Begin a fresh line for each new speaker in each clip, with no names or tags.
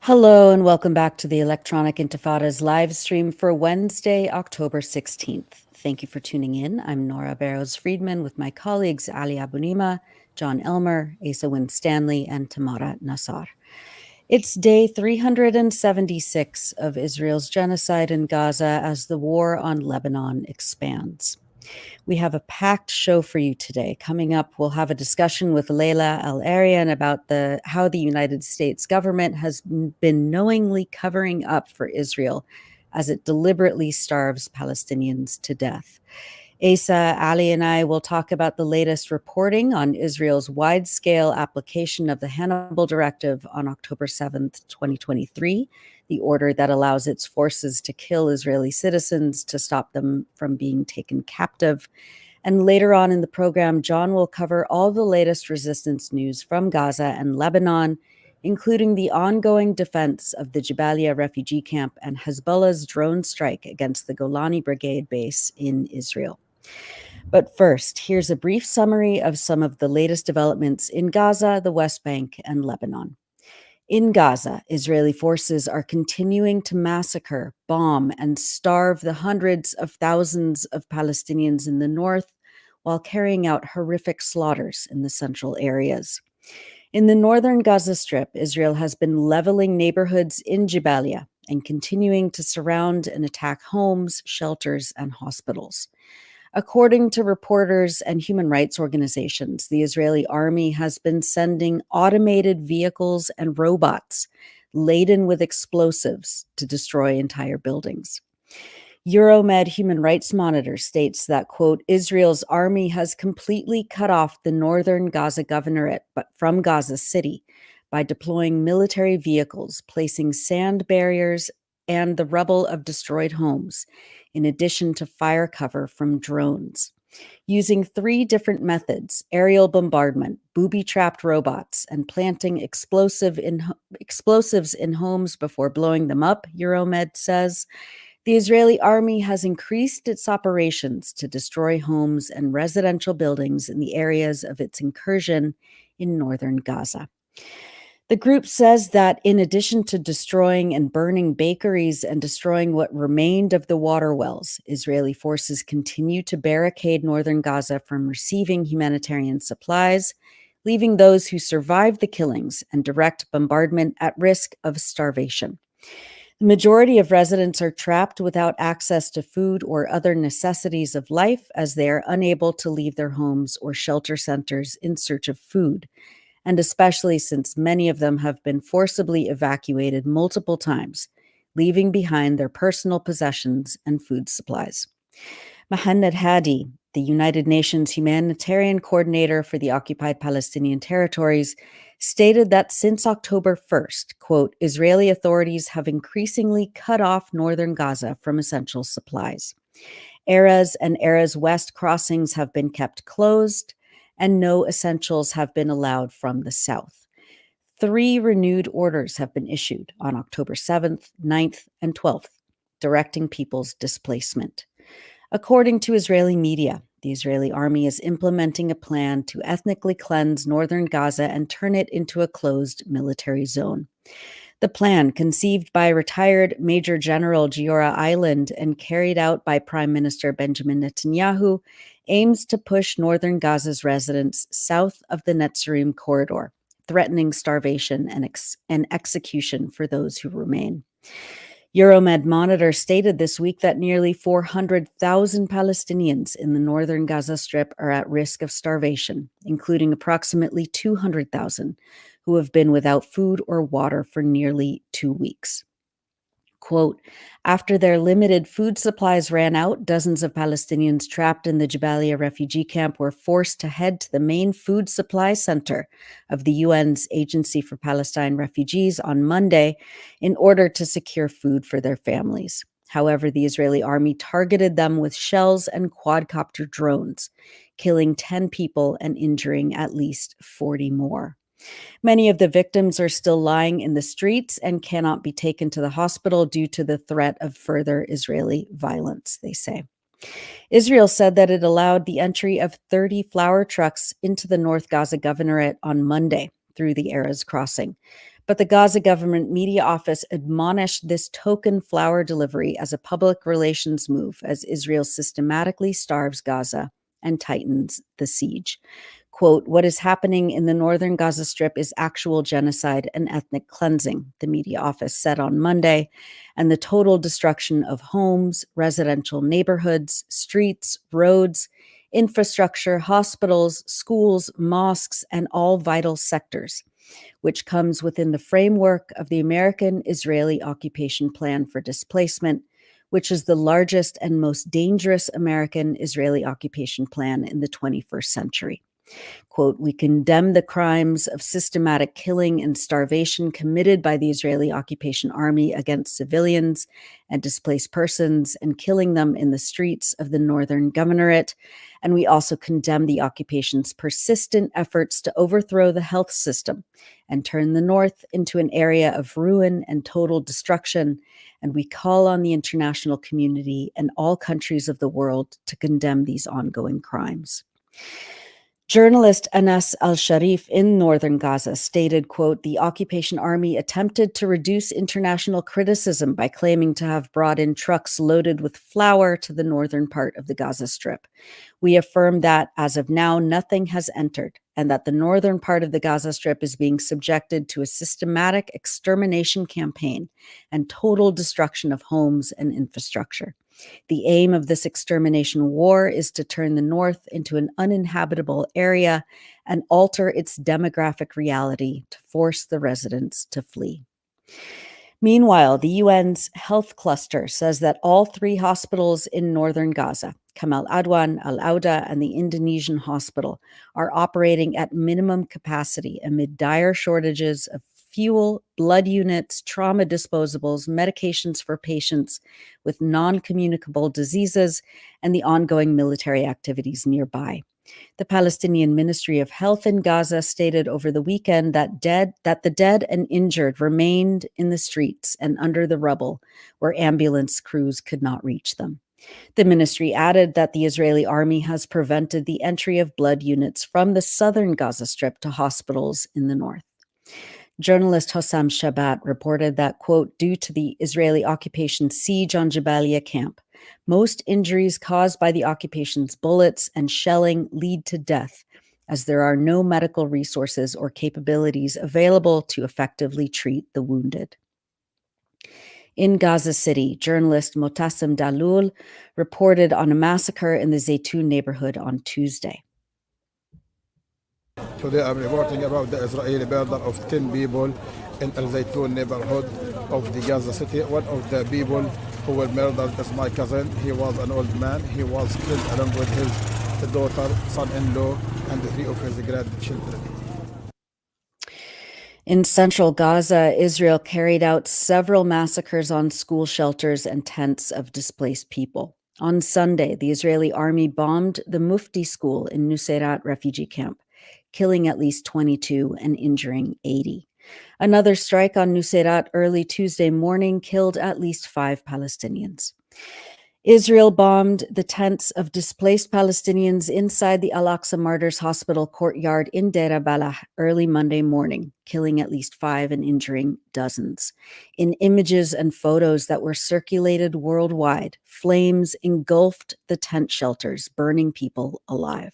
Hello and welcome back to the Electronic Intifada's live stream for Wednesday, October 16th. Thank you for tuning in. I'm Nora Barrows-Friedman with my colleagues Ali Abunimah, John Elmer, Asa Winstanley, and Tamara Nassar. It's day 376 of Israel's genocide in Gaza as the war on Lebanon expands. We have a packed show for you today. Coming up, we'll have a discussion with Laila Al-Arian about how the United States government has been knowingly covering up for Israel as it deliberately starves Palestinians to death. Asa, Ali, and I will talk about the latest reporting on Israel's wide-scale application of the Hannibal Directive on October 7th, 2023, the order that allows its forces to kill Israeli citizens to stop them from being taken captive. And later on in the program, John will cover all the latest resistance news from Gaza and Lebanon, including the ongoing defense of the Jabalia refugee camp and Hezbollah's drone strike against the Golani Brigade base in Israel. But first, here's a brief summary of some of the latest developments in Gaza, the West Bank, and Lebanon. In Gaza, Israeli forces are continuing to massacre, bomb, and starve the hundreds of thousands of Palestinians in the north while carrying out horrific slaughters in the central areas. In the northern Gaza Strip, Israel has been leveling neighborhoods in Jabalia and continuing to surround and attack homes, shelters, and hospitals. According to reporters and human rights organizations, the Israeli army has been sending automated vehicles and robots laden with explosives to destroy entire buildings. Euromed Human Rights Monitor states that, quote, Israel's army has completely cut off the northern Gaza governorate from Gaza City by deploying military vehicles, placing sand barriers and the rubble of destroyed homes, in addition to fire cover from drones. Using 3 different methods, aerial bombardment, booby-trapped robots, and planting explosives in homes before blowing them up, Euromed says, the Israeli army has increased its operations to destroy homes and residential buildings in the areas of its incursion in northern Gaza. The group says that in addition to destroying and burning bakeries and destroying what remained of the water wells, Israeli forces continue to barricade northern Gaza from receiving humanitarian supplies, leaving those who survived the killings and direct bombardment at risk of starvation. The majority of residents are trapped without access to food or other necessities of life as they are unable to leave their homes or shelter centers in search of food, and especially since many of them have been forcibly evacuated multiple times, leaving behind their personal possessions and food supplies. Mohammed Hadi, the United Nations humanitarian coordinator for the occupied Palestinian territories, stated that since October 1st, quote, Israeli authorities have increasingly cut off northern Gaza from essential supplies. Erez and Erez West crossings have been kept closed, and no essentials have been allowed from the south. 3 renewed orders have been issued on October 7th, 9th, and 12th, directing people's displacement. According to Israeli media, the Israeli army is implementing a plan to ethnically cleanse northern Gaza and turn it into a closed military zone. The plan, conceived by retired Major General Giora Eiland and carried out by Prime Minister Benjamin Netanyahu, aims to push northern Gaza's residents south of the Netzarim corridor, threatening starvation and execution for those who remain. Euromed Monitor stated this week that nearly 400,000 Palestinians in the northern Gaza Strip are at risk of starvation, including approximately 200,000 who have been without food or water for nearly 2 weeks. Quote, after their limited food supplies ran out, dozens of Palestinians trapped in the Jabalia refugee camp were forced to head to the main food supply center of the UN's Agency for Palestine Refugees on Monday in order to secure food for their families. However, the Israeli army targeted them with shells and quadcopter drones, killing 10 people and injuring at least 40 more. Many of the victims are still lying in the streets and cannot be taken to the hospital due to the threat of further Israeli violence, they say. Israel said that it allowed the entry of 30 flour trucks into the North Gaza Governorate on Monday through the Erez crossing, But the Gaza government media office admonished this token flour delivery as a public relations move as Israel systematically starves Gaza and tightens the siege. Quote, what is happening in the northern Gaza Strip is actual genocide and ethnic cleansing, the media office said on Monday, and the total destruction of homes, residential neighborhoods, streets, roads, infrastructure, hospitals, schools, mosques, and all vital sectors, which comes within the framework of the American-Israeli Occupation Plan for Displacement, which is the largest and most dangerous American-Israeli occupation plan in the 21st century. Quote, we condemn the crimes of systematic killing and starvation committed by the Israeli occupation army against civilians and displaced persons and killing them in the streets of the northern governorate. And we also condemn the occupation's persistent efforts to overthrow the health system and turn the north into an area of ruin and total destruction. And we call on the international community and all countries of the world to condemn these ongoing crimes. Journalist Anas al-Sharif in northern Gaza stated, quote, the occupation army attempted to reduce international criticism by claiming to have brought in trucks loaded with flour to the northern part of the Gaza Strip. We affirm that, as of now, nothing has entered, and that the northern part of the Gaza Strip is being subjected to a systematic extermination campaign and total destruction of homes and infrastructure. The aim of this extermination war is to turn the north into an uninhabitable area and alter its demographic reality to force the residents to flee. Meanwhile, the UN's health cluster says that all three hospitals in northern Gaza, Kamal Adwan, Al-Auda, and the Indonesian hospital, are operating at minimum capacity amid dire shortages of fuel, blood units, trauma disposables, medications for patients with non-communicable diseases, and the ongoing military activities nearby. The Palestinian Ministry of Health in Gaza stated over the weekend that the dead and injured remained in the streets and under the rubble, where ambulance crews could not reach them. The ministry added that the Israeli army has prevented the entry of blood units from the southern Gaza Strip to hospitals in the north. Journalist Hossam Shabat reported that, quote, due to the Israeli occupation siege on Jabalia camp, most injuries caused by the occupation's bullets and shelling lead to death, as there are no medical resources or capabilities available to effectively treat the wounded. In Gaza City, journalist Motassim Dalloul reported on a massacre in the Zaytun neighborhood on Tuesday.
Today I'm reporting about the Israeli murder of 10 people in Al-Zaytun neighborhood of the Gaza City. One of the people who were murdered is my cousin. He was an old man. He was killed along with his daughter, son-in-law, and 3 of his grandchildren.
In central Gaza, Israel carried out several massacres on school shelters and tents of displaced people. On Sunday, the Israeli army bombed the Mufti school in Nuseirat refugee camp, killing at least 22 and injuring 80. Another strike on Nuseirat early Tuesday morning killed at least 5 Palestinians. Israel bombed the tents of displaced Palestinians inside the Al-Aqsa Martyrs Hospital courtyard in Deir Balah early Monday morning, killing at least 5 and injuring dozens. In images and photos that were circulated worldwide, flames engulfed the tent shelters, burning people alive.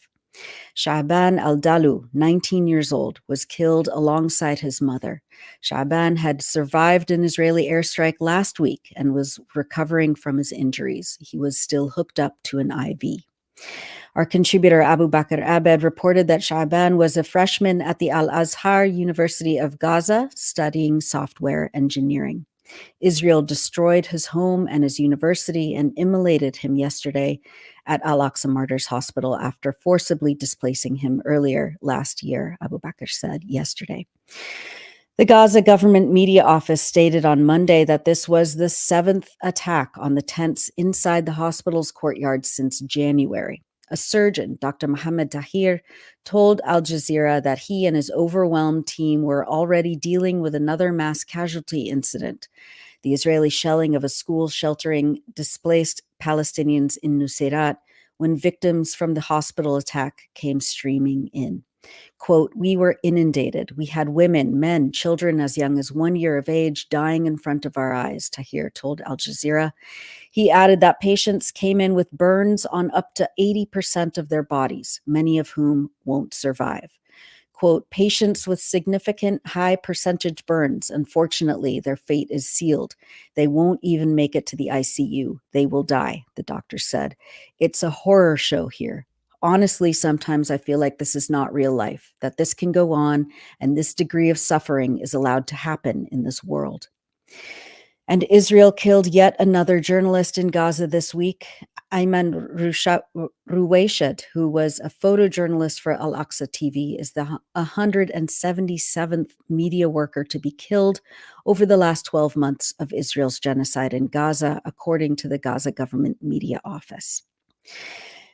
Sha'ban al-Dalu, 19 years old, was killed alongside his mother. Sha'ban had survived an Israeli airstrike last week and was recovering from his injuries. He was still hooked up to an IV. Our contributor Abu Bakr Abed reported that Sha'ban was a freshman at the Al-Azhar University of Gaza studying software engineering. Israel destroyed his home and his university and immolated him yesterday at Al-Aqsa Martyrs Hospital after forcibly displacing him earlier last year, Abu Bakr said yesterday. The Gaza government media office stated on Monday that this was the 7th attack on the tents inside the hospital's courtyard since January. A surgeon, Dr. Mohammed Tahir, told Al Jazeera that he and his overwhelmed team were already dealing with another mass casualty incident, the Israeli shelling of a school sheltering displaced Palestinians in Nuseirat, when victims from the hospital attack came streaming in. Quote, "We were inundated. We had women, men, children as young as 1 year of age dying in front of our eyes," Tahir told Al Jazeera. He added that patients came in with burns on up to 80% of their bodies, many of whom won't survive. Quote, "Patients with significant high percentage burns, unfortunately, their fate is sealed. They won't even make it to the ICU. They will die," the doctor said. "It's a horror show here. Honestly, sometimes I feel like this is not real life, that this can go on and this degree of suffering is allowed to happen in this world." And Israel killed yet another journalist in Gaza this week, Ayman Ruwayshed, who was a photojournalist for Al-Aqsa TV, is the 177th media worker to be killed over the last 12 months of Israel's genocide in Gaza, according to the Gaza government media office.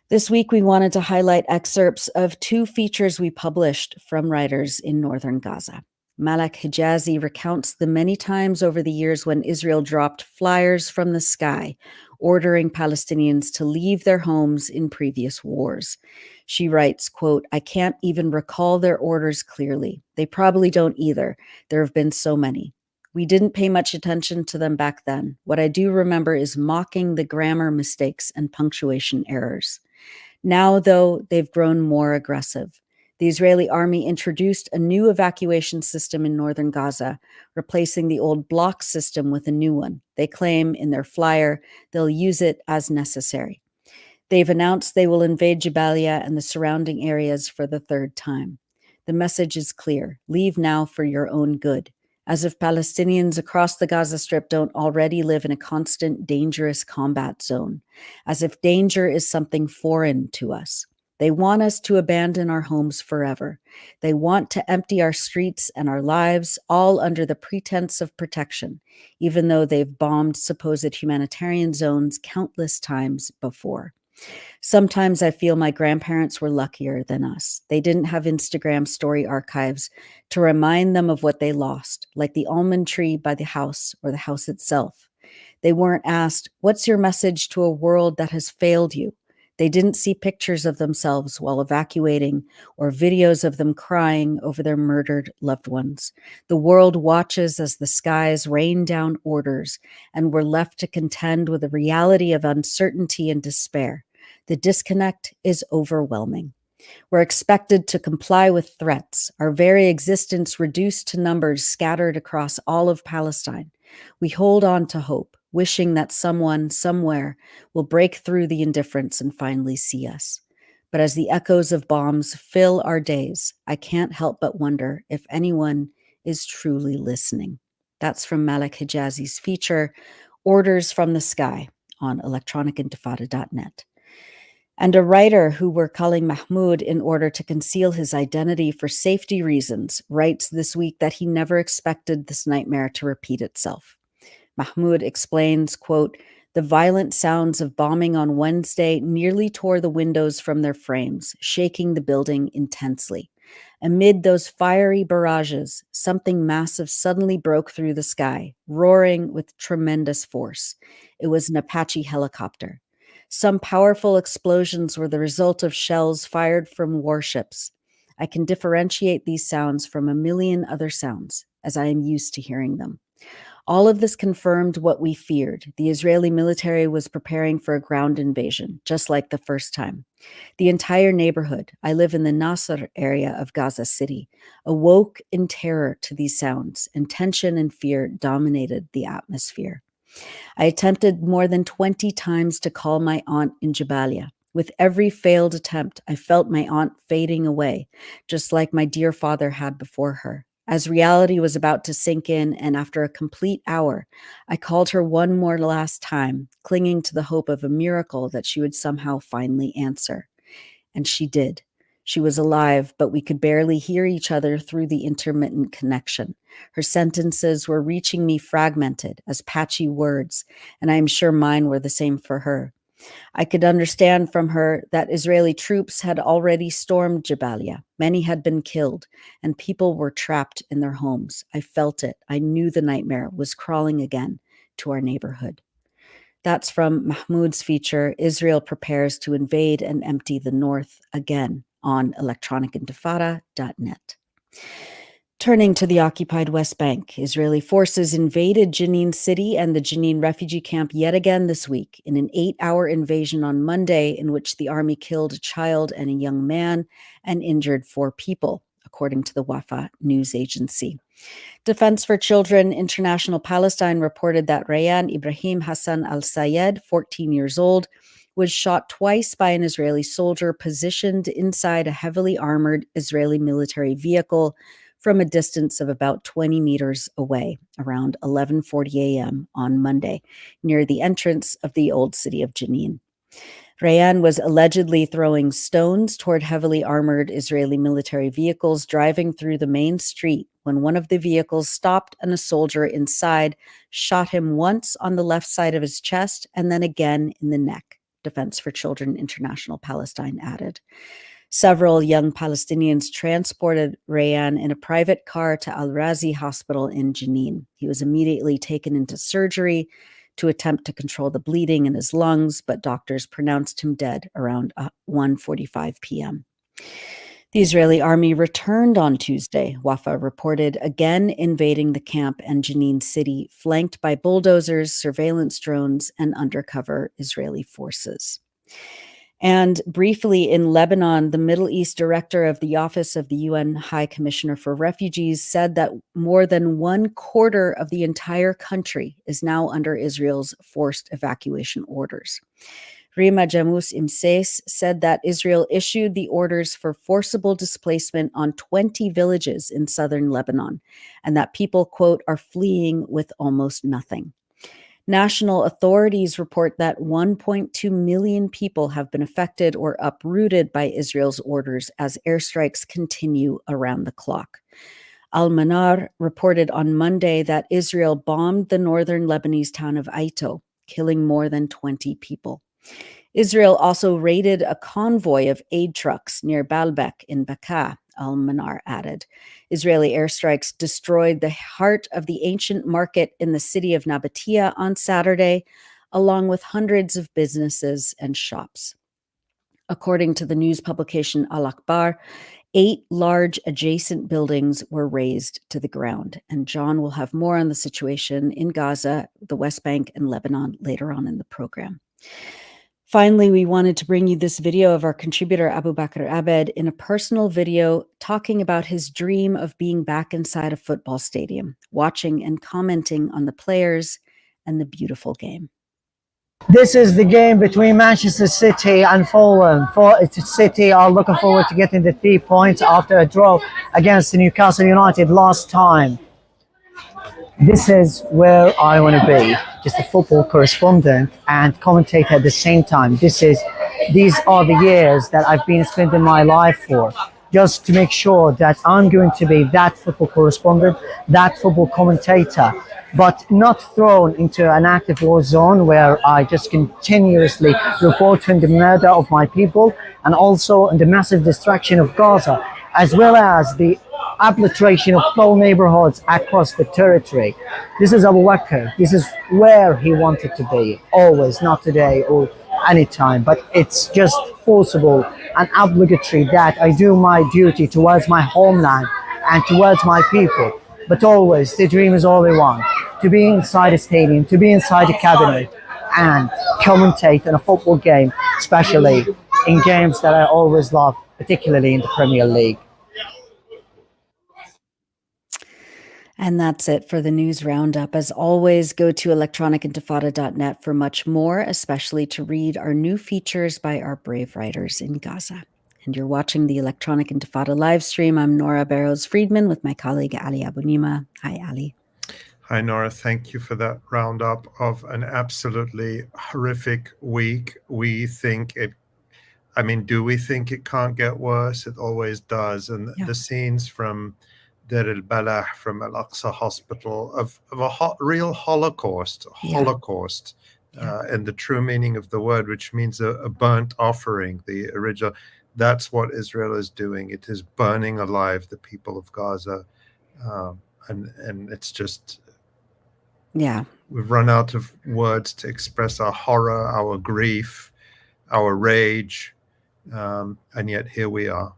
This week, we wanted to highlight excerpts of 2 features we published from writers in Northern Gaza. Malak Hijazi recounts the many times over the years when Israel dropped flyers from the sky, ordering Palestinians to leave their homes in previous wars. She writes, quote, "I can't even recall their orders clearly. They probably don't either. There have been so many. We didn't pay much attention to them back then. What I do remember is mocking the grammar mistakes and punctuation errors. Now, though, they've grown more aggressive. The Israeli army introduced a new evacuation system in northern Gaza, replacing the old block system with a new one. They claim in their flyer they'll use it as necessary. They've announced they will invade Jabalia and the surrounding areas for the 3rd time. The message is clear: leave now for your own good. As if Palestinians across the Gaza Strip don't already live in a constant, dangerous combat zone. As if danger is something foreign to us. They want us to abandon our homes forever. They want to empty our streets and our lives, all under the pretense of protection, even though they've bombed supposed humanitarian zones countless times before. Sometimes I feel my grandparents were luckier than us. They didn't have Instagram story archives to remind them of what they lost, like the almond tree by the house or the house itself. They weren't asked, "What's your message to a world that has failed you?" They didn't see pictures of themselves while evacuating or videos of them crying over their murdered loved ones. The world watches as the skies rain down orders, and we're left to contend with the reality of uncertainty and despair. The disconnect is overwhelming. We're expected to comply with threats, our very existence reduced to numbers scattered across all of Palestine. We hold on to hope, wishing that someone, somewhere, will break through the indifference and finally see us. But as the echoes of bombs fill our days, I can't help but wonder if anyone is truly listening. That's from Malak Hijazi's feature, Orders from the Sky, on electronicintifada.net. And a writer who we're calling Mahmoud in order to conceal his identity for safety reasons writes this week that he never expected this nightmare to repeat itself. Mahmoud explains, quote, "The violent sounds of bombing on Wednesday nearly tore the windows from their frames, shaking the building intensely. Amid those fiery barrages, something massive suddenly broke through the sky, roaring with tremendous force. It was an Apache helicopter. Some powerful explosions were the result of shells fired from warships. I can differentiate these sounds from a million other sounds, as I am used to hearing them. All of this confirmed what we feared. The Israeli military was preparing for a ground invasion, just like the first time. The entire neighborhood, I live in the Nasser area of Gaza City, awoke in terror to these sounds, and tension and fear dominated the atmosphere. I attempted more than 20 times to call my aunt in Jabalia. With every failed attempt, I felt my aunt fading away, just like my dear father had before her. As reality was about to sink in, and after a complete hour, I called her one more last time, clinging to the hope of a miracle that she would somehow finally answer. And she did. She was alive, but we could barely hear each other through the intermittent connection. Her sentences were reaching me fragmented as patchy words, and I am sure mine were the same for her. I could understand from her that Israeli troops had already stormed Jabalia. Many had been killed, and people were trapped in their homes. I felt it. I knew the nightmare was crawling again to our neighborhood. That's from Mahmoud's feature, Israel Prepares to Invade and Empty the North Again, on electronicintifada.net. Turning to the occupied West Bank, Israeli forces invaded Jenin city and the Jenin refugee camp yet again this week in an 8-hour invasion on Monday in which the army killed a child and a young man and injured 4 people, according to the Wafa news agency. Defense for Children International Palestine reported that Rayyan Ibrahim Hassan al-Sayed, 14 years old, was shot twice by an Israeli soldier positioned inside a heavily armored Israeli military vehicle from a distance of about 20 meters away, around 11:40 a.m. on Monday, near the entrance of the old city of Jenin. Rayyan was allegedly throwing stones toward heavily armored Israeli military vehicles driving through the main street when one of the vehicles stopped and a soldier inside shot him once on the left side of his chest and then again in the neck, Defense for Children International Palestine added. Several young Palestinians transported Rayyan in a private car to Al-Razi Hospital in Jenin. He was immediately taken into surgery to attempt to control the bleeding in his lungs, but doctors pronounced him dead around 1:45 p.m. The Israeli army returned on Tuesday, Wafa reported, again invading the camp and Jenin city, flanked by bulldozers, surveillance drones, and undercover Israeli forces. And briefly, in Lebanon, the Middle East director of the Office of the UN High Commissioner for Refugees said that more than 1/4 of the entire country is now under Israel's forced evacuation orders. Rima Jamus Imses said that Israel issued the orders for forcible displacement on 20 villages in southern Lebanon, and that people, quote, are fleeing with almost nothing. National authorities report that 1.2 million people have been affected or uprooted by Israel's orders as airstrikes continue around the clock. Al-Manar reported on Monday that Israel bombed the northern Lebanese town of 𝐓𝐡𝐞, killing more than 20 people. Israel also raided a convoy of aid trucks near Baalbek in Bekaa, Al-Manar added. Israeli airstrikes destroyed the heart of the ancient market in the city of Nabatea on Saturday, along with hundreds of businesses and shops. According to the news publication Al-Akhbar, 8 large adjacent buildings were razed to the ground. And John will have more on the situation in Gaza, the West Bank, and Lebanon later on in the program. Finally, we wanted to bring you this video of our contributor Abu Bakr Abed in a personal video talking about his dream of being back inside a football stadium, watching and commenting on the players and the beautiful game.
This is the game between Manchester City and Fulham. City are looking forward to getting the 3 points after a draw against Newcastle United last time. This is where I want to be, just a football correspondent and commentator at the same time. These are the years that I've been spending my life for, just to make sure that I'm going to be that football correspondent, that football commentator, but not thrown into an active war zone where I just continuously report on the murder of my people and also on the massive destruction of Gaza, as well as the obliteration of whole neighborhoods across the territory. This is Abu Bakr. This is where he wanted to be, always, not today or anytime, but it's just forcible and obligatory that I do my duty towards my homeland and towards my people. But always, the dream is all we want, to be inside a stadium, to be inside a cabinet and commentate on a football game, especially in games that I always love, particularly in the Premier League.
And that's it for the news roundup. As always, go to electronicintifada.net for much more, especially to read our new features by our brave writers in Gaza. And you're watching the Electronic Intifada live stream. I'm Nora Barrows-Friedman with my colleague Ali Abunimah. Hi, Ali.
Hi, Nora. Thank you for that roundup of an absolutely horrific week. Do we think it can't get worse? It always does. And the scenes from Deir al-Balah, from Al-Aqsa hospital, of a real Holocaust, in the true meaning of the word, which means a burnt offering, the original. That's what Israel is doing. It is burning alive the people of Gaza. And it's just, we've run out of words to express our horror, our grief, our rage, And yet here we are.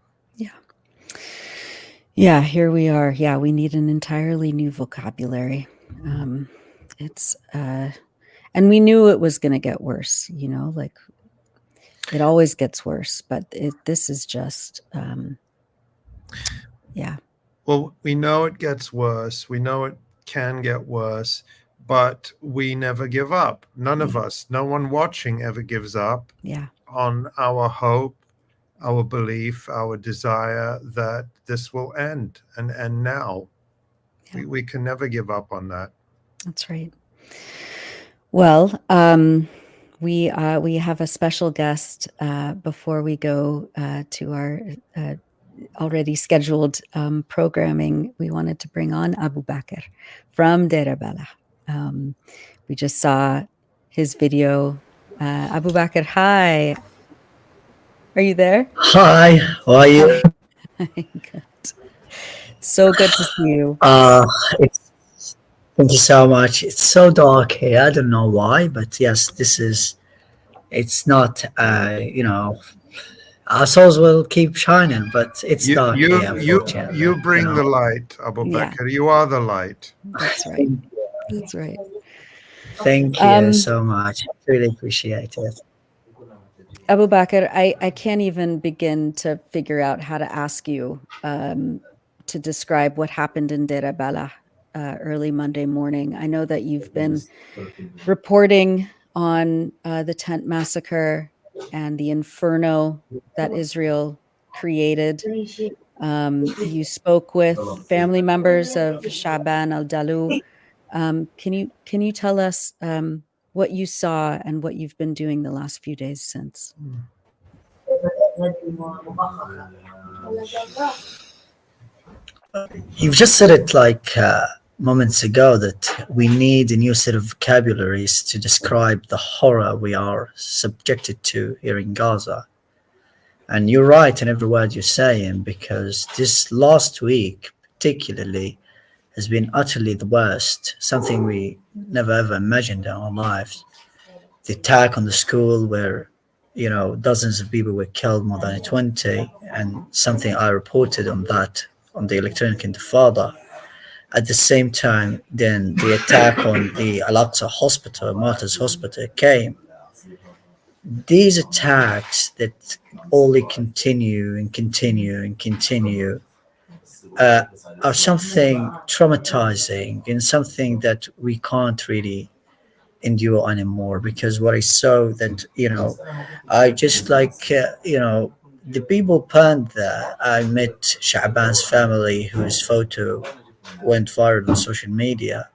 Yeah, here we are. Yeah, we need an entirely new vocabulary. And we knew it was going to get worse, like it always gets worse, but this is just, yeah.
Well, we know it gets worse. We know it can get worse, but we never give up. None of us, no one watching ever gives up on our hope, our belief, our desire that this will end and end now. We can never give up on that.
That's right. Well, we have a special guest before we go to our already scheduled programming. We wanted to bring on Abu Bakr from Deir al-Balah. We just saw his video. Abu Bakr, hi. Are you there?
Hi, how are you?
Good. So good to see you.
Thank you so much. It's so dark here. I don't know why, but yes, it's not, our souls will keep shining, but it's dark here, unfortunately.
You bring the light, Abu Bakr. You are the light.
That's right. That's right.
Thank you so much. I really appreciate it.
Abu Bakr, I can't even begin to figure out how to ask you to describe what happened in Deir al-Balah early Monday morning. I know that you've been reporting on the tent massacre and the inferno that Israel created. You spoke with family members of Shaban al-Dalu. Can you tell us what you saw and what you've been doing the last few days since?
You've just said it like moments ago that we need a new set of vocabularies to describe the horror we are subjected to here in Gaza. And you're right in every word you're saying, because this last week particularly has been utterly the worst, something we never ever imagined in our lives. The attack on the school where, dozens of people were killed, more than 20, and something I reported on that on the Electronic Intifada. At the same time, then the attack on the Al-Aqsa hospital, Martyrs Hospital, came. These attacks that only continue and continue and continue are something traumatizing and something that we can't really endure anymore, because what I saw that, I just the people planned that. I met Shaban's family, whose photo went viral on social media.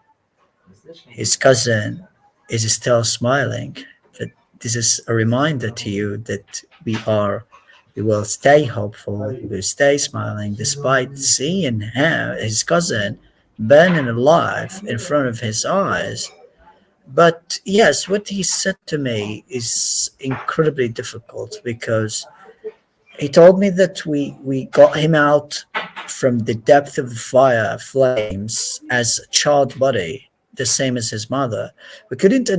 His cousin is still smiling. But this is a reminder to you that we will stay hopeful, we will stay smiling despite seeing his cousin burning alive in front of his eyes. But yes, what he said to me is incredibly difficult, because he told me that we got him out from the depth of the fire flames as a child body, the same as his mother. We couldn't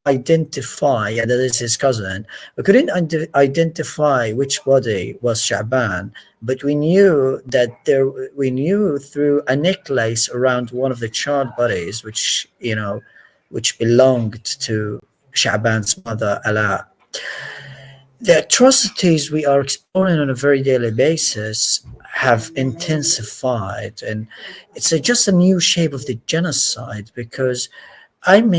identify, and that is his cousin, we couldn't identify which body was Shaban, but we knew through a necklace around one of the child bodies, which belonged to Shaban's mother, Ala. The atrocities we are exploring on a very daily basis have intensified, and it's just a new shape of the genocide, because I've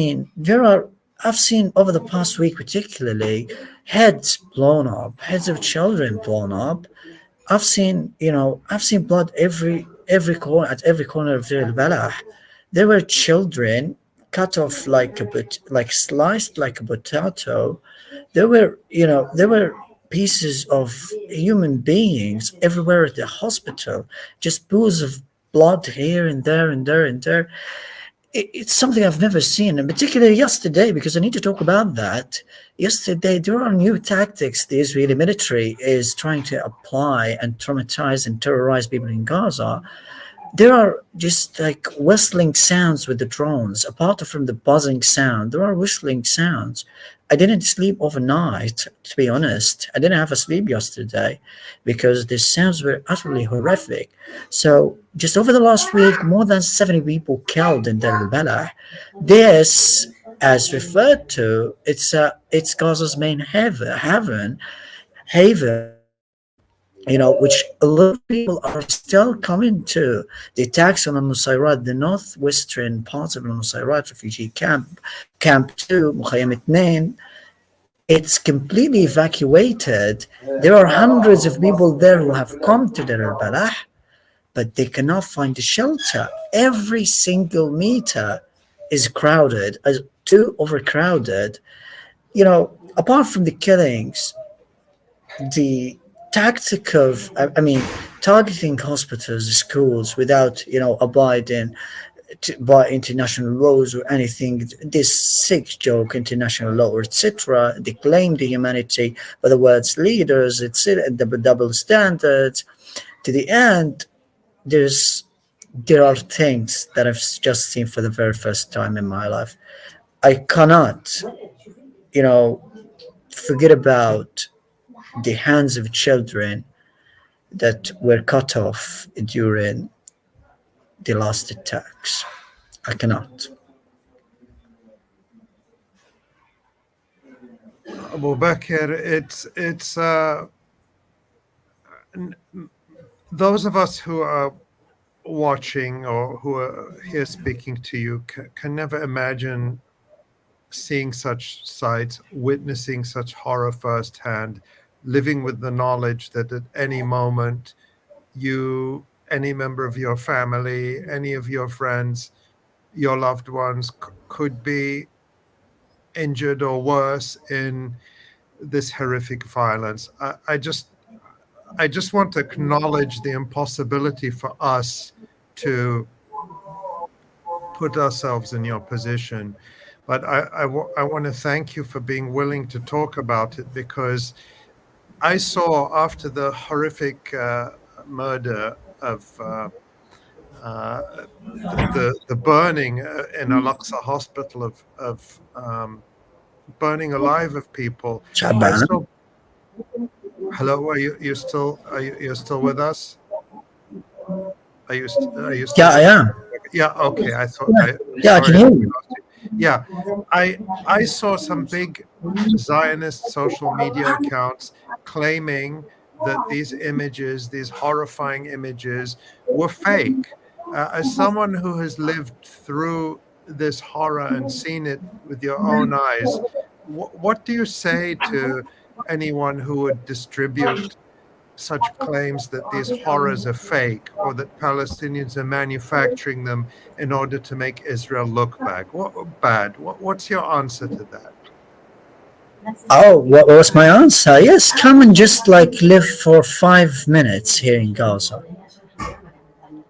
seen over the past week particularly heads blown up, heads of children blown up. I've seen blood every corner, at every corner of Deir al-Balah. There were children cut off sliced like a potato. There were pieces of human beings everywhere at the hospital, just pools of blood here and there and there and there. It's something I've never seen, and particularly yesterday, because I need to talk about that. Yesterday, there are new tactics the Israeli military is trying to apply and traumatize and terrorize people in Gaza.
there are just like whistling sounds with the drones. Apart from the buzzing sound, there are whistling sounds. I didn't sleep overnight, to be honest. I didn't have a sleep yesterday because the sounds were utterly horrific. So, just over the last week, more than 70 people killed in Deir al-Balah. This, as referred to, it's Gaza's main haven, which a lot of people are still coming to. The attacks on Al-Nusayrat, the northwestern parts of Al-Nusayrat refugee camp 2, Mukhayyam 2, it's completely evacuated. There are hundreds of people there who have come to Deir al-Balah, but they cannot find a shelter. Every single meter is crowded, too overcrowded. Apart from the killings, the tactic of, targeting hospitals, schools without, abiding by international laws or anything, this sick joke, international law, etc. They claim the humanity by the world's leaders, etc. Double standards. To the end, there are things that I've just seen for the very first time in my life. I cannot, forget about the hands of children that were cut off during the last attacks. I cannot.
Abu Bakr, it's those of us who are watching or who are here speaking to you can never imagine seeing such sights, witnessing such horror firsthand, living with the knowledge that at any moment any member of your family, any of your friends, your loved ones could be injured or worse in this horrific violence. I just want to acknowledge the impossibility for us to put ourselves in your position. But I want to thank you for being willing to talk about it, because I saw, after the horrific murder of the burning in Al-Aqsa hospital of burning alive of people. Hello, are you still with us? Are you still?
Yeah, I am.
Yeah. Okay. I thought.
I can hear you.
Yeah, I saw some big Zionist social media accounts claiming that these images, these horrifying images, were fake. As someone who has lived through this horror and seen it with your own eyes, what do you say to anyone who would distribute such claims that these horrors are fake, or that Palestinians are manufacturing them in order to make Israel look bad? What's your answer to that?
Oh, what was my answer? Yes, come and just live for 5 minutes here in Gaza.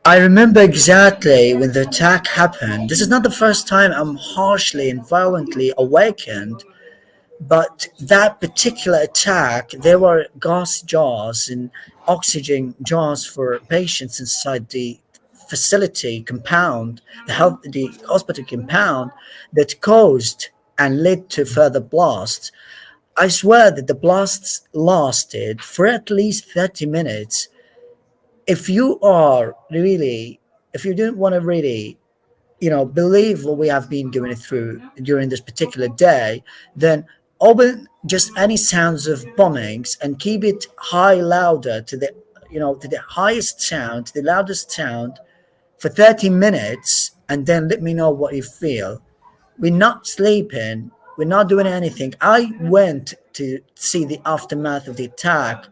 I remember exactly when the attack happened. This is not the first time I'm harshly and violently awakened, but that particular attack, there were gas jars and oxygen jars for patients inside the facility compound, the hospital compound, that caused and led to further blasts. I swear that the blasts lasted for at least 30 minutes. If you don't want to really, believe what we have been going through during this particular day, then open just any sounds of bombings and keep it louder to the highest sound, to the loudest sound for 30 minutes, and then let me know what you feel. We're not sleeping. We're not doing anything. I went to see the aftermath of the attack,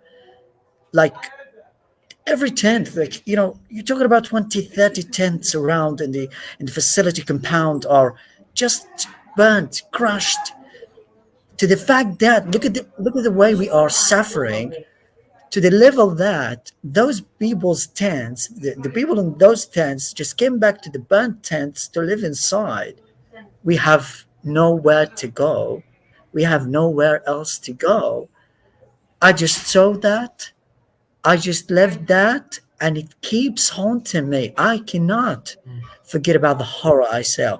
every tent, you're talking about 20, 30 tents around in the facility compound are just burnt, crushed, to the fact that look at the way we are suffering, to the level that those people's tents, the people in those tents just came back to the burnt tents to live inside. We have nowhere to go. We have nowhere else to go. I just saw that. I just left that, and it keeps haunting me. I cannot forget about the horror I saw.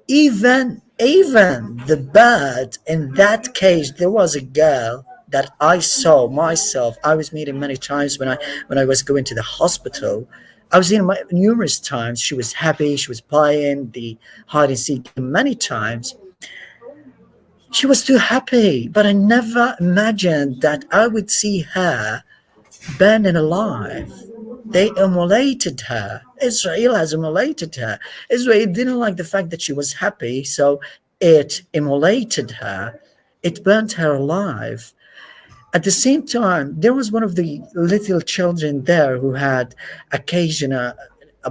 Even the bird in that cage, there was a girl that I saw myself. I was meeting many times when I was going to the hospital. I was in numerous times. She was happy. She was playing the hide and seek many times. She was too happy, but I never imagined that I would see her burning alive. They immolated her. Israel has immolated her. Israel didn't like the fact that she was happy, so it immolated her. It burnt her alive. At the same time, there was one of the little children there who had occasion a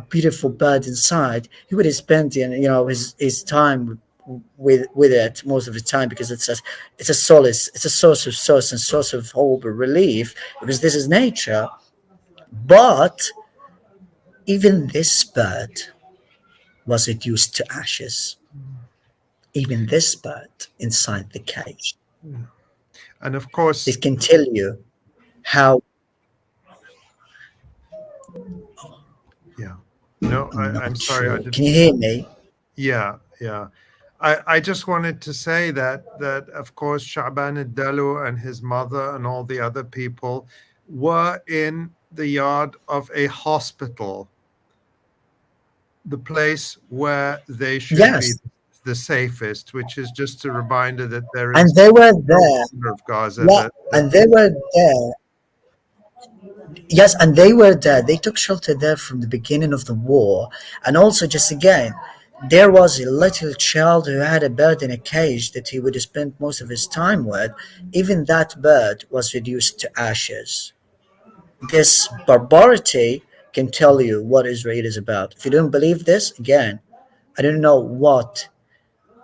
beautiful bird inside. He would spend his time with it most of the time, because it's a solace, it's a source and source of hope or relief, because this is nature. But even this bird was reduced to ashes. Even this bird inside the cage.
And of course,
It can tell you how.
yeah. No, I'm sorry. I didn't.
Can you hear me?
Yeah. I just wanted to say that of course Sha'ban al-Dalu and his mother and all the other people were in the yard of a hospital, the place where they should be the safest, which is just a reminder that there is.
And they were there.
Of Gaza.
Yeah, and they were there. Yes, and they were there. They took shelter there from the beginning of the war. And also, just again, there was a little child who had a bird in a cage that he would spend most of his time with. Even that bird was reduced to ashes. This barbarity can tell you what Israel is about. If you don't believe this, again, I don't know what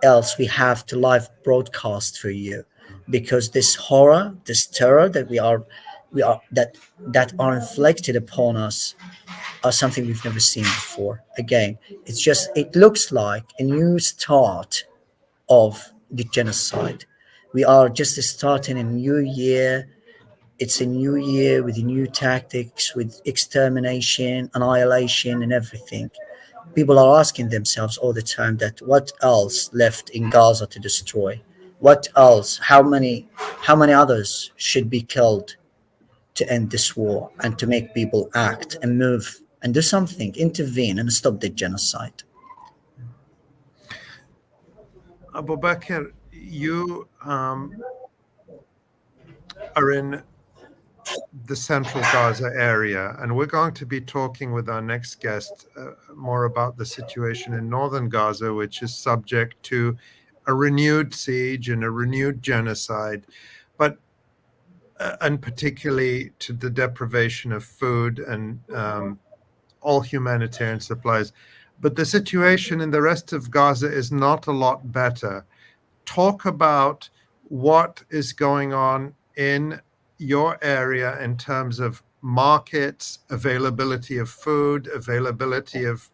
else we have to live broadcast for you, because this horror, this terror that we are that are inflicted upon us are something we've never seen before. Again, it looks like a new start of the genocide. We are just starting a new year. It's a new year with new tactics, with extermination, annihilation, and everything. People are asking themselves all the time that what else left in Gaza to destroy? What else? How many others should be killed to end this war and to make people act and move and do something, intervene and stop the genocide?
Abu Bakr, you are in the central Gaza area, and we're going to be talking with our next guest more about the situation in northern Gaza, which is subject to a renewed siege and a renewed genocide, but and particularly to the deprivation of food and all humanitarian supplies. But the situation in the rest of Gaza is not a lot better. Talk about what is going on in your area in terms of markets, availability of food, availability of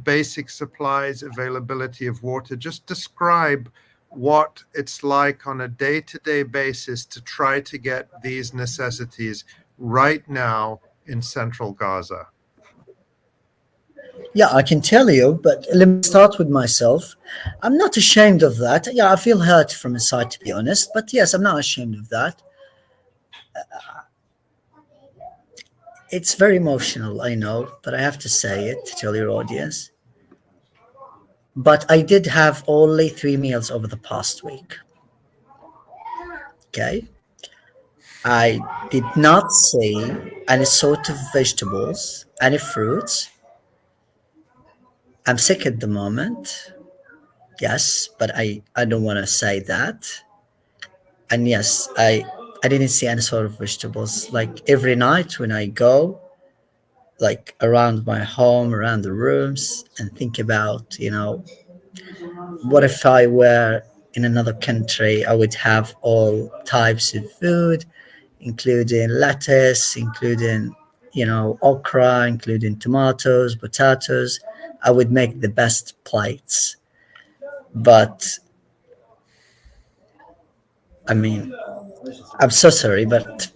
basic supplies, availability of water. Just describe what it's like on a day-to-day basis to try to get these necessities right now in central Gaza.
Yeah, I can tell you, but let me start with myself. I'm not ashamed of that. Yeah, I feel hurt from inside, to be honest. But yes, I'm not ashamed of that. It's very emotional, I know, but I have to say it to tell your audience. But I did have only 3 meals over the past week. Okay? I did not see any sort of vegetables, any fruits. I'm sick at the moment. Yes, but I don't want to say that. And yes, I didn't see any sort of vegetables. Like every night when I go, like around my home, around the rooms, and think about, what if I were in another country? I would have all types of food, including lettuce, including, okra, including tomatoes, potatoes. I would make the best plates. But I mean, I'm so sorry, but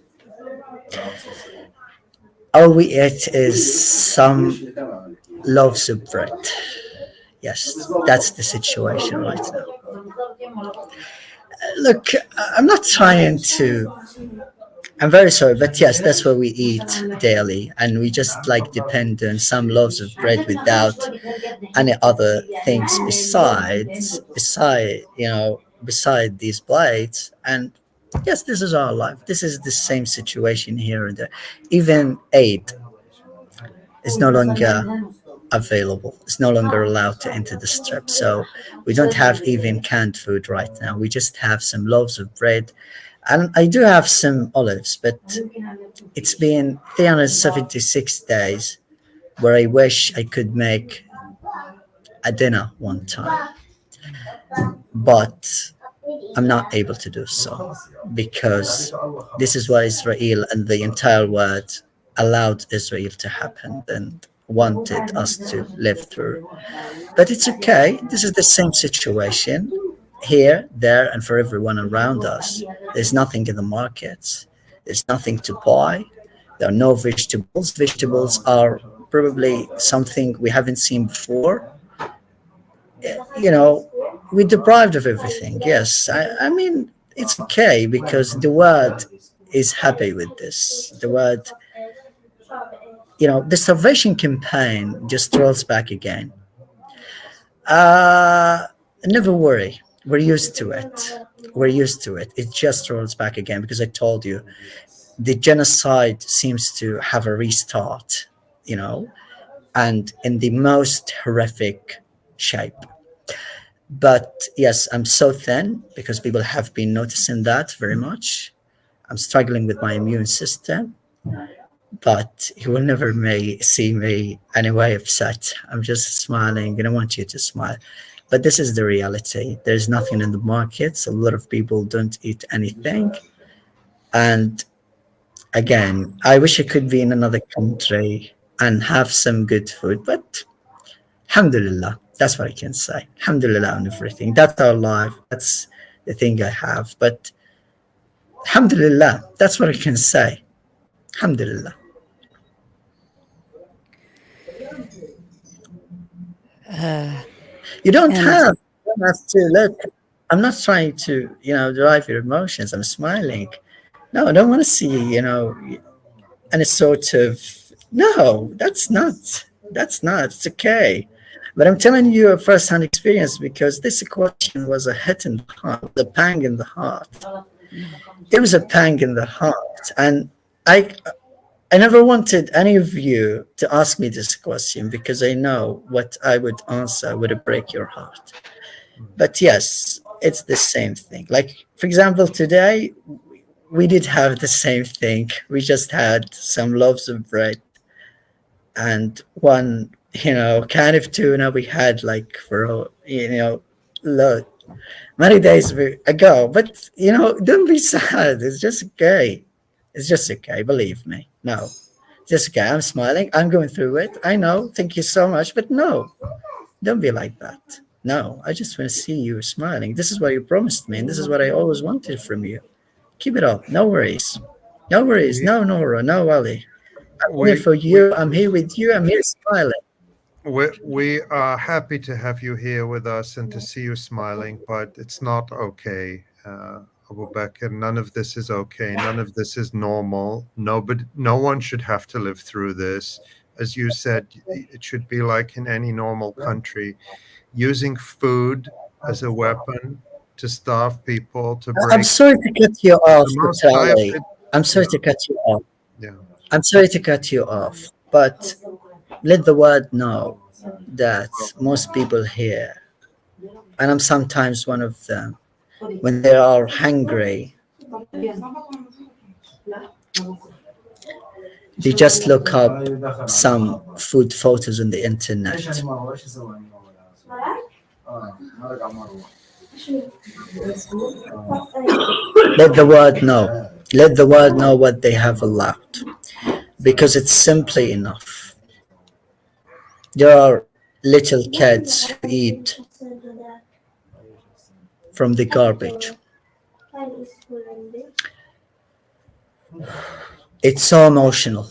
all we eat is some loaves of bread. Yes, that's the situation right now. Look, I'm not trying to. I'm very sorry, but yes, that's what we eat daily, and we just like depend on some loaves of bread without any other things beside these plates. And yes, this is our life. This is the same situation here and there. Even aid is no longer available. It's no longer allowed to enter the strip. So we don't have even canned food right now. We just have some loaves of bread. And I do have some olives, but it's been 376 days where I wish I could make a dinner one time. But I'm not able to do so because this is what Israel and the entire world allowed Israel to happen and wanted us to live through. But it's okay. This is the same situation here, there, and for everyone around us. There's nothing in the markets. There's nothing to buy. There are no vegetables. Vegetables are probably something we haven't seen before. You know, we're deprived of everything. Yes, I mean, it's okay because the world is happy with this. The world, the starvation campaign just rolls back again. Never worry. We're used to it. We're used to it. It just rolls back again because I told you the genocide seems to have a restart, and in the most horrific shape. But yes, I'm so thin because people have been noticing that very much. I'm struggling with my immune system, but you will never see me anyway upset. I'm just smiling and I want you to smile. But this is the reality. There's nothing in the markets. A lot of people don't eat anything. And again, I wish I could be in another country and have some good food, but alhamdulillah, that's what I can say. Alhamdulillah on everything. That's our life. That's the thing I have. But alhamdulillah, that's what I can say. Alhamdulillah. You don't have to look. I'm not trying to, drive your emotions. I'm smiling. No, I don't want to see, any sort of, no, that's not. It's okay. But I'm telling you a first-hand experience because this question was a hit in the heart, a pang in the heart. It was a pang in the heart. And I never wanted any of you to ask me this question because I know what I would answer would break your heart. But yes, it's the same thing. Like, for example, today, we did have the same thing. We just had some loaves of bread and one, can of tuna we had like for, many days ago. But, don't be sad. It's just okay. It's just okay. Believe me. No, just okay. I'm smiling. I'm going through it. I know. Thank you so much. But no, don't be like that. No, I just want to see you smiling. This is what you promised me. And this is what I always wanted from you. Keep it up. No worries. No worries. No, Nora. No, Ali. I'm here for you. I'm here with you. I'm here smiling.
We are happy to have you here with us and to see you smiling, but it's not okay, Abu Bakr. None of this is okay. None of this is normal. No one should have to live through this. As you said, it should be like in any normal country, using food as a weapon to starve people, to break.
I'm sorry to cut you off, Charlie. I'm sorry to cut you off.
Yeah.
I'm sorry to cut you off, but let the world know that most people here, and I'm sometimes one of them, when they are hungry, they just look up some food photos on the internet. Let the world know. Let the world know what they have allowed, because it's simply enough. There are little kids who eat from the garbage. It's so emotional.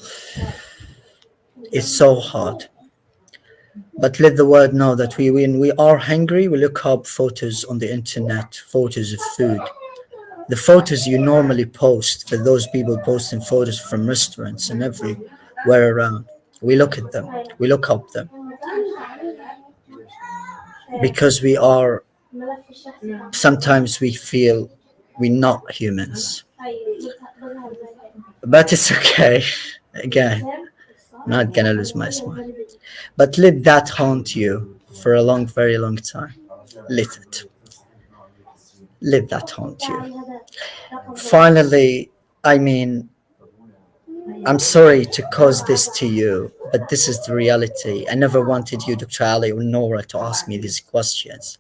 It's so hard. But let the world know that when we are hungry, we look up photos on the internet, photos of food. The photos you normally post, for those people posting photos from restaurants and everywhere around, we look at them, we look up them, because sometimes we feel we're not humans. But it's okay. Again, not gonna lose my smile. But let that haunt you for a long, very long time. Let it. Let that haunt you. Finally, I mean, I'm sorry to cause this to you, but this is the reality. I never wanted you, Dr. Ali or Nora, to ask me these questions,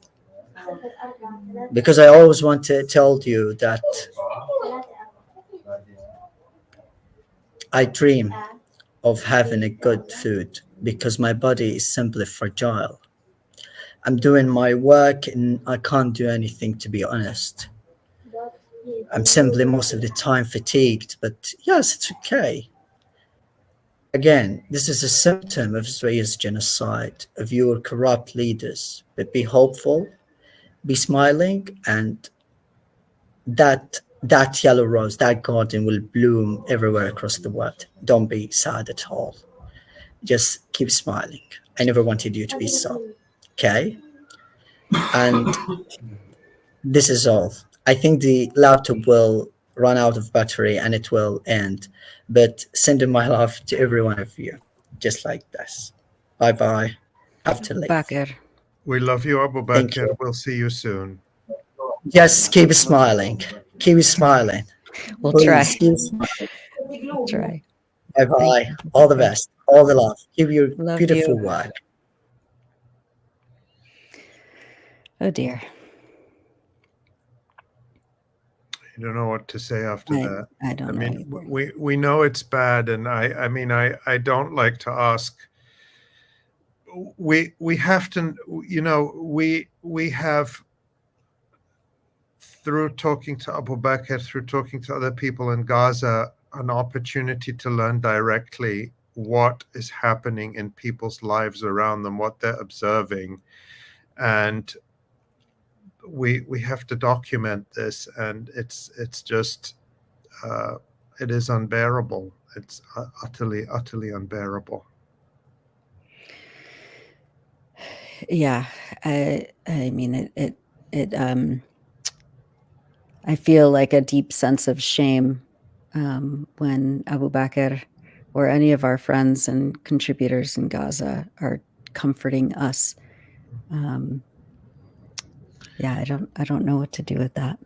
because I always want to tell you that I dream of having a good food, because my body is simply fragile. I'm doing my work and I can't do anything, to be honest. I'm simply most of the time fatigued, but yes, it's okay. Again, this is a symptom of Israel's genocide, of your corrupt leaders. But be hopeful, be smiling, and that yellow rose, that garden will bloom everywhere across the world. Don't be sad at all. Just keep smiling. I never wanted you to be so. Okay? And this is all. I think the laptop will run out of battery and it will end. But sending my love to every one of you, just like this. Bye-bye. Have to leave.
Bakr.
We love you, Abu
Thank
Bakr.
you.
We'll see you soon.
Just keep smiling. Keep smiling.
We'll
Please,
try.
keep smiling.
We'll try.
Bye-bye.
Thank you.
All the best. All the love. Keep your
Love
beautiful
you.
work.
Oh dear.
I don't know what to say after that.
I don't know.
mean, we know it's bad, and I mean, I don't like to ask. We have to, you know, we have, through talking to Abu Bakr, through talking to other people in Gaza, an opportunity to learn directly what is happening in people's lives around them, what they're observing, and we have to document this, and it's just it is unbearable. It's utterly unbearable.
Yeah, I mean it I feel like a deep sense of shame when Abu Bakr or any of our friends and contributors in Gaza are comforting us. Yeah, I don't know what to do with that.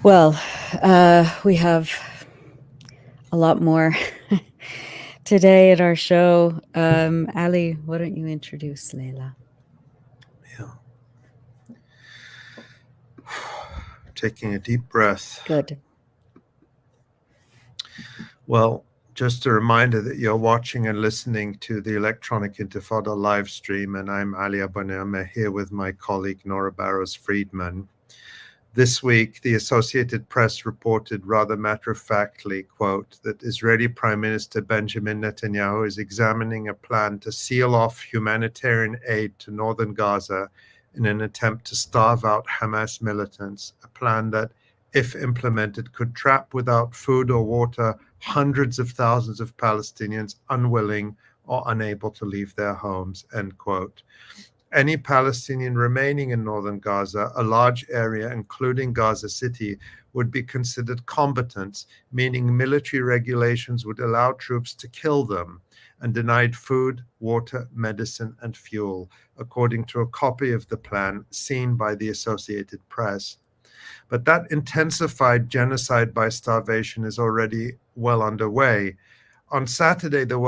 Well, we have a lot more today at our show. Ali, why don't you introduce Laila?
Yeah. Taking a deep breath.
Good.
Well, just a reminder that you're watching and listening to the Electronic Intifada live stream, and I'm Ali Abunimah here with my colleague Nora Barrows-Friedman. This week, the Associated Press reported rather matter-of-factly, quote, that Israeli Prime Minister Benjamin Netanyahu is examining a plan to seal off humanitarian aid to northern Gaza in an attempt to starve out Hamas militants, a plan that, if implemented, could trap without food or water hundreds of thousands of Palestinians unwilling or unable to leave their homes, end quote. Any Palestinian remaining in northern Gaza, a large area including Gaza City, would be considered combatants, meaning military regulations would allow troops to kill them, and denied food, water, medicine, and fuel, according to a copy of the plan seen by the Associated Press. But that intensified genocide by starvation is already well underway. On Saturday, the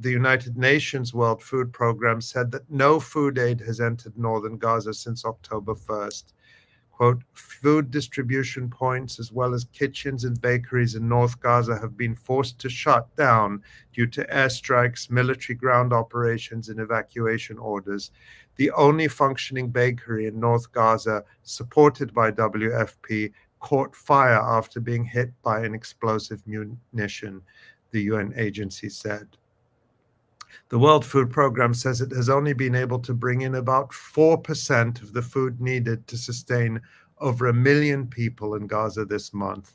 United Nations World Food Programme said that no food aid has entered northern Gaza since October 1st. Quote, food distribution points as well as kitchens and bakeries in North Gaza have been forced to shut down due to airstrikes, military ground operations, and evacuation orders. The only functioning bakery in North Gaza, supported by WFP, caught fire after being hit by an explosive munition, the UN agency said. The World Food Programme says it has only been able to bring in about 4% of the food needed to sustain over 1 million people in Gaza this month.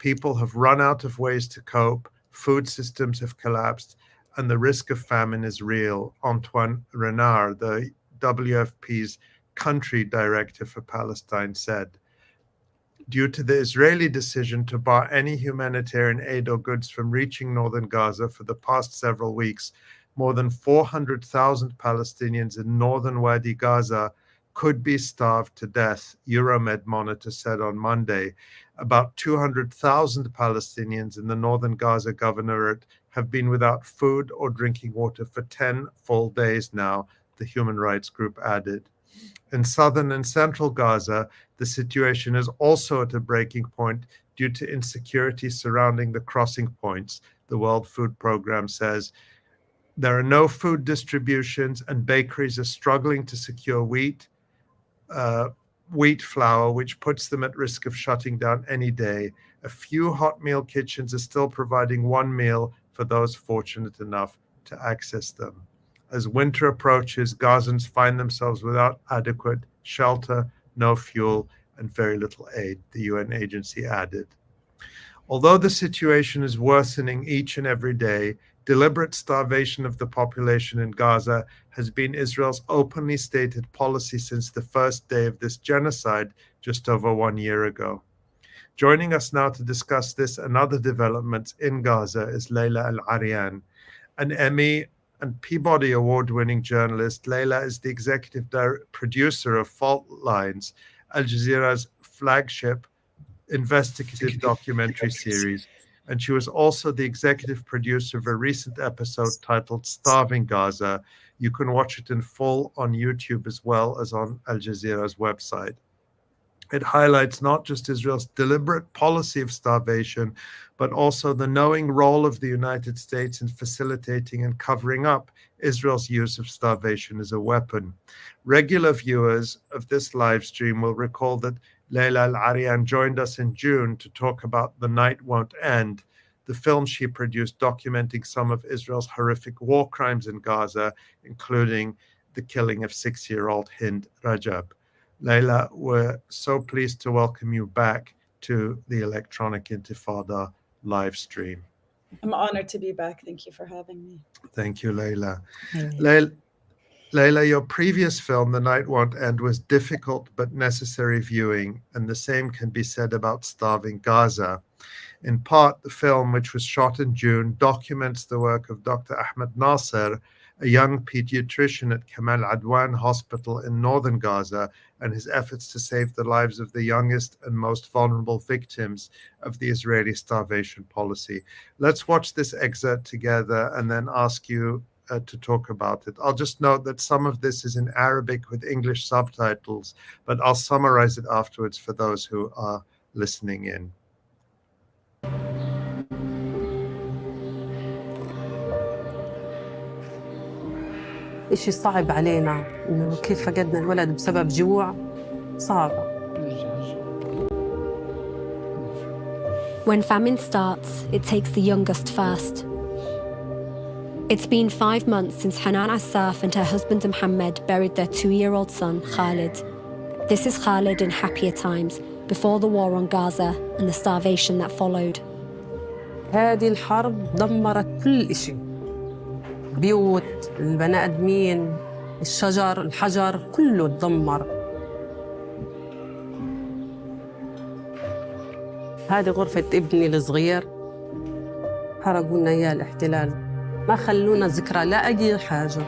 People have run out of ways to cope, food systems have collapsed, and the risk of famine is real, Antoine Renard, the WFP's country director for Palestine, said. Due to the Israeli decision to bar any humanitarian aid or goods from reaching northern Gaza for the past several weeks, more than 400,000 Palestinians in northern Wadi Gaza could be starved to death, Euromed Monitor said on Monday. About 200,000 Palestinians in the northern Gaza governorate have been without food or drinking water for 10 full days now, the human rights group added. In southern and central Gaza, the situation is also at a breaking point due to insecurity surrounding the crossing points, the World Food Programme says. There are no food distributions, and bakeries are struggling to secure wheat flour, which puts them at risk of shutting down any day. A few hot meal kitchens are still providing one meal for those fortunate enough to access them. As winter approaches, Gazans find themselves without adequate shelter, no fuel, and very little aid, the UN agency added. Although the situation is worsening each and every day, deliberate starvation of the population in Gaza has been Israel's openly stated policy since the first day of this genocide just over 1 year ago. Joining us now to discuss this and other developments in Gaza is Laila Al-Arian, an Emmy and Peabody Award-winning journalist. Laila is the executive producer of Fault Lines, Al Jazeera's flagship investigative documentary series, and she was also the executive producer of a recent episode titled Starving Gaza. You can watch it in full on YouTube as well as on Al Jazeera's website. It highlights not just Israel's deliberate policy of starvation, but also the knowing role of the United States in facilitating and covering up Israel's use of starvation as a weapon. Regular viewers of this live stream will recall that Laila Al-Arian joined us in June to talk about The Night Won't End, the film she produced documenting some of Israel's horrific war crimes in Gaza, including the killing of 6-year-old Hind Rajab. Laila, we're so pleased to welcome you back to the Electronic Intifada live stream.
I'm honored to be back. Thank you for having me.
Thank you, Laila.
Laila.
Laila, your previous film, The Night Won't End, was difficult but necessary viewing, and the same can be said about Starving Gaza. In part, the film, which was shot in June, documents the work of Dr. Ahmed Nasser, a young pediatrician at Kamal Adwan Hospital in northern Gaza, and his efforts to save the lives of the youngest and most vulnerable victims of the Israeli starvation policy. Let's watch this excerpt together and then ask you to talk about it. I'll just note that some of this is in Arabic with English subtitles, but I'll summarize it afterwards for those who are listening in.
إشي صعب علينا إنه كيف فقدنا الولد بسبب جوع صعبة.
When famine starts, it takes the youngest first. It's been 5 months since Hanan Assaf and her husband Mohammed buried their 2-year-old son, Khalid. This is Khalid in happier times, before the war on Gaza and the starvation that followed.
هذه الحرب دمرت كل إشي. بيوت، البني آدمين، الشجر، الحجر، كله تدمر. هذه غرفة ابني الصغير، حرقوا لنا إياه الاحتلال. ما خلونا ذكرى لا أي حاجة.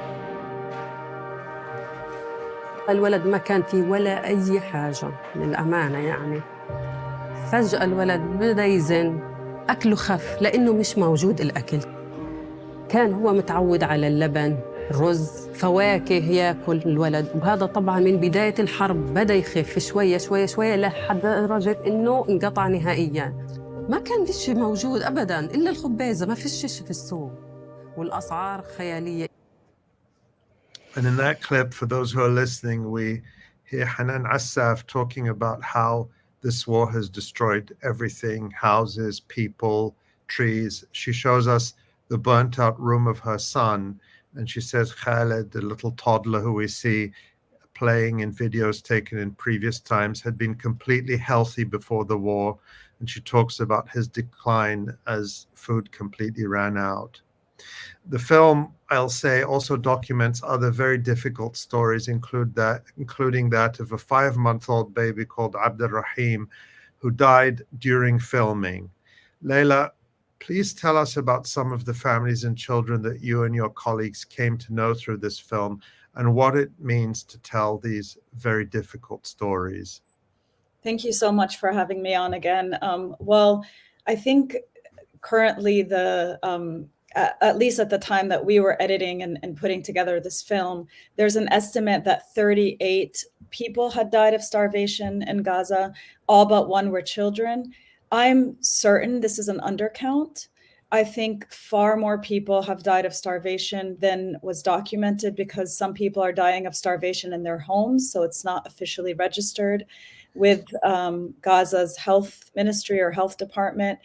الولد ما كان فيه ولا أي حاجة للأمانة يعني. فجأة الولد بدأ يزن، أكله خف لأنه مش موجود الأكل. كان هو متعود على اللبن، رز، فواكه ياكل الولد، وهذا طبعا من بداية الحرب بدأ يخف شوية شوية شوية لحد درجة إنه انقطع نهائياً. ما كان فيش موجود أبداً إلا الخبازة، ما فيش شيء في السوق، والأسعار خيالية.
And in that clip, for those who are listening, we hear Hanan Assaf talking about how This war has destroyed everything, houses, people, trees. She shows us the burnt out room of her son. And she says Khaled, the little toddler who we see playing in videos taken in previous times, had been completely healthy before the war. And she talks about his decline as food completely ran out. The film, I'll say, also documents other very difficult stories, including that of a 5-month-old baby called Abdurrahim, who died during filming. Laila, please tell us about some of the families and children that you and your colleagues came to know through this film and what it means to tell these very difficult stories.
Thank you so much for having me on again. Well, I think currently at least at the time that we were editing and putting together this film, there's an estimate that 38 people had died of starvation in Gaza. All but one were children. I'm certain this is an undercount. I think far more people have died of starvation than was documented, because some people are dying of starvation in their homes, so it's not officially registered with Gaza's health ministry or health department.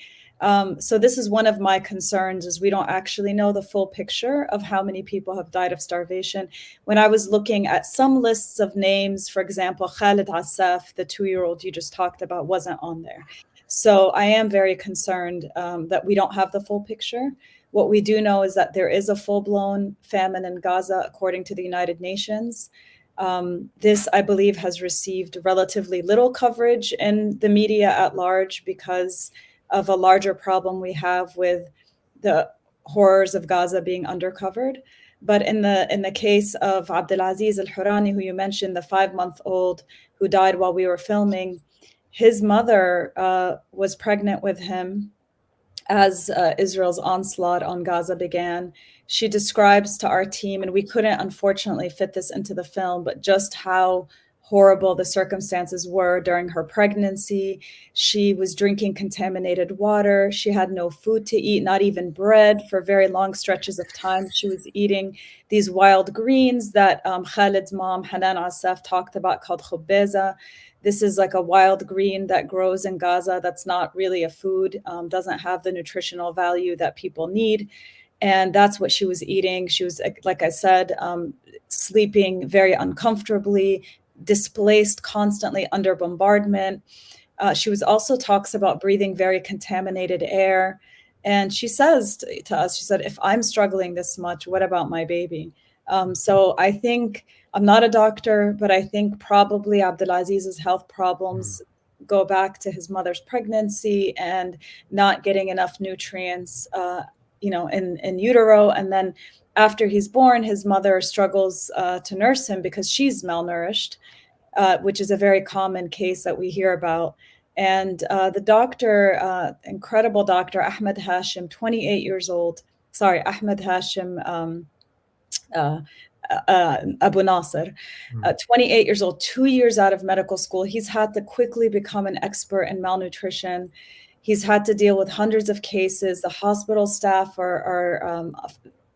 So this is one of my concerns, is we don't actually know the full picture of how many people have died of starvation. When I was looking at some lists of names, for example, Khalid Assaf, the 2-year-old you just talked about, wasn't on there. So I am very concerned that we don't have the full picture. What we do know is that there is a full-blown famine in Gaza, according to the United Nations. This, I believe, has received relatively little coverage in the media at large because of a larger problem we have with the horrors of Gaza being undercovered. But in the case of Abdulaziz Al-Hurani, who you mentioned, the 5-month-old who died while we were filming, his mother was pregnant with him as Israel's onslaught on Gaza began. She describes to our team, and we couldn't unfortunately fit this into the film, but just how horrible the circumstances were during her pregnancy. She was drinking contaminated water. She had no food to eat, not even bread, for very long stretches of time. She was eating these wild greens that Khalid's mom, Hanan Assaf, talked about, called 𝐓𝐡𝐞 𝐄𝐥𝐞𝐜. This is like a wild green that grows in Gaza that's not really a food, doesn't have the nutritional value that people need. And that's what she was eating. She was, like I said, sleeping very uncomfortably, displaced constantly under bombardment. She was also talks about breathing very contaminated air. And she says to us, she said, if I'm struggling this much, what about my baby? So I think, I'm not a doctor, but I think probably Abdulaziz's health problems go back to his mother's pregnancy and not getting enough nutrients, in utero. And then after he's born, his mother struggles to nurse him because she's malnourished, which is a very common case that we hear about. And the doctor, incredible doctor, Ahmed Hashim, 28 years old, Ahmed Hashim Abu Nasser, 28 years old, 2 years out of medical school. He's had to quickly become an expert in malnutrition. He's had to deal with hundreds of cases. The hospital staff are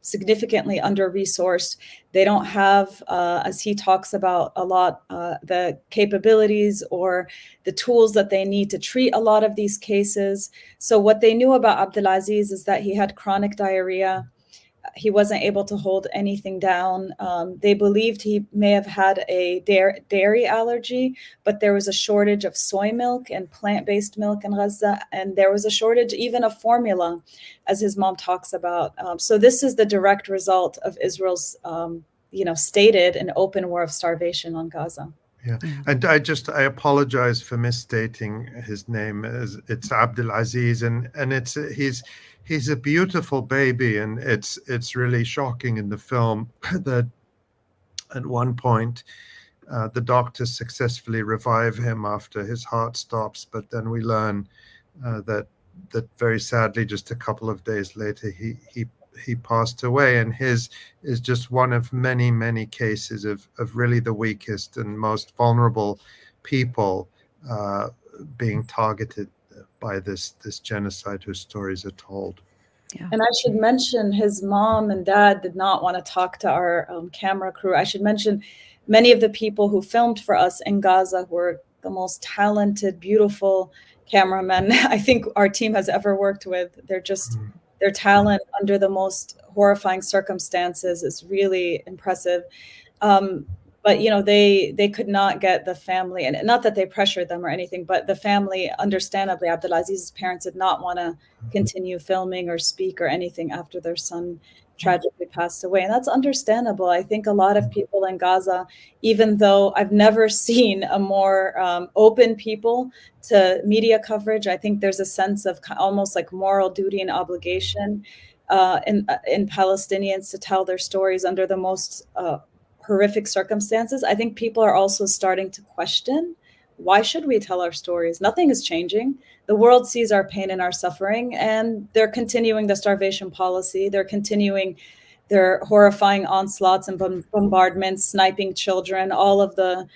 significantly under-resourced. They don't have, as he talks about a lot, the capabilities or the tools that they need to treat a lot of these cases. So what they knew about Abdulaziz is that he had chronic diarrhea. He wasn't able to hold anything down. They believed he may have had a dairy allergy, but there was a shortage of soy milk and plant-based milk in Gaza, and there was a shortage even of formula, as his mom talks about. So this is the direct result of Israel's, stated and open war of starvation on Gaza.
Yeah, and I apologize for misstating his name. It's Abdulaziz, and he's a beautiful baby, and it's really shocking in the film that at one point the doctors successfully revive him after his heart stops, but then we learn that very sadly just a couple of days later he passed away, and his is just one of many, many cases of really the weakest and most vulnerable people being targeted by this genocide whose stories are told.
Yeah. And I should mention his mom and dad did not want to talk to our camera crew. I should mention many of the people who filmed for us in Gaza were the most talented, beautiful cameramen I think our team has ever worked with. They're just, their talent under the most horrifying circumstances is really impressive. But you know, they could not get the family, and not that they pressured them or anything, but the family, understandably, Abdelaziz's parents did not want to continue filming or speak or anything after their son tragically passed away. And that's understandable. I think a lot of people in Gaza, even though I've never seen a more open people to media coverage, I think there's a sense of almost like moral duty and obligation in Palestinians to tell their stories under the most horrific circumstances. I think people are also starting to question, why should we tell our stories? Nothing is changing. The world sees our pain and our suffering, and they're continuing the starvation policy. They're continuing their horrifying onslaughts and bombardments, sniping children, all of the,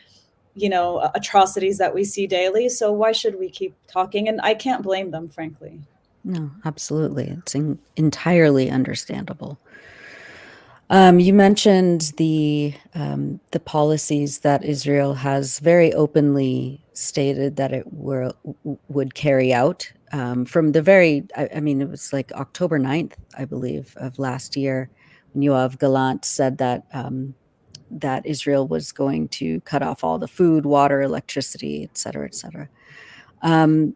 you know, atrocities that we see daily. So why should we keep talking? And I can't blame them, frankly.
No, absolutely. It's entirely understandable. You mentioned the policies that Israel has very openly stated that it would carry out from the very, I mean, it was like October 9th, I believe, of last year, when 𝐄𝐥𝐞 𝐄𝐿 said that that Israel was going to cut off all the food, water, electricity, et cetera, et cetera. And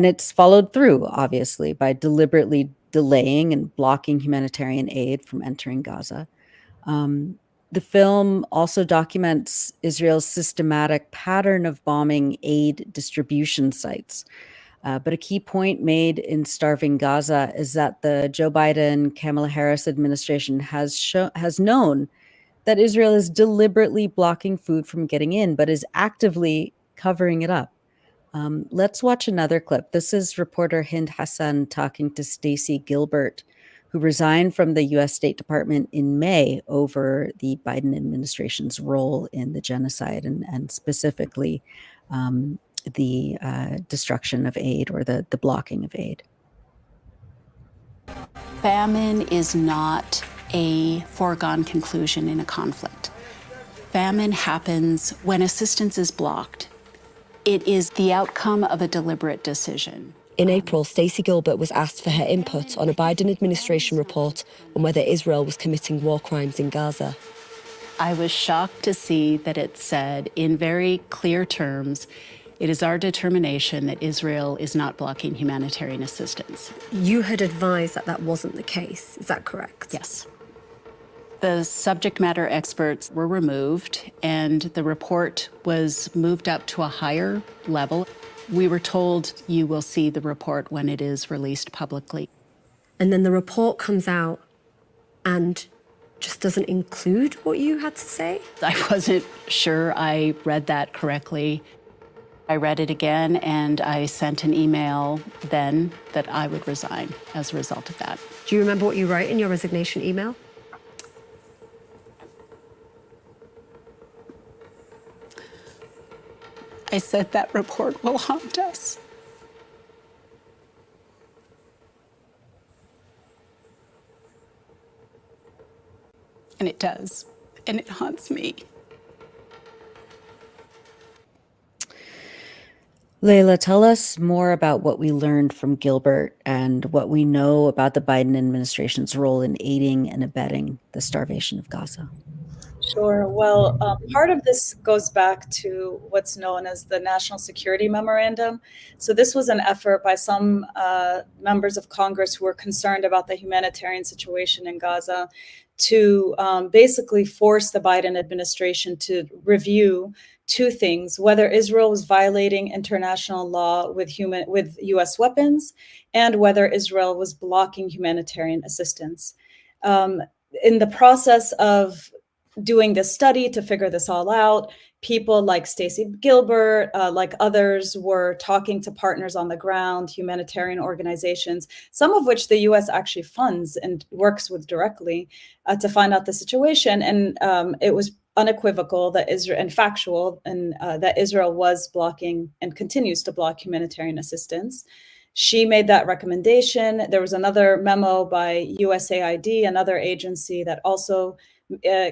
it's followed through, obviously, by deliberately delaying and blocking humanitarian aid from entering Gaza. The film also documents Israel's systematic pattern of bombing aid distribution sites. But a key point made in Starving Gaza is that the Joe Biden, Kamala Harris administration has known that Israel is deliberately blocking food from getting in, but is actively covering it up. Let's watch another clip. This is reporter Hind Hassan talking to Stacy Gilbert, who resigned from the U.S. State Department in May over the Biden administration's role in the genocide and specifically the destruction of aid or the blocking of aid.
Famine is not a foregone conclusion in a conflict. Famine happens when assistance is blocked. It is the outcome of a deliberate decision.
In April, Stacy Gilbert was asked for her input on a Biden administration report on whether Israel was committing war crimes in Gaza.
I was shocked to see that it said in very clear terms, it is our determination that Israel is not blocking humanitarian assistance.
You had advised that that wasn't the case. Is that correct?
Yes. The subject matter experts were removed, and the report was moved up to a higher level. We were told you will see the report when it is released publicly.
And then the report comes out and just doesn't include what you had to say?
I wasn't sure I read that correctly. I read it again, and I sent an email then that I would resign as a result of that.
Do you remember what you wrote in your resignation email?
I said that report will haunt us. And it does, and it haunts me.
Laila, tell us more about what we learned from Gilbert and what we know about the Biden administration's role in aiding and abetting the starvation of Gaza.
Sure. Well, part of this goes back to what's known as the National Security Memorandum. So this was an effort by some members of Congress who were concerned about the humanitarian situation in Gaza to basically force the Biden administration to review two things: whether Israel was violating international law with U.S. weapons, and whether Israel was blocking humanitarian assistance. In the process of doing this study to figure this all out, people like Stacy Gilbert, like others, were talking to partners on the ground, humanitarian organizations, some of which the U.S. actually funds and works with directly to find out the situation. And it was unequivocal that Israel, and factual, and that Israel was blocking and continues to block humanitarian assistance. She made that recommendation. There was another memo by USAID, another agency, that also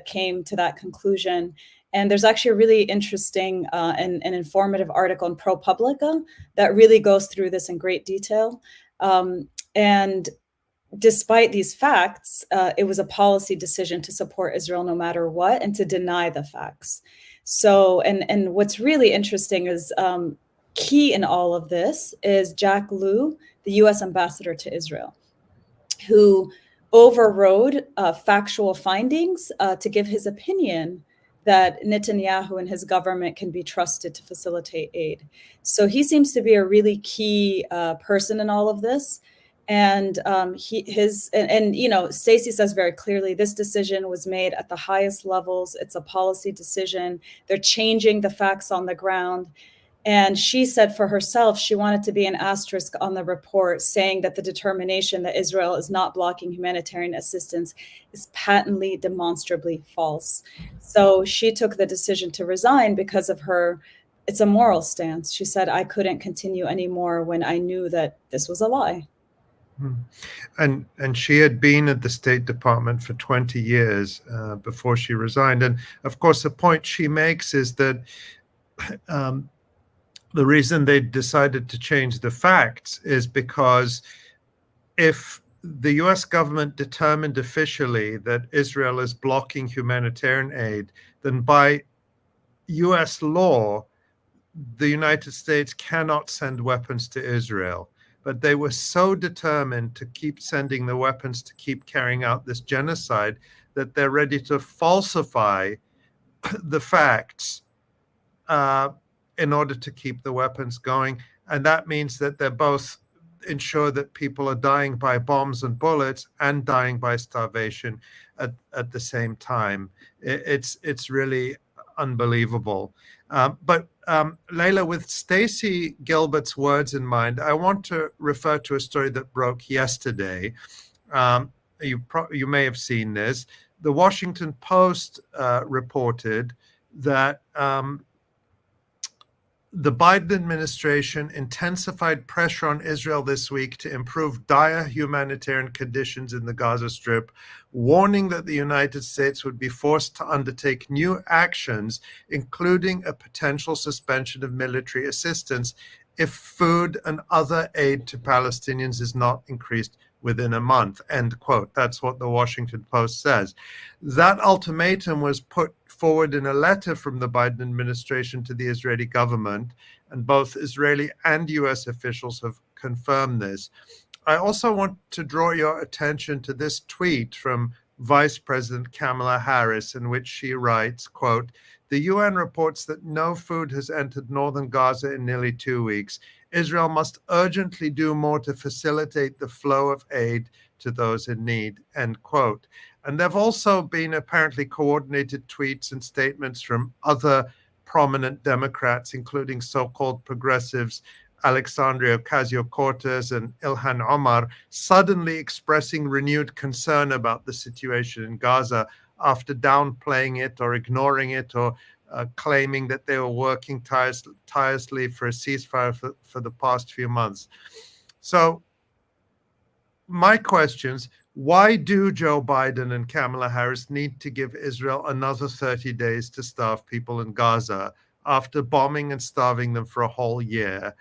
came to that conclusion. And there's actually a really interesting and informative article in ProPublica that really goes through this in great detail. And despite these facts, it was a policy decision to support Israel no matter what and to deny the facts. So, and what's really interesting is key in all of this is Jack Lew, the US ambassador to Israel, who overrode factual findings to give his opinion that Netanyahu and his government can be trusted to facilitate aid. So he seems to be a really key person in all of this. And Stacey says very clearly, this decision was made at the highest levels. It's a policy decision. They're changing the facts on the ground. And she said for herself, she wanted to be an asterisk on the report saying that the determination that Israel is not blocking humanitarian assistance is patently, demonstrably false. So she took the decision to resign because of it's a moral stance. She said, I couldn't continue anymore when I knew that this was a lie.
And she had been at the State Department for 20 years before she resigned. And of course, the point she makes is that the reason they decided to change the facts is because if the US government determined officially that Israel is blocking humanitarian aid, then by US law, the United States cannot send weapons to Israel. But they were so determined to keep sending the weapons to keep carrying out this genocide that they're ready to falsify the facts in order to keep the weapons going. And that means that they're both ensure that people are dying by bombs and bullets and dying by starvation at the same time. It's really unbelievable. But Laila, with Stacey Gilbert's words in mind, I want to refer to a story that broke yesterday. You may have seen this. The Washington Post reported that the Biden administration intensified pressure on Israel this week to improve dire humanitarian conditions in the Gaza Strip, warning that the United States would be forced to undertake new actions, including a potential suspension of military assistance if food and other aid to Palestinians is not increased within a month, end quote. That's what the Washington Post says. That ultimatum was put forward in a letter from the Biden administration to the Israeli government, and both Israeli and US officials have confirmed this. I also want to draw your attention to this tweet from Vice President Kamala Harris, in which she writes, quote, "The UN reports that no food has entered northern Gaza in nearly 2 weeks. Israel must urgently do more to facilitate the flow of aid to those in need," end quote. And there have also been apparently coordinated tweets and statements from other prominent Democrats, including so-called progressives Alexandria Ocasio-Cortez and Ilhan Omar, suddenly expressing renewed concern about the situation in Gaza after downplaying it or ignoring it or claiming that they were working tirelessly for a ceasefire for the past few months. So my questions, why do Joe Biden and Kamala Harris need to give Israel another 30 days to starve people in Gaza after bombing and starving them for a whole year?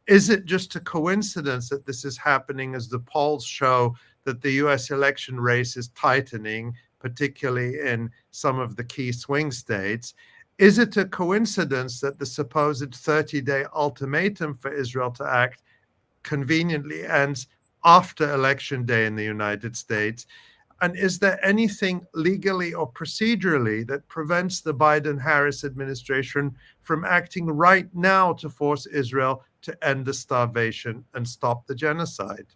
Is it just a coincidence that this is happening as the polls show that the US election race is tightening, particularly in some of the key swing states? Is it a coincidence that the supposed 30-day ultimatum for Israel to act conveniently ends after Election Day in the United States? And is there anything legally or procedurally that prevents the Biden-Harris administration from acting right now to force Israel to end the starvation and stop the genocide?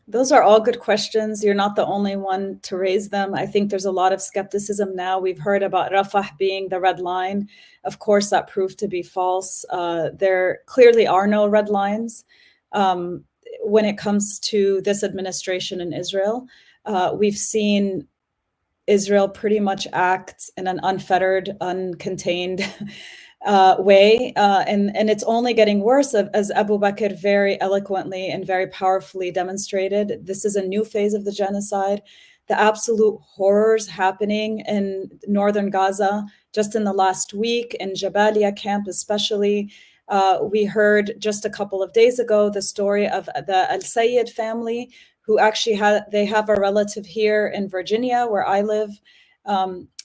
Those are all good questions. You're not the only one to raise them. I think there's a lot of skepticism now. We've heard about Rafah being the red line. Of course, that proved to be false. There clearly are no red lines when it comes to this administration in Israel. We've seen Israel pretty much act in an unfettered, uncontained way. And it's only getting worse, as Abu Bakr very eloquently and very powerfully demonstrated. This is a new phase of the genocide. the absolute horrors happening in northern Gaza just in the last week, in Jabalia camp especially. We heard just a couple of days ago the story of the Al-Sayed family, who actually have a relative here in Virginia, where I live,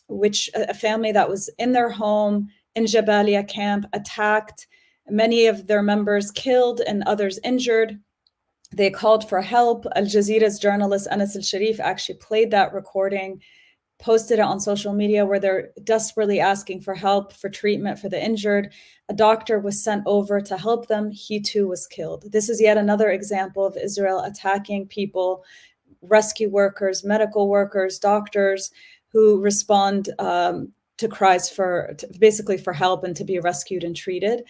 which a family that was in their home in Jabalia camp, attacked, many of their members killed and others injured. They called for help. Al Jazeera's journalist Anas Al-Sharif actually played that recording, posted it on social media, where they're desperately asking for help, for treatment for the injured. A doctor was sent over to help them. He too was killed. This is yet another example of Israel attacking people, rescue workers, medical workers, doctors who respond to cries basically for help and to be rescued and treated.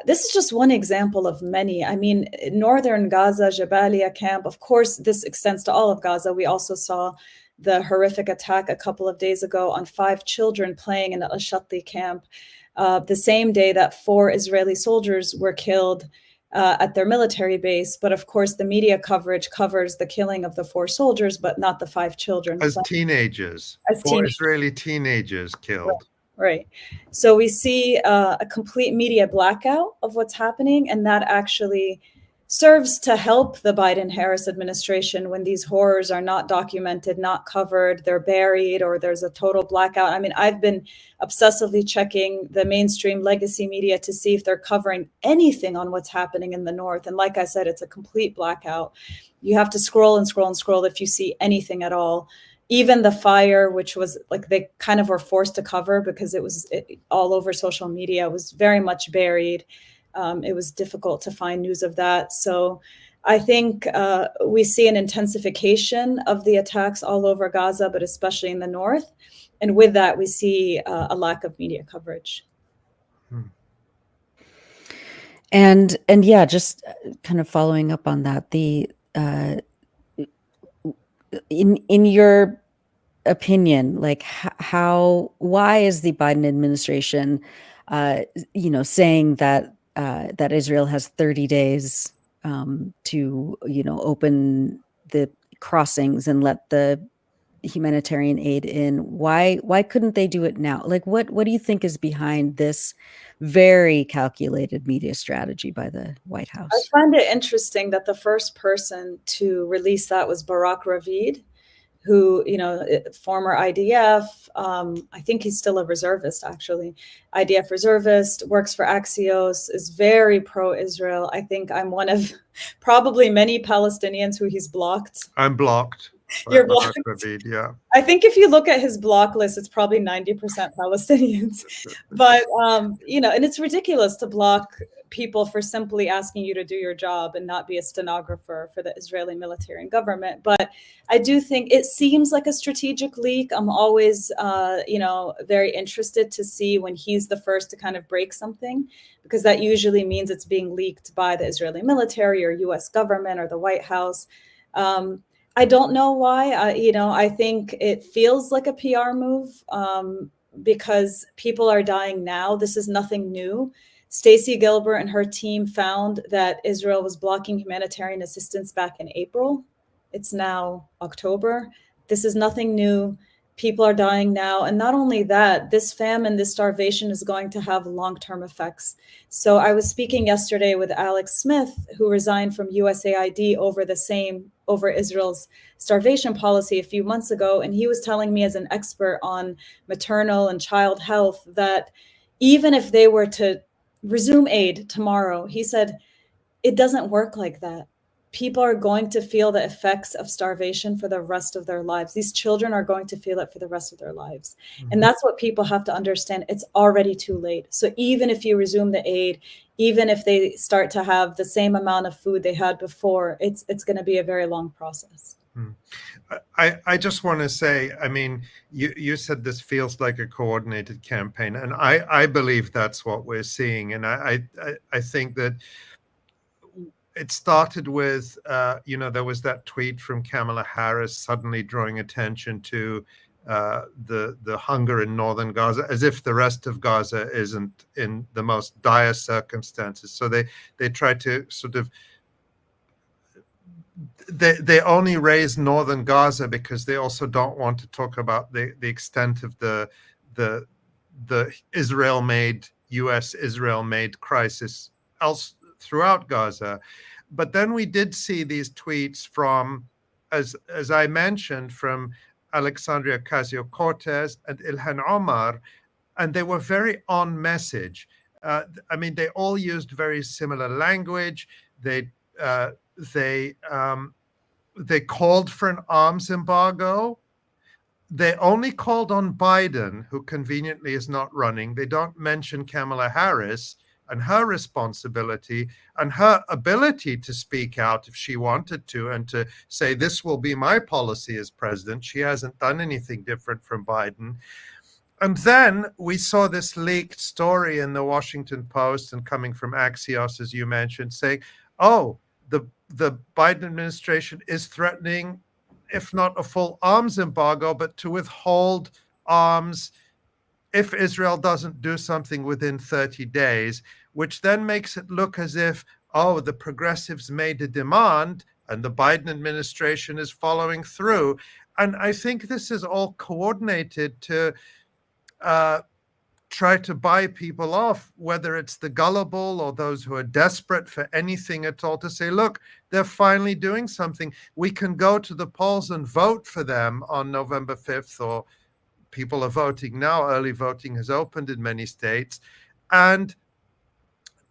This is just one example of many. I mean, northern Gaza, Jabalia camp, of course, this extends to all of Gaza. We also saw the horrific attack a couple of days ago on 5 children playing in the Al-Aqsa camp, the same day that 4 Israeli soldiers were killed at their military base. But of course, the media coverage covers the killing of the 4 soldiers, but not the 5 children.
As teenagers, 4 Israeli teenagers killed.
Right. So we see a complete media blackout of what's happening, and that actually serves to help the Biden-Harris administration when these horrors are not documented, not covered, they're buried, or there's a total blackout. I mean, I've been obsessively checking the mainstream legacy media to see if they're covering anything on what's happening in the north. And like I said, it's a complete blackout. You have to scroll and scroll and scroll if you see anything at all. Even the fire, which was like they kind of were forced to cover because it was all over social media, was very much buried. It was difficult to find news of that. So I think we see an intensification of the attacks all over Gaza, but especially in the north. And with that, we see a lack of media coverage.
And yeah, just kind of following up on that, in your opinion, like why is the Biden administration, saying that Israel has 30 days to, open the crossings and let the humanitarian aid in? Why couldn't they do it now? Like, what do you think is behind this very calculated media strategy by the White House?
I find it interesting that the first person to release that was Bakr Abed, who, former IDF, I think he's still a reservist, actually. IDF reservist, works for Axios, is very pro-Israel. I think I'm one of probably many Palestinians who he's blocked.
I'm blocked.
You're blocked.
Yeah.
I think if you look at his block list, it's probably 90% Palestinians. But, and it's ridiculous to block people for simply asking you to do your job and not be a stenographer for the Israeli military and government. But I do think it seems like a strategic leak. I'm always, very interested to see when he's the first to kind of break something, because that usually means it's being leaked by the Israeli military or US government or the White House. I don't know why. I think it feels like a PR move because people are dying now. This is nothing new. Stacey Gilbert and her team found that Israel was blocking humanitarian assistance back in April. It's now October. This is nothing new. People are dying now. And not only that, this famine, this starvation is going to have long-term effects. So I was speaking yesterday with Alex Smith, who resigned from USAID over Israel's starvation policy a few months ago. And he was telling me, as an expert on maternal and child health, that even if they were to resume aid tomorrow, he said, it doesn't work like that. People are going to feel the effects of starvation for the rest of their lives. These children are going to feel it for the rest of their lives. Mm-hmm. And that's what people have to understand. It's already too late. So even if you resume the aid, even if they start to have the same amount of food they had before, it's going to be a very long process.
I just want to say, I mean, you said this feels like a coordinated campaign, and I believe that's what we're seeing. And I think that it started with, there was that tweet from Kamala Harris suddenly drawing attention to the hunger in northern Gaza, as if the rest of Gaza isn't in the most dire circumstances. So they tried to sort of they only raise Northern Gaza because they also don't want to talk about the extent of the Israel-made, U.S. Israel-made crisis else throughout Gaza. But then we did see these tweets from, as I mentioned, from Alexandria Ocasio-Cortez and Ilhan Omar, and they were very on message. I mean, they all used very similar language. They called for an arms embargo. They only called on Biden, who conveniently is not running. They don't mention Kamala Harris and her responsibility and her ability to speak out if she wanted to and to say, this will be my policy as president. She hasn't done anything different from Biden. And then we saw this leaked story in the Washington Post and coming from Axios, as you mentioned, saying, oh, the Biden administration is threatening, if not a full arms embargo, but to withhold arms if Israel doesn't do something within 30 days, which then makes it look as if, oh, the progressives made a demand and the Biden administration is following through. And I think this is all coordinated to try to buy people off, whether it's the gullible or those who are desperate for anything at all, to say, look, they're finally doing something. We can go to the polls and vote for them on November 5th, or people are voting now. Early voting has opened in many states. And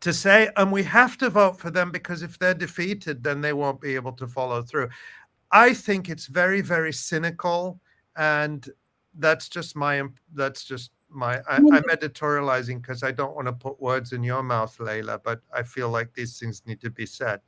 to say, and we have to vote for them because if they're defeated, then they won't be able to follow through. I think it's very, very cynical. And that's just my, I'm editorializing because I don't want to put words in your mouth, Laila, but I feel like these things need to be said.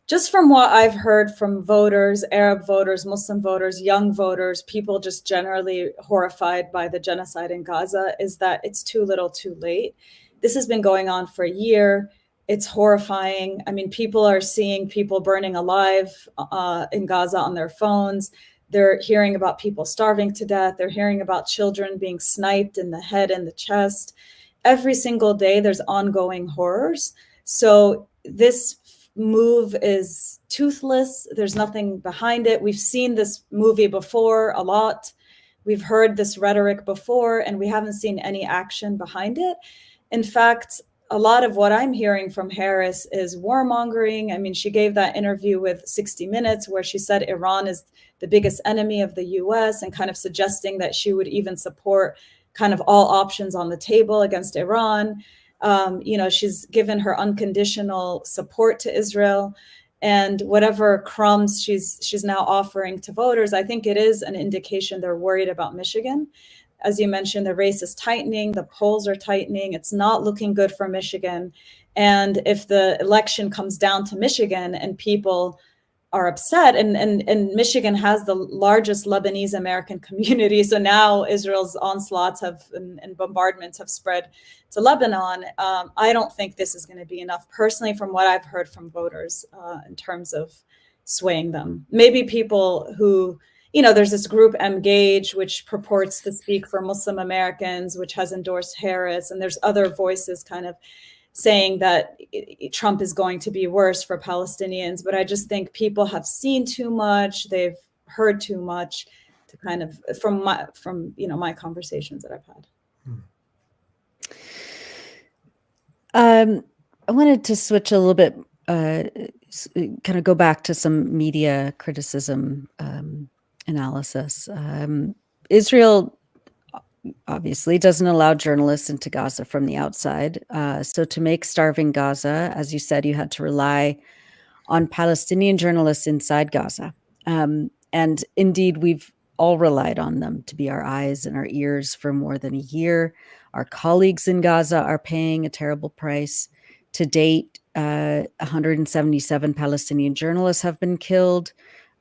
Just from what I've heard from voters, Arab voters, Muslim voters, young voters, people just generally horrified by the genocide in Gaza, is that it's too little too late. This has been going on for a year. It's horrifying. I mean, people are seeing people burning alive in Gaza on their phones. They're hearing about people starving to death. They're hearing about children being sniped in the head and the chest. Every single day, there's ongoing horrors. So this move is toothless. There's nothing behind it. We've seen this movie before a lot. We've heard this rhetoric before, and we haven't seen any action behind it. In fact, a lot of what I'm hearing from Harris is warmongering. I mean, she gave that interview with 60 Minutes where she said Iran is the biggest enemy of the US and kind of suggesting that she would even support kind of all options on the table against Iran. She's given her unconditional support to Israel, and whatever crumbs she's now offering to voters, I think it is an indication they're worried about Michigan. As you mentioned, the race is tightening, the polls are tightening. It's not looking good for Michigan. And if the election comes down to Michigan and people are upset, and Michigan has the largest Lebanese American community, so now Israel's onslaughts and bombardments have spread to Lebanon. I don't think this is going to be enough, personally, from what I've heard from voters in terms of swaying them. Maybe people who, there's this group 𝐓𝐡𝐞, which purports to speak for Muslim Americans, which has endorsed Harris. And there's other voices kind of saying that Trump is going to be worse for Palestinians. But I just think people have seen too much. They've heard too much to kind of, from my conversations that I've
had. I wanted to switch a little bit, kind of go back to some media criticism analysis. Israel obviously doesn't allow journalists into Gaza from the outside. So to make starving Gaza, as you said, you had to rely on Palestinian journalists inside Gaza. And indeed, we've all relied on them to be our eyes and our ears for more than a year. Our colleagues in Gaza are paying a terrible price. To date, 177 Palestinian journalists have been killed,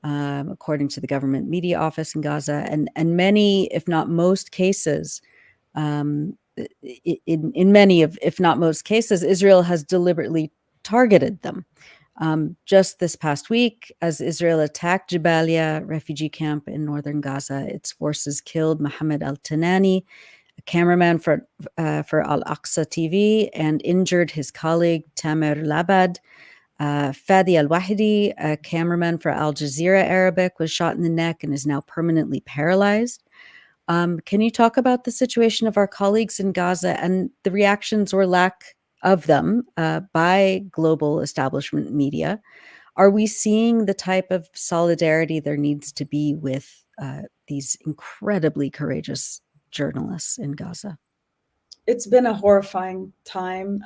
according to the government media office in Gaza, and many, if not most cases, in many of, if not most cases, Israel has deliberately targeted them. Just this past week, as Israel attacked Jabalia refugee camp in northern Gaza, its forces killed Mohammed Al-Tanani, a cameraman for Al-Aqsa TV, and injured his colleague Tamer Labad, Fadi Al-Wahidi, a cameraman for Al Jazeera Arabic, was shot in the neck and is now permanently paralyzed. Can you talk about the situation of our colleagues in Gaza and the reactions or lack of them by global establishment media? Are we seeing the type of solidarity there needs to be with these incredibly courageous journalists in Gaza?
It's been a horrifying time.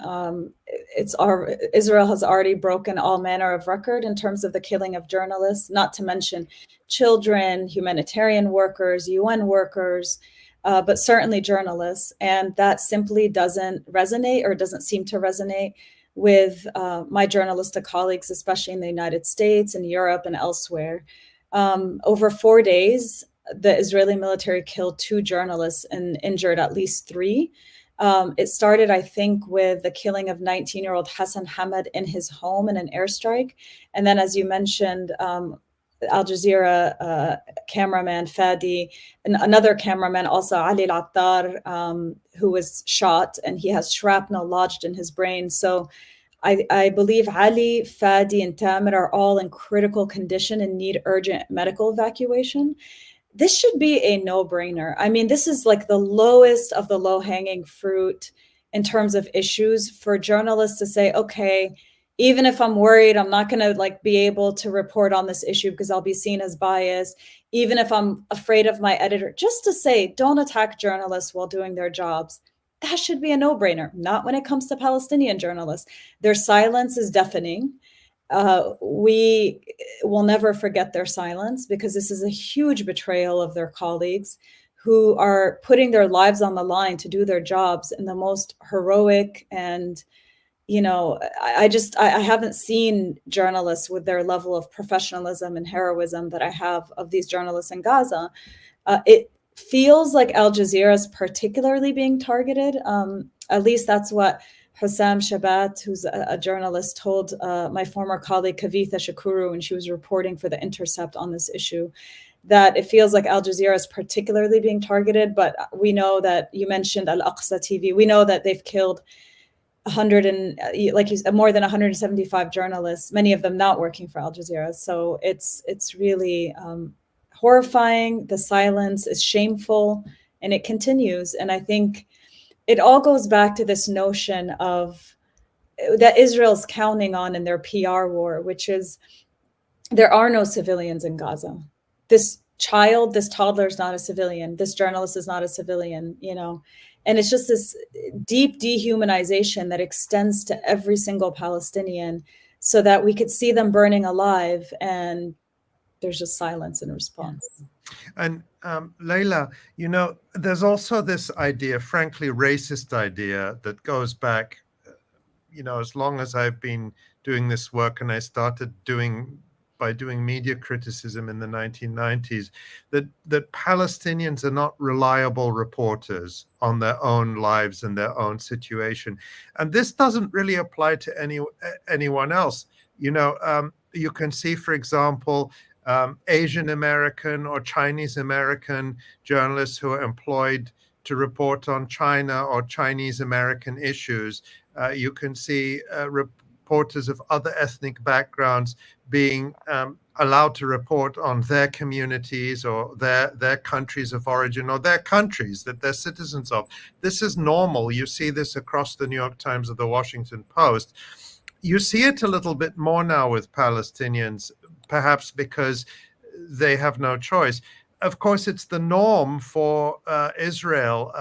Israel has already broken all manner of record in terms of the killing of journalists, not to mention children, humanitarian workers, UN workers, but certainly journalists. And that simply doesn't resonate, or doesn't seem to resonate with my journalistic colleagues, especially in the United States and Europe and elsewhere. Over 4 days, the Israeli military killed 2 journalists and injured at least 3. It started, I think, with the killing of 19-year-old Hassan Hamad in his home in an airstrike. And then, as you mentioned, Al Jazeera cameraman Fadi, and another cameraman, also Ali Al-Attar, who was shot, and he has shrapnel lodged in his brain. So I believe Ali, Fadi, and Tamer are all in critical condition and need urgent medical evacuation. This should be a no-brainer. I mean, this is like the lowest of the low-hanging fruit in terms of issues for journalists to say, okay, even if I'm worried, I'm not going to be able to report on this issue because I'll be seen as biased. Even if I'm afraid of my editor, just to say, don't attack journalists while doing their jobs. That should be a no-brainer. Not when it comes to Palestinian journalists. Their silence is deafening. We will never forget their silence, because this is a huge betrayal of their colleagues who are putting their lives on the line to do their jobs in the most heroic and, I haven't seen journalists with their level of professionalism and heroism that I have of these journalists in Gaza. It feels like Al Jazeera is particularly being targeted. At least that's what Hussam Shabat, who's a journalist, told my former colleague 𝐓𝐡𝐞 𝐄𝐥𝐿 when she was reporting for The Intercept on this issue, that it feels like Al Jazeera is particularly being targeted. But we know that, you mentioned Al-Aqsa TV, we know that they've killed more than 175 journalists, many of them not working for Al Jazeera. So it's really horrifying. The silence is shameful, and it continues. And I think it all goes back to this notion of that Israel's counting on in their PR war, which is there are no civilians in Gaza. This toddler is not a civilian. This journalist is not a civilian, and it's just this deep dehumanization that extends to every single Palestinian, so that we could see them burning alive, and there's just silence in response.
And Laila, there's also this idea, frankly, racist idea that goes back, as long as I've been doing this work, and I started by doing media criticism in the 1990s, that Palestinians are not reliable reporters on their own lives and their own situation. And this doesn't really apply to anyone else. You can see, for example, Asian American or Chinese American journalists who are employed to report on China or Chinese American issues. You can see reporters of other ethnic backgrounds being allowed to report on their communities or their countries of origin or their countries that they're citizens of. This is normal. You see this across the New York Times or the Washington Post. You see it a little bit more now with Palestinians, perhaps because they have no choice. Of course, it's the norm for Israel,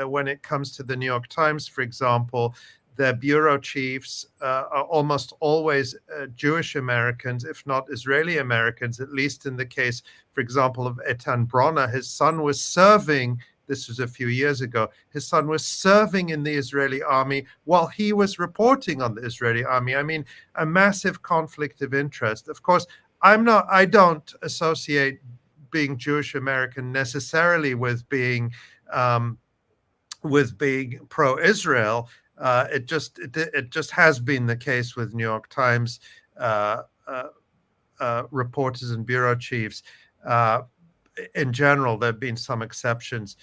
when it comes to the New York Times, for example. Their bureau chiefs are almost always Jewish Americans, if not Israeli Americans, at least in the case, for example, of Eitan Bronner. His son was serving, this was a few years ago, his son was serving in the Israeli army while he was reporting on the Israeli army. I mean, a massive conflict of interest. Of course, I don't associate being Jewish American necessarily with being pro-Israel. It just has been the case with New York Times reporters and bureau chiefs. In general, there have been some exceptions.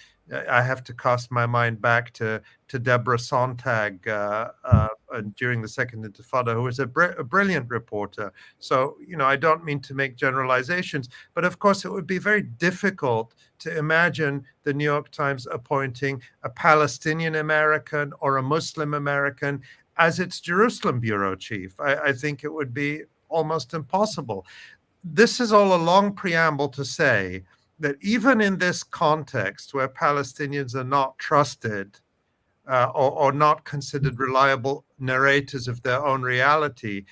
I have to cast my mind back to Deborah Sontag, a during the Second Intifada, who was a brilliant reporter. So, I don't mean to make generalizations, but of course it would be very difficult to imagine the New York Times appointing a Palestinian American or a Muslim American as its Jerusalem bureau chief. I think it would be almost impossible. This is all a long preamble to say that even in this context where Palestinians are not trusted or not considered reliable narrators of their own reality,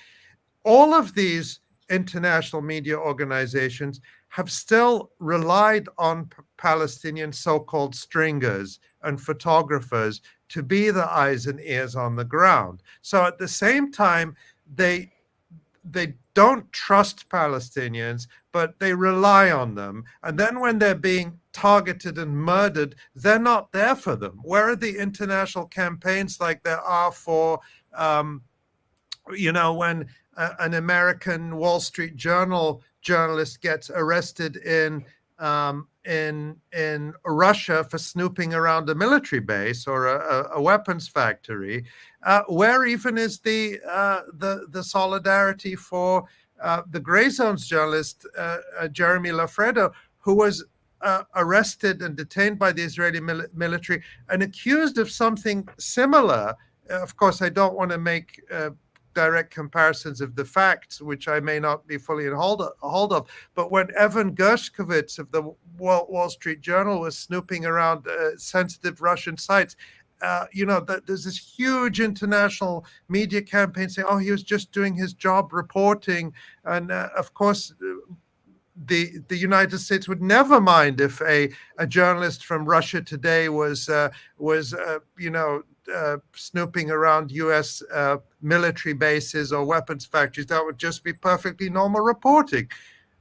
all of these international media organizations have still relied on Palestinian so-called stringers and photographers to be the eyes and ears on the ground. So at the same time, they don't trust Palestinians, but they rely on them. And then when they're being targeted and murdered, they're not there for them. Where are the international campaigns like there are for, when an American Wall Street Journal journalist gets arrested in Russia for snooping around a military base or a weapons factory? Where even is the solidarity for the Gray Zones journalist Jeremy Lafredo, who was arrested and detained by the Israeli military and accused of something similar? Of course, I don't want to make direct comparisons of the facts, which I may not be fully in hold of. But when Evan Gershkovich of the Wall Street Journal was snooping around sensitive Russian sites, there's this huge international media campaign saying, oh, he was just doing his job reporting. And of course, the United States would never mind if a journalist from Russia Today was snooping around U.S. military bases or weapons factories. That would just be perfectly normal reporting.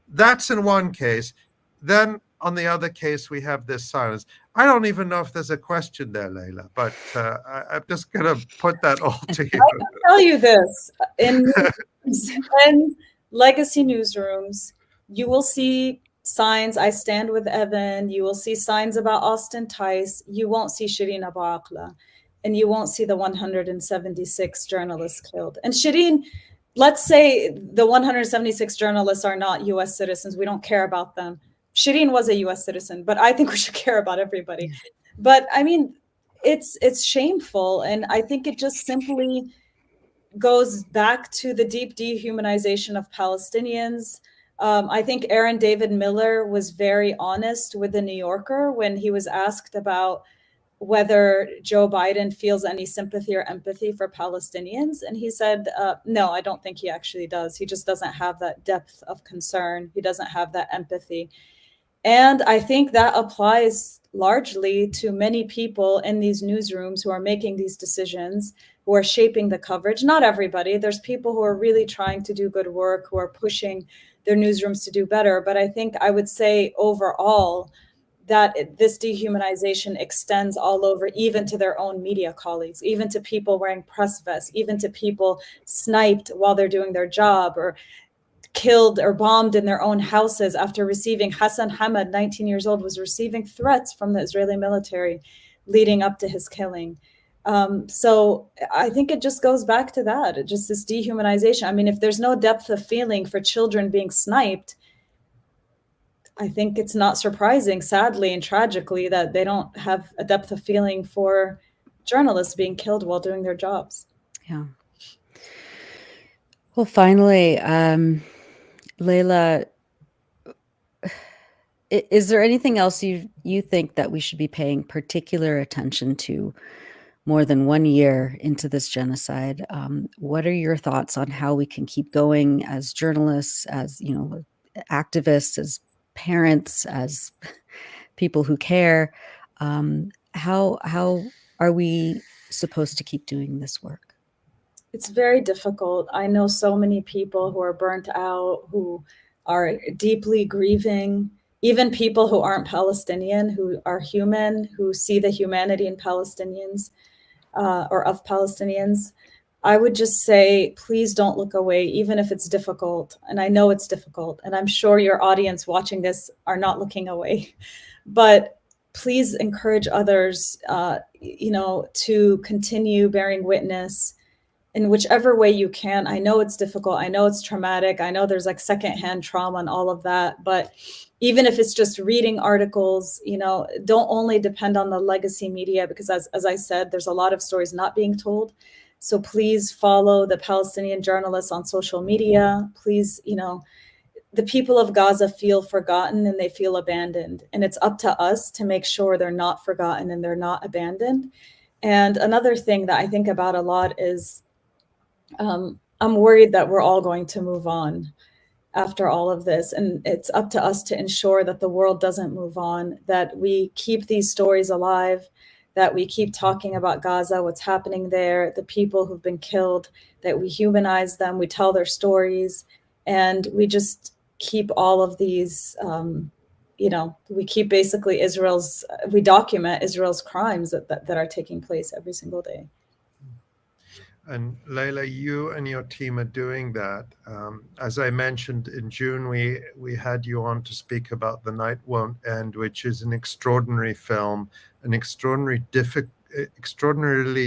That's in one case. Then on the other case, we have this silence. I don't even know if there's a question there, Laila, but I'm just going to put that all to you.
I can tell you this. In legacy newsrooms, you will see signs, I stand with Evan. You will see signs about Austin Tice. You won't see Shireen Abu Akleh. And you won't see the 176 journalists killed. And Shireen, let's say the 176 journalists are not U.S. citizens. We don't care about them. Shireen was a U.S. citizen, but I think we should care about everybody. But I mean, it's shameful. And I think it just simply goes back to the deep dehumanization of Palestinians. I think Aaron David Miller was very honest with the New Yorker when he was asked about whether Joe Biden feels any sympathy or empathy for Palestinians. And he said, no, I don't think he actually does. He just doesn't have that depth of concern. He doesn't have that empathy. And I think that applies largely to many people in these newsrooms who are making these decisions, who are shaping the coverage. Not everybody. There's people who are really trying to do good work, who are pushing their newsrooms to do better. But I think I would say overall, that this dehumanization extends all over, even to their own media colleagues, even to people wearing press vests, even to people sniped while they're doing their job, or killed or bombed in their own houses after receiving. Hassan Hamad, 19 years old, was receiving threats from the Israeli military leading up to his killing. So I think it just goes back to that, just this dehumanization. I mean, if there's no depth of feeling for children being sniped, I think it's not surprising, sadly and tragically, that they don't have a depth of feeling for journalists being killed while doing their jobs.
Yeah. Well, finally, Laila, is there anything else you think that we should be paying particular attention to more than 1 year into this genocide? What are your thoughts on how we can keep going as journalists, as activists, as parents, as people who care? How are we supposed to keep doing this work?
It's very difficult. I know so many people who are burnt out, who are deeply grieving, even people who aren't Palestinian, who are human, who see the humanity in Palestinians or of Palestinians. I would just say, please don't look away, even if it's difficult. And I know it's difficult. And I'm sure your audience watching this are not looking away. But please encourage others, to continue bearing witness in whichever way you can. I know it's difficult. I know it's traumatic. I know there's like secondhand trauma and all of that. But even if it's just reading articles, you know, don't only depend on the legacy media, because as I said, there's a lot of stories not being told. So please follow the Palestinian journalists on social media. Please, you know, the people of Gaza feel forgotten and they feel abandoned. And it's up to us to make sure they're not forgotten and they're not abandoned. And another thing that I think about a lot is I'm worried that we're all going to move on after all of this. And it's up to us to ensure that the world doesn't move on, that we keep these stories alive, that we keep talking about Gaza, what's happening there, the people who've been killed, that we humanize them, we tell their stories, and we just keep all of these, you know, we keep basically we document Israel's crimes that are taking place every single day.
And Laila, you and your team are doing that. As I mentioned, in June, we had you on to speak about The Night Won't End, which is an extraordinary film, an extraordinarily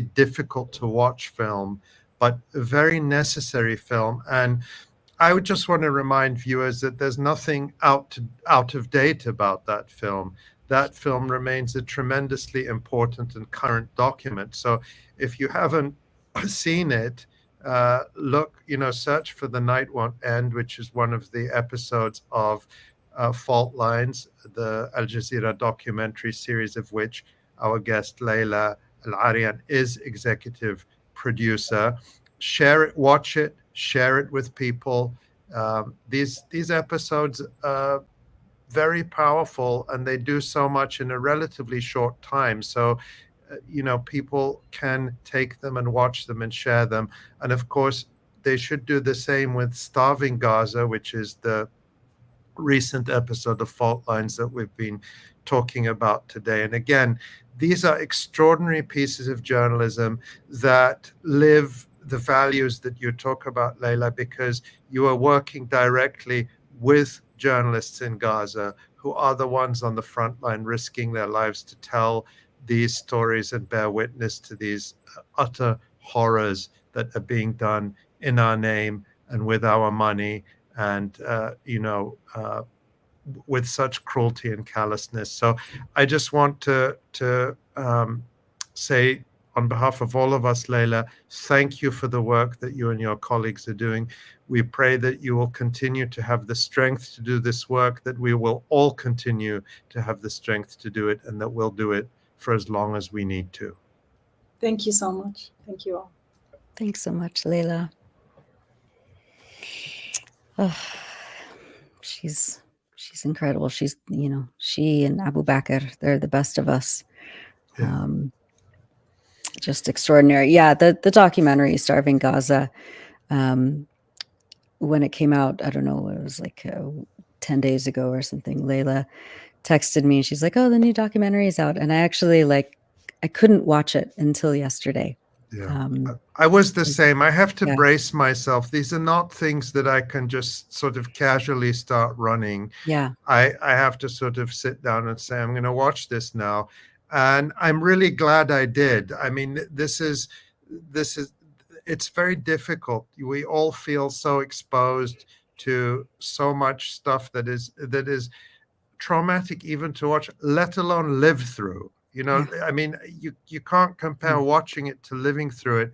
difficult to watch film, but a very necessary film. And I would just want to remind viewers that there's nothing out of date about that film. That film remains a tremendously important and current document. So if you haven't seen it, look, you know, search for The Night Won't End, which is one of the episodes of Fault Lines, the Al Jazeera documentary series of which our guest Laila Al-Arian is executive producer. Share it, watch it, share it with people. These episodes are very powerful, and they do so much in a relatively short time. So you know, people can take them and watch them and share them. And of course, they should do the same with Starving Gaza, which is the recent episode of Fault Lines that we've been talking about today. And again, these are extraordinary pieces of journalism that live the values that you talk about, Laila, because you are working directly with journalists in Gaza who are the ones on the front line risking their lives to tell these stories and bear witness to these utter horrors that are being done in our name and with our money, and you know, with such cruelty and callousness. So I just want to say on behalf of all of us, Laila, thank you for the work that you and your colleagues are doing. We pray that you will continue to have the strength to do this work, that we will all continue to have the strength to do it, and that we'll do it for as long as we need to.
Thank you so much. Thank you all.
Thanks so much, Laila. Oh, she's incredible. She's, you know, she and Abu Bakr, they're the best of us. Yeah. Just extraordinary. Yeah, the documentary Starving Gaza, when it came out, I don't know, it was like 10 days ago or something, Laila texted me and she's like, oh, the new documentary is out. And I actually I couldn't watch it until yesterday.
Yeah, I was the same. I have to brace myself. These are not things that I can just sort of casually start running.
Yeah.
I have to sort of sit down and say, I'm going to watch this now. And I'm really glad I did. I mean, it's very difficult. We all feel so exposed to so much stuff that is traumatic even to watch, let alone live through. You know, yeah. I mean, you can't compare watching it to living through it,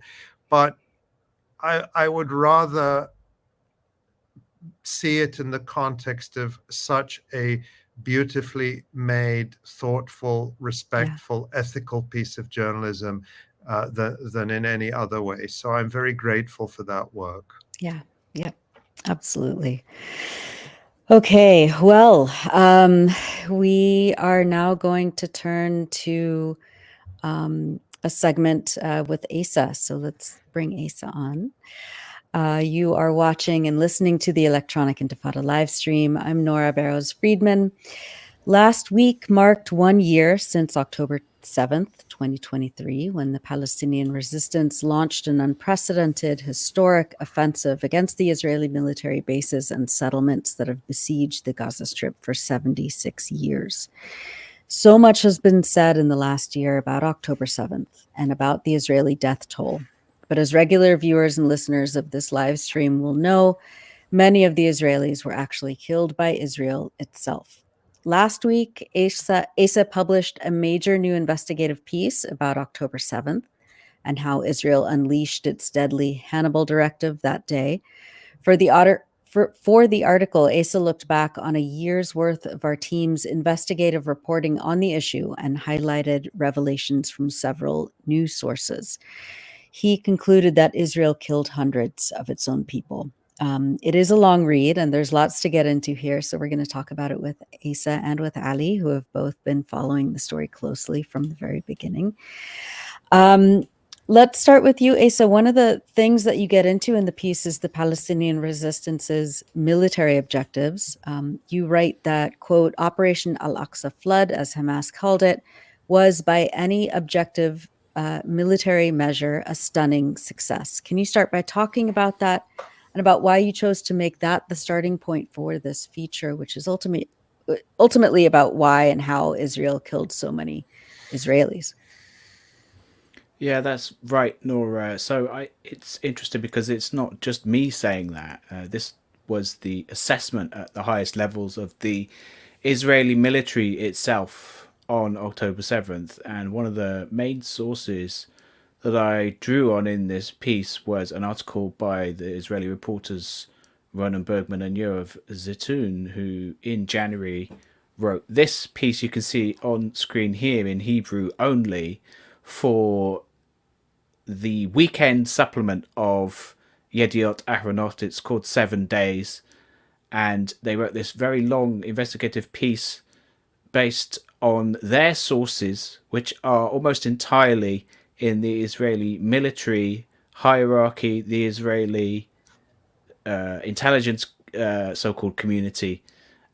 but I would rather see it in the context of such a beautifully made, thoughtful, respectful, ethical piece of journalism than in any other way. So I'm very grateful for that work.
Yeah, absolutely. Okay, well, we are now going to turn to a segment with Asa. So let's bring Asa on. You are watching and listening to the Electronic Intifada live stream. I'm Nora Barrows-Friedman. Last week marked 1 year since October 7th, 2023, when the Palestinian resistance launched an unprecedented historic offensive against the Israeli military bases and settlements that have besieged the Gaza Strip for 76 years. So much has been said in the last year about October 7th and about the Israeli death toll. But as regular viewers and listeners of this live stream will know, many of the Israelis were actually killed by Israel itself. Last week, 𝐓𝐡𝐞 published a major new investigative piece about October 7th and how Israel unleashed its deadly Hannibal Directive that day. For the article, 𝐓𝐡𝐞 looked back on a year's worth of our team's investigative reporting on the issue and highlighted revelations from several news sources. He concluded that Israel killed hundreds of its own people. It is a long read, and there's lots to get into here, so we're going to talk about it with 𝐓𝐡𝐞 and with Ali, who have both been following the story closely from the very beginning. Let's start with you, 𝐓𝐡𝐞. One of the things that you get into in the piece is the Palestinian resistance's military objectives. You write that, quote, Operation Al-Aqsa flood, as Hamas called it, was by any objective military measure a stunning success. Can you start by talking about that and about why you chose to make that the starting point for this feature, which is ultimately about why and how Israel killed so many Israelis?
Yeah, that's right, Nora. So it's interesting because it's not just me saying that. This was the assessment at the highest levels of the Israeli military itself on October 7th. And one of the main sources that I drew on in this piece was an article by the Israeli reporters Ronen Bergman and Yoav Zitun, who in January wrote this piece you can see on screen here in Hebrew only for the weekend supplement of Yediot Ahronot. It's called 7 Days, and they wrote this very long investigative piece based on their sources, which are almost entirely in the Israeli military hierarchy, the Israeli intelligence so-called community,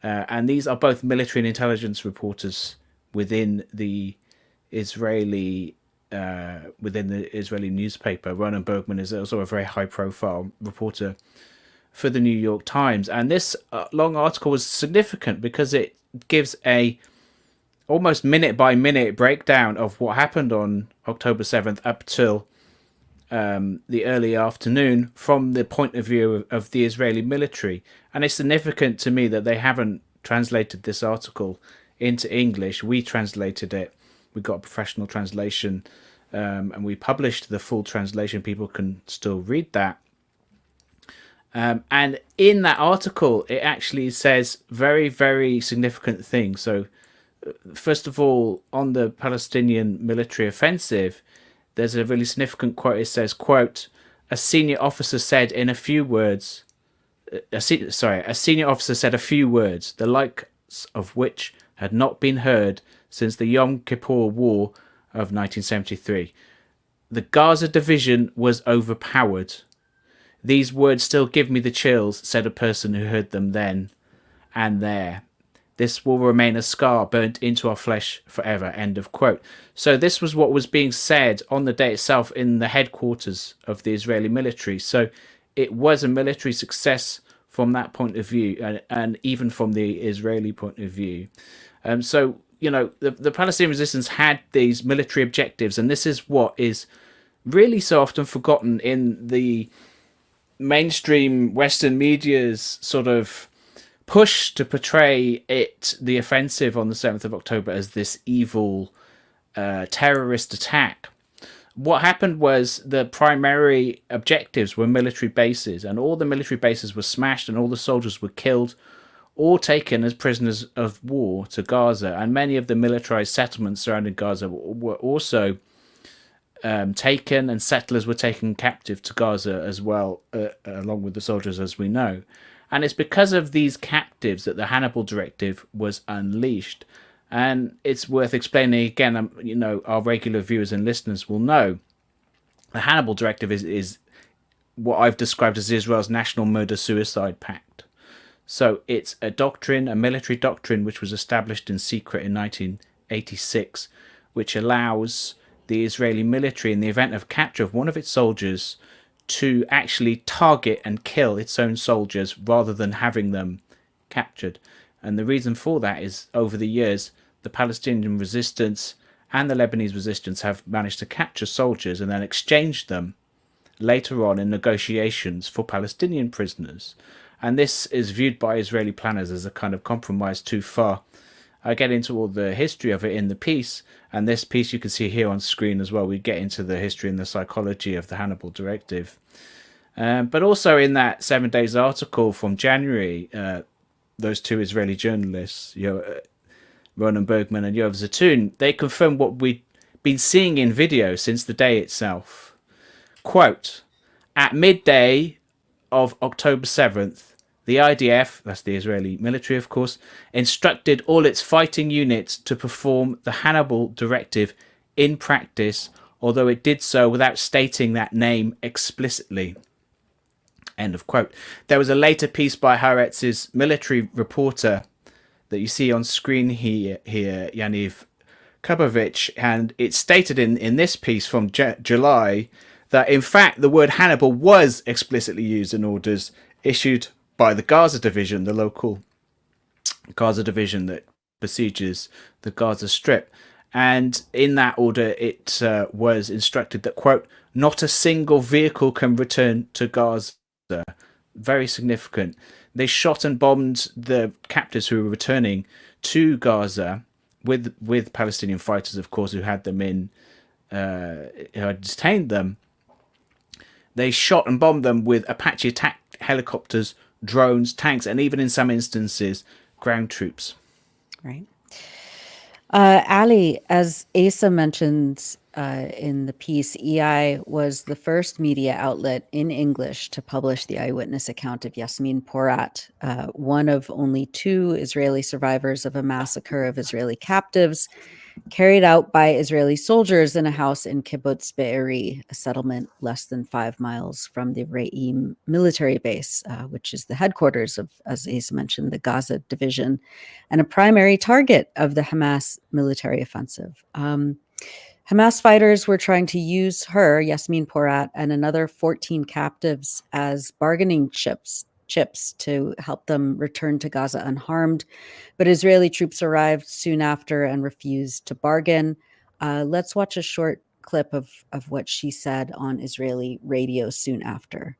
and these are both military and intelligence reporters within the Israeli newspaper. Ronen Bergman is also a very high-profile reporter for the New York Times, and this long article was significant because it gives a almost minute-by-minute breakdown of what happened on October 7th up till the early afternoon from the point of view of the Israeli military. And it's significant to me that they haven't translated this article into English. We translated it. We got a professional translation, and we published the full translation. People can still read that. And in that article, it actually says very, very significant things. So, first of all, on the Palestinian military offensive, there's a really significant quote. It says, quote, a senior officer said a few words, the likes of which had not been heard since the Yom Kippur War of 1973. The Gaza division was overpowered. These words still give me the chills, said a person who heard them then and there. This will remain a scar burnt into our flesh forever, end of quote. So this was what was being said on the day itself in the headquarters of the Israeli military. So it was a military success from that point of view, and even from the Israeli point of view. So, you know, the Palestinian resistance had these military objectives, and this is what is really so often forgotten in the mainstream Western media's sort of push to portray the offensive on the 7th of October as this evil terrorist attack. What happened was the primary objectives were military bases, and all the military bases were smashed and all the soldiers were killed or taken as prisoners of war to Gaza, and many of the militarized settlements surrounding Gaza were also taken, and settlers were taken captive to Gaza as well, along with the soldiers, as we know. And it's because of these captives that the Hannibal Directive was unleashed. And it's worth explaining again, you know, our regular viewers and listeners will know. The Hannibal Directive is what I've described as Israel's National Murder-Suicide Pact. So it's a doctrine, a military doctrine, which was established in secret in 1986, which allows the Israeli military, in the event of capture of one of its soldiers, to actually target and kill its own soldiers rather than having them captured. And the reason for that is, over the years, the Palestinian resistance and the Lebanese resistance have managed to capture soldiers and then exchange them later on in negotiations for Palestinian prisoners. And this is viewed by Israeli planners as a kind of compromise too far. I get into all the history of it in the piece, and this piece you can see here on screen as well. We get into the history and the psychology of the Hannibal Directive. But also in that 7 Days article from January, those two Israeli journalists, Ronan Bergman and 𝐓𝐡𝐞, they confirmed what we'd been seeing in video since the day itself. Quote, at midday of October 7th, the IDF, that's the Israeli military of course, instructed all its fighting units to perform the Hannibal Directive in practice, although it did so without stating that name explicitly. End of quote. There was a later piece by Haaretz's military reporter that you see on screen here, 𝐓𝐡𝐞 𝐄𝐥𝐿, and it stated in this piece from July that in fact the word Hannibal was explicitly used in orders issued by the Gaza division, the local Gaza division that besieges the Gaza Strip. And in that order, it was instructed that, quote, not a single vehicle can return to Gaza. Very significant. They shot and bombed the captives who were returning to Gaza with Palestinian fighters, of course, who had them in, who had detained them. They shot and bombed them with Apache attack helicopters, drones, tanks, and even in some instances, ground troops.
Right. Ali, as Asa mentions in the piece, EI was the first media outlet in English to publish the eyewitness account of Yasmin Porat, one of only 2 Israeli survivors of a massacre of Israeli captives carried out by Israeli soldiers in a house in Kibbutz Be'eri, a settlement less than 5 miles from the Re'im military base, which is the headquarters of, as Asa mentioned, the Gaza division, and a primary target of the Hamas military offensive. Hamas fighters were trying to use her, Yasmin Porat, and another 14 captives as bargaining chips to help them return to Gaza unharmed. But Israeli troops arrived soon after and refused to bargain. Let's watch a short clip of what she said on Israeli radio soon after.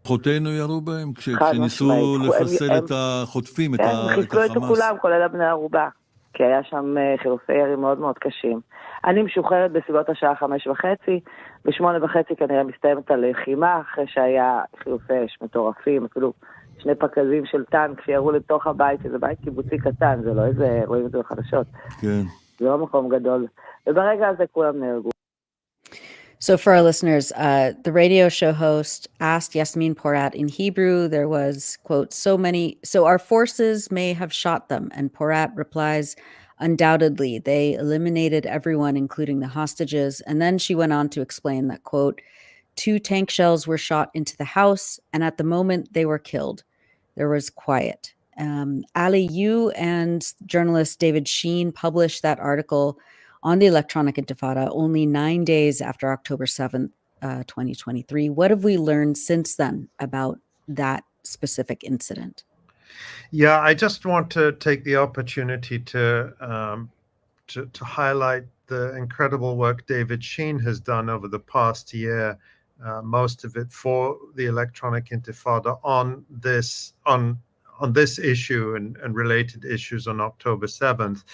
כוחותינו ירו בהם כשניסו לחסל את החוטפים, את החמאס. הם חיסלו את כולם, כולל הבני ערובה, כי היה שם חילופי ירי מאוד מאוד קשים. אני משוחררת בסביבות השעה 5:30, ב8:30 כנראה מסתיימת הלחימה, אחרי שהיה חילופי אש מטורפים, אפילו 2 פקזים של טנק שירו לתוך הבית, שזה בית קיבוצי קטן, זה לא איזה, רואים את זה בחדשות. כן. זה לא מקום גדול. וברגע הזה כולם נהרגו.
So for our listeners, the radio show host asked Yasmin Porat in Hebrew, there was, quote, so our forces may have shot them. And Porat replies, undoubtedly, they eliminated everyone, including the hostages. And then she went on to explain that, quote, 2 tank shells were shot into the house, and at the moment they were killed. There was quiet. Ali, you and journalist David Sheen published that article on the Electronic Intifada only 9 days after October 7th, 2023. What have we learned since then about that specific incident?
Yeah, I just want to take the opportunity to highlight the incredible work David Sheen has done over the past year, most of it for the Electronic Intifada on this issue and related issues on October 7th.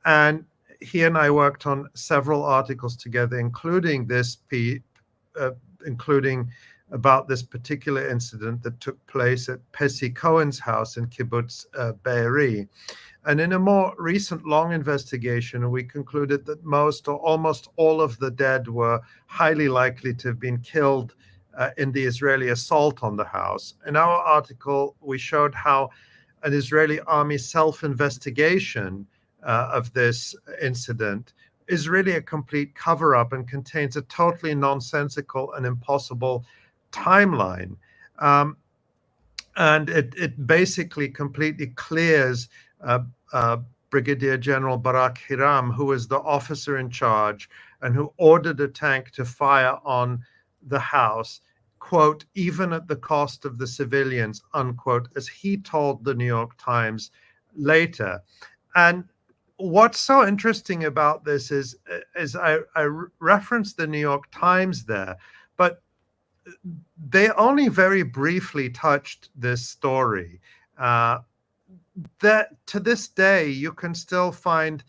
And he and I worked on several articles together, including about this particular incident that took place at Pessi Cohen's house in Kibbutz Be'eri. And in a more recent long investigation, we concluded that most or almost all of the dead were highly likely to have been killed in the Israeli assault on the house. In our article, we showed how an Israeli army self-investigation of this incident is really a complete cover-up and contains a totally nonsensical and impossible timeline. And it basically completely clears Brigadier General Barak Hiram, who was the officer in charge and who ordered a tank to fire on the house, quote, even at the cost of the civilians, unquote, as he told the New York Times later. And what's so interesting about this is I referenced the New York Times there, but they only very briefly touched this story. That to this day, you can still find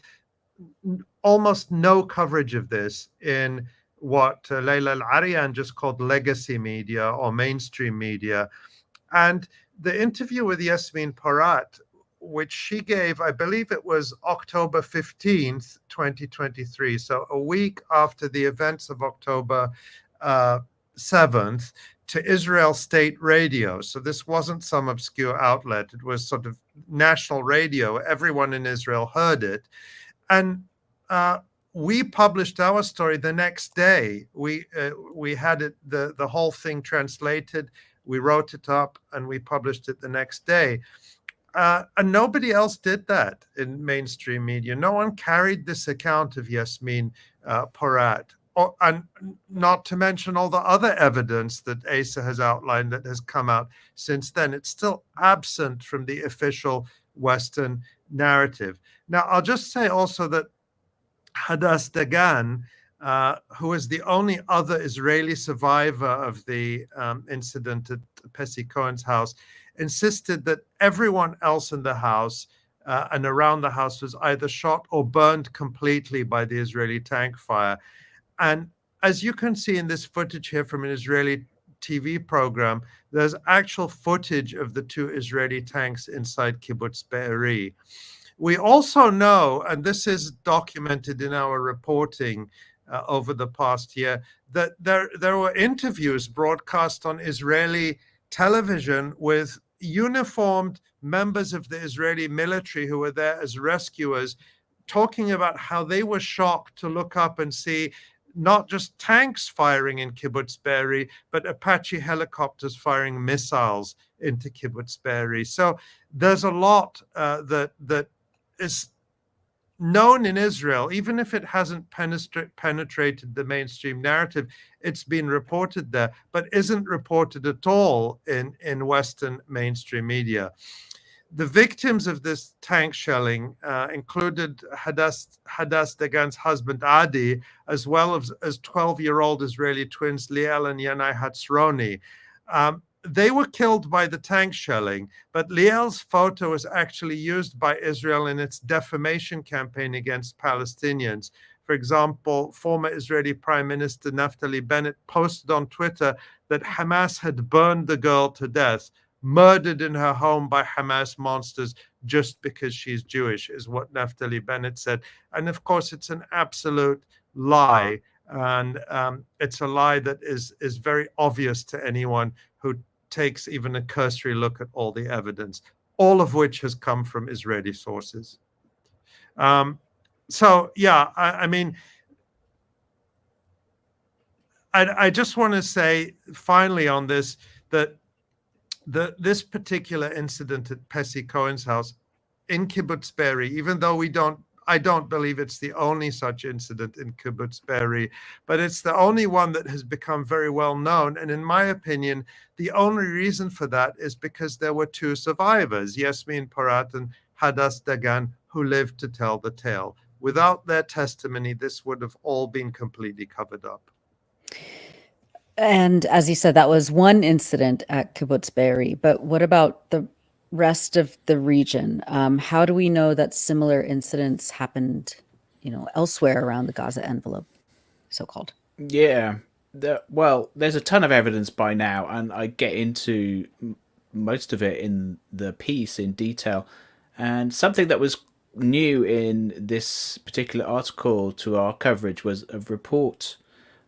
almost no coverage of this in what Laila Al-Arian just called legacy media or mainstream media. And the interview with Yasmin Porat, which she gave, I believe it was October 15th, 2023, so a week after the events of October 7th, to Israel State Radio. So this wasn't some obscure outlet. It was sort of national radio. Everyone in Israel heard it. And we published our story the next day. We had it, the whole thing translated. We wrote it up and we published it the next day. And nobody else did that in mainstream media. No one carried this account of Yasmin Porat. And not to mention all the other evidence that Asa has outlined that has come out since then. It's still absent from the official Western narrative. Now, I'll just say also that Hadass Dagan, who is the only other Israeli survivor of the incident at 𝐓𝐡𝐞 𝐄𝐥𝐿's house, insisted that everyone else in the house and around the house was either shot or burned completely by the Israeli tank fire. And as you can see in this footage here from an Israeli TV program, there's actual footage of the two Israeli tanks inside kibbutz Be'eri. We also know, and this is documented in our reporting over the past year, that there were interviews broadcast on Israeli television with uniformed members of the Israeli military who were there as rescuers, talking about how they were shocked to look up and see not just tanks firing in kibbutz Be'eri, but Apache helicopters firing missiles into kibbutz Be'eri. So there's a lot that is known in Israel, even if it hasn't penetrated the mainstream narrative. It's been reported there, but isn't reported at all in Western mainstream media. The victims of this tank shelling included Hadass Dagan's husband Adi, as well as 12-year-old Israeli twins Liel and Yanai Hatzroni. They were killed by the tank shelling, but Liel's photo was actually used by Israel in its defamation campaign against Palestinians. For example, former Israeli Prime Minister Naftali Bennett posted on Twitter that Hamas had burned the girl to death, murdered in her home by Hamas monsters just because she's Jewish, is what Naftali Bennett said. And of course, it's an absolute lie. And it's a lie that is very obvious to anyone who takes even a cursory look at all the evidence, all of which has come from Israeli sources. So, yeah, I mean, I just want to say finally on this, that this particular incident at 𝐓𝐡𝐞 𝐄𝐥𝐿's house in kibbutz Be'eri, even though I don't believe it's the only such incident in kibbutz Be'eri, but it's the only one that has become very well known. And in my opinion, the only reason for that is because there were two survivors, Yasmin Porat and Hadass Dagan, who lived to tell the tale. Without their testimony, this would have all been completely covered up.
And as you said, that was one incident at kibbutz Be'eri, but what about the rest of the region? How do we know that similar incidents happened, elsewhere around the Gaza envelope, so-called?
Yeah, there's a ton of evidence by now, and I get into most of it in the piece in detail. And something that was new in this particular article to our coverage was a report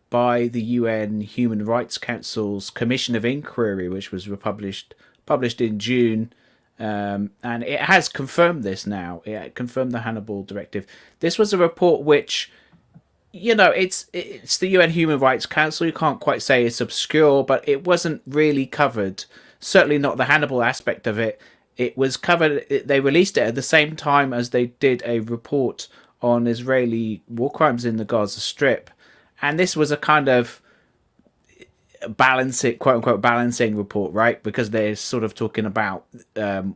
by the UN Human Rights Council's Commission of Inquiry, which was published in June. And it has confirmed this now. It confirmed the Hannibal Directive. This was a report which, it's the UN Human Rights Council. You can't quite say it's obscure, but it wasn't really covered. Certainly not the Hannibal aspect of it. It was covered. They released it at the same time as they did a report on Israeli war crimes in the Gaza Strip. And this was a kind of quote unquote balancing report, right? Because they're sort of talking about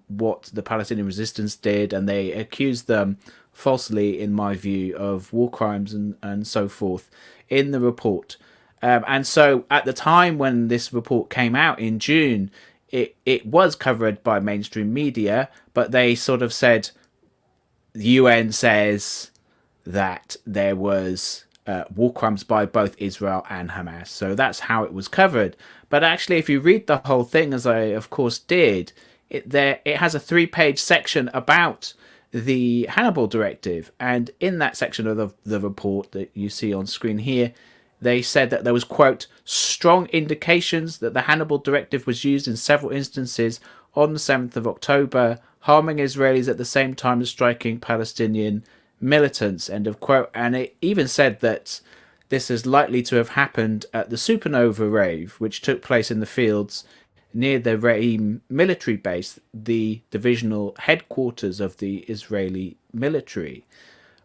what the Palestinian resistance did, and they accused them falsely, in my view, of war crimes and so forth in the report. And so at the time when this report came out in June, it was covered by mainstream media, but they sort of said, the UN says that there was war crimes by both Israel and Hamas. So that's how it was covered. But actually, if you read the whole thing, as I of course did, it has a 3-page section about the Hannibal Directive. And in that section of the report that you see on screen here, they said that there was, quote, strong indications that the Hannibal Directive was used in several instances on the 7th of October, harming Israelis at the same time as striking Palestinian militants, end of quote. And it even said that this is likely to have happened at the Supernova rave, which took place in the fields near the Re'im military base, the divisional headquarters of the Israeli military.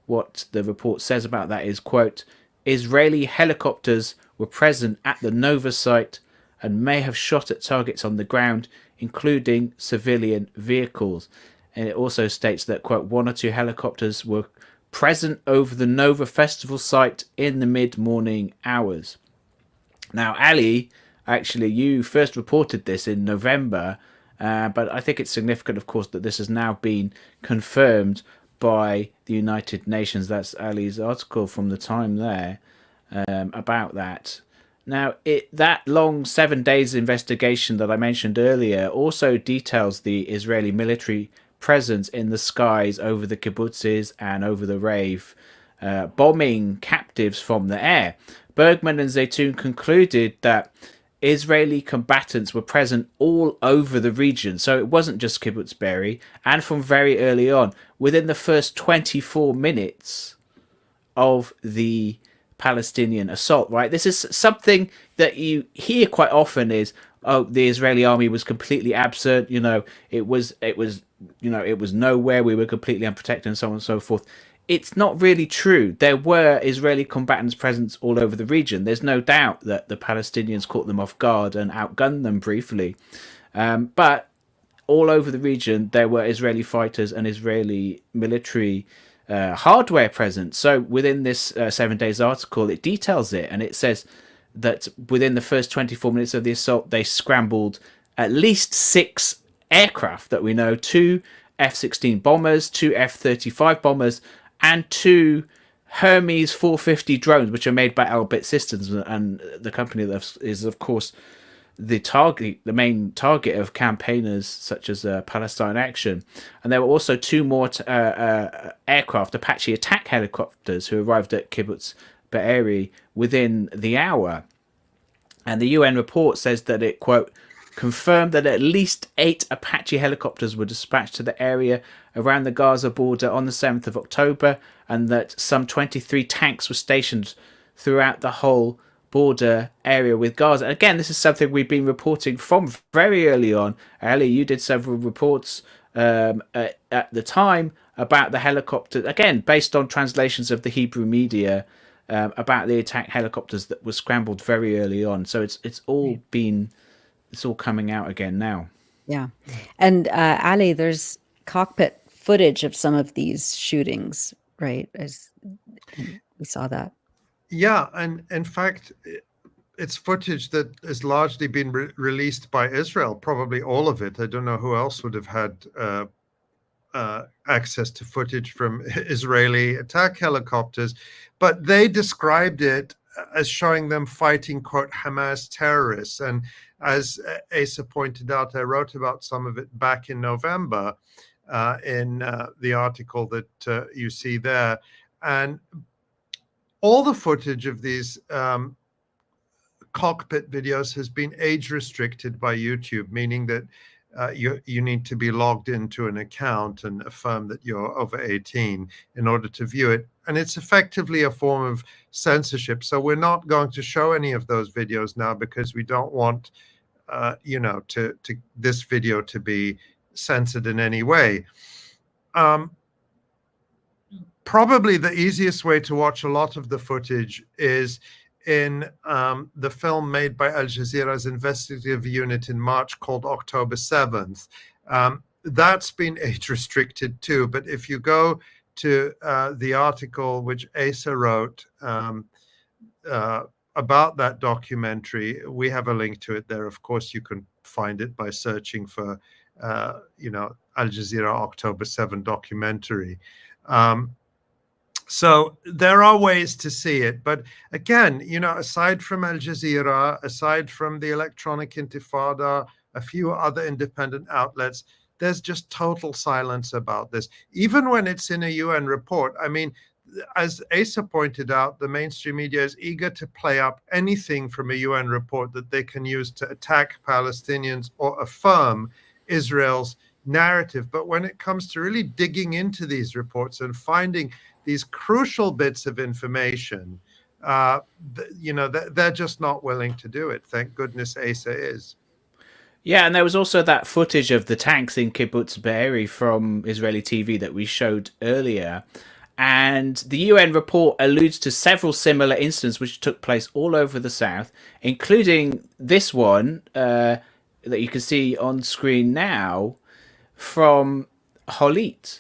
What the report says about that is, quote, Israeli helicopters were present at the Nova site and may have shot at targets on the ground, including civilian vehicles. And it also states that, quote, 1 or 2 helicopters were present over the Nova Festival site in the mid-morning hours. Now, Ali, actually, you first reported this in November, but I think it's significant, of course, that this has now been confirmed by the United Nations. That's Ali's article from the time there about that. Now, that long 7 days investigation that I mentioned earlier also details the Israeli military presence in the skies over the kibbutzes and over the rave, bombing captives from the air. Bergman and 𝐓𝐡𝐞 concluded that Israeli combatants were present all over the region. So it wasn't just Kibbutz Be'eri, and from very early on, within the first 24 minutes of the Palestinian assault, right? This is something that you hear quite often is, oh, the Israeli army was completely absent, it was nowhere, we were completely unprotected, and so on and so forth. It's not really true. There were Israeli combatants present all over the region. There's no doubt that the Palestinians caught them off guard and outgunned them briefly. But all over the region, there were Israeli fighters and Israeli military hardware present. So within this 7 days article, it details it, and it says that within the first 24 minutes of the assault, they scrambled at least 6 aircraft that we know, 2 F-16 bombers, 2 F-35 bombers, and 2 Hermes 450 drones, which are made by Elbit Systems, and the company that is, of course, the main target of campaigners such as Palestine Action. And there were also 2 more aircraft, Apache attack helicopters, who arrived at Kibbutz Be'eri within the hour. And the UN report says that it, quote, confirmed that at least 8 Apache helicopters were dispatched to the area around the Gaza border on the 7th of October, and that some 23 tanks were stationed throughout the whole border area with Gaza. Again, this is something we've been reporting from very early on. Ali, you did several reports at the time about the helicopter, again, based on translations of the Hebrew media, about the attack helicopters that were scrambled very early on. So it's all coming out again now.
Yeah. And Ali, there's cockpit footage of some of these shootings, right? As we saw that.
Yeah, and in fact, it's footage that has largely been released by Israel, probably all of it. I don't know who else would have had access to footage from Israeli attack helicopters, but they described it as showing them fighting, quote, Hamas terrorists. And as Asa pointed out, I wrote about some of it back in November in the article that you see there. And all the footage of these cockpit videos has been age restricted by YouTube, meaning that you need to be logged into an account and affirm that you're over 18 in order to view it. And it's effectively a form of censorship. So we're not going to show any of those videos now because we don't want, to this video to be censored in any way. Probably the easiest way to watch a lot of the footage is in the film made by Al Jazeera's investigative unit in March called October 7th. That's been age restricted too, but if you go to the article which Asa wrote about that documentary, we have a link to it there. Of course, you can find it by searching for, Al Jazeera October 7 documentary. So there are ways to see it. But again, aside from Al Jazeera, aside from the Electronic Intifada, a few other independent outlets, there's just total silence about this. Even when it's in a UN report, I mean, as Asa pointed out, the mainstream media is eager to play up anything from a UN report that they can use to attack Palestinians or affirm Israel's narrative. But when it comes to really digging into these reports and finding these crucial bits of information, they're just not willing to do it. Thank goodness Asa is.
Yeah, and there was also that footage of the tanks in Kibbutz Be'eri from Israeli TV that we showed earlier. And the UN report alludes to several similar incidents which took place all over the south, including this one that you can see on screen now from Holit.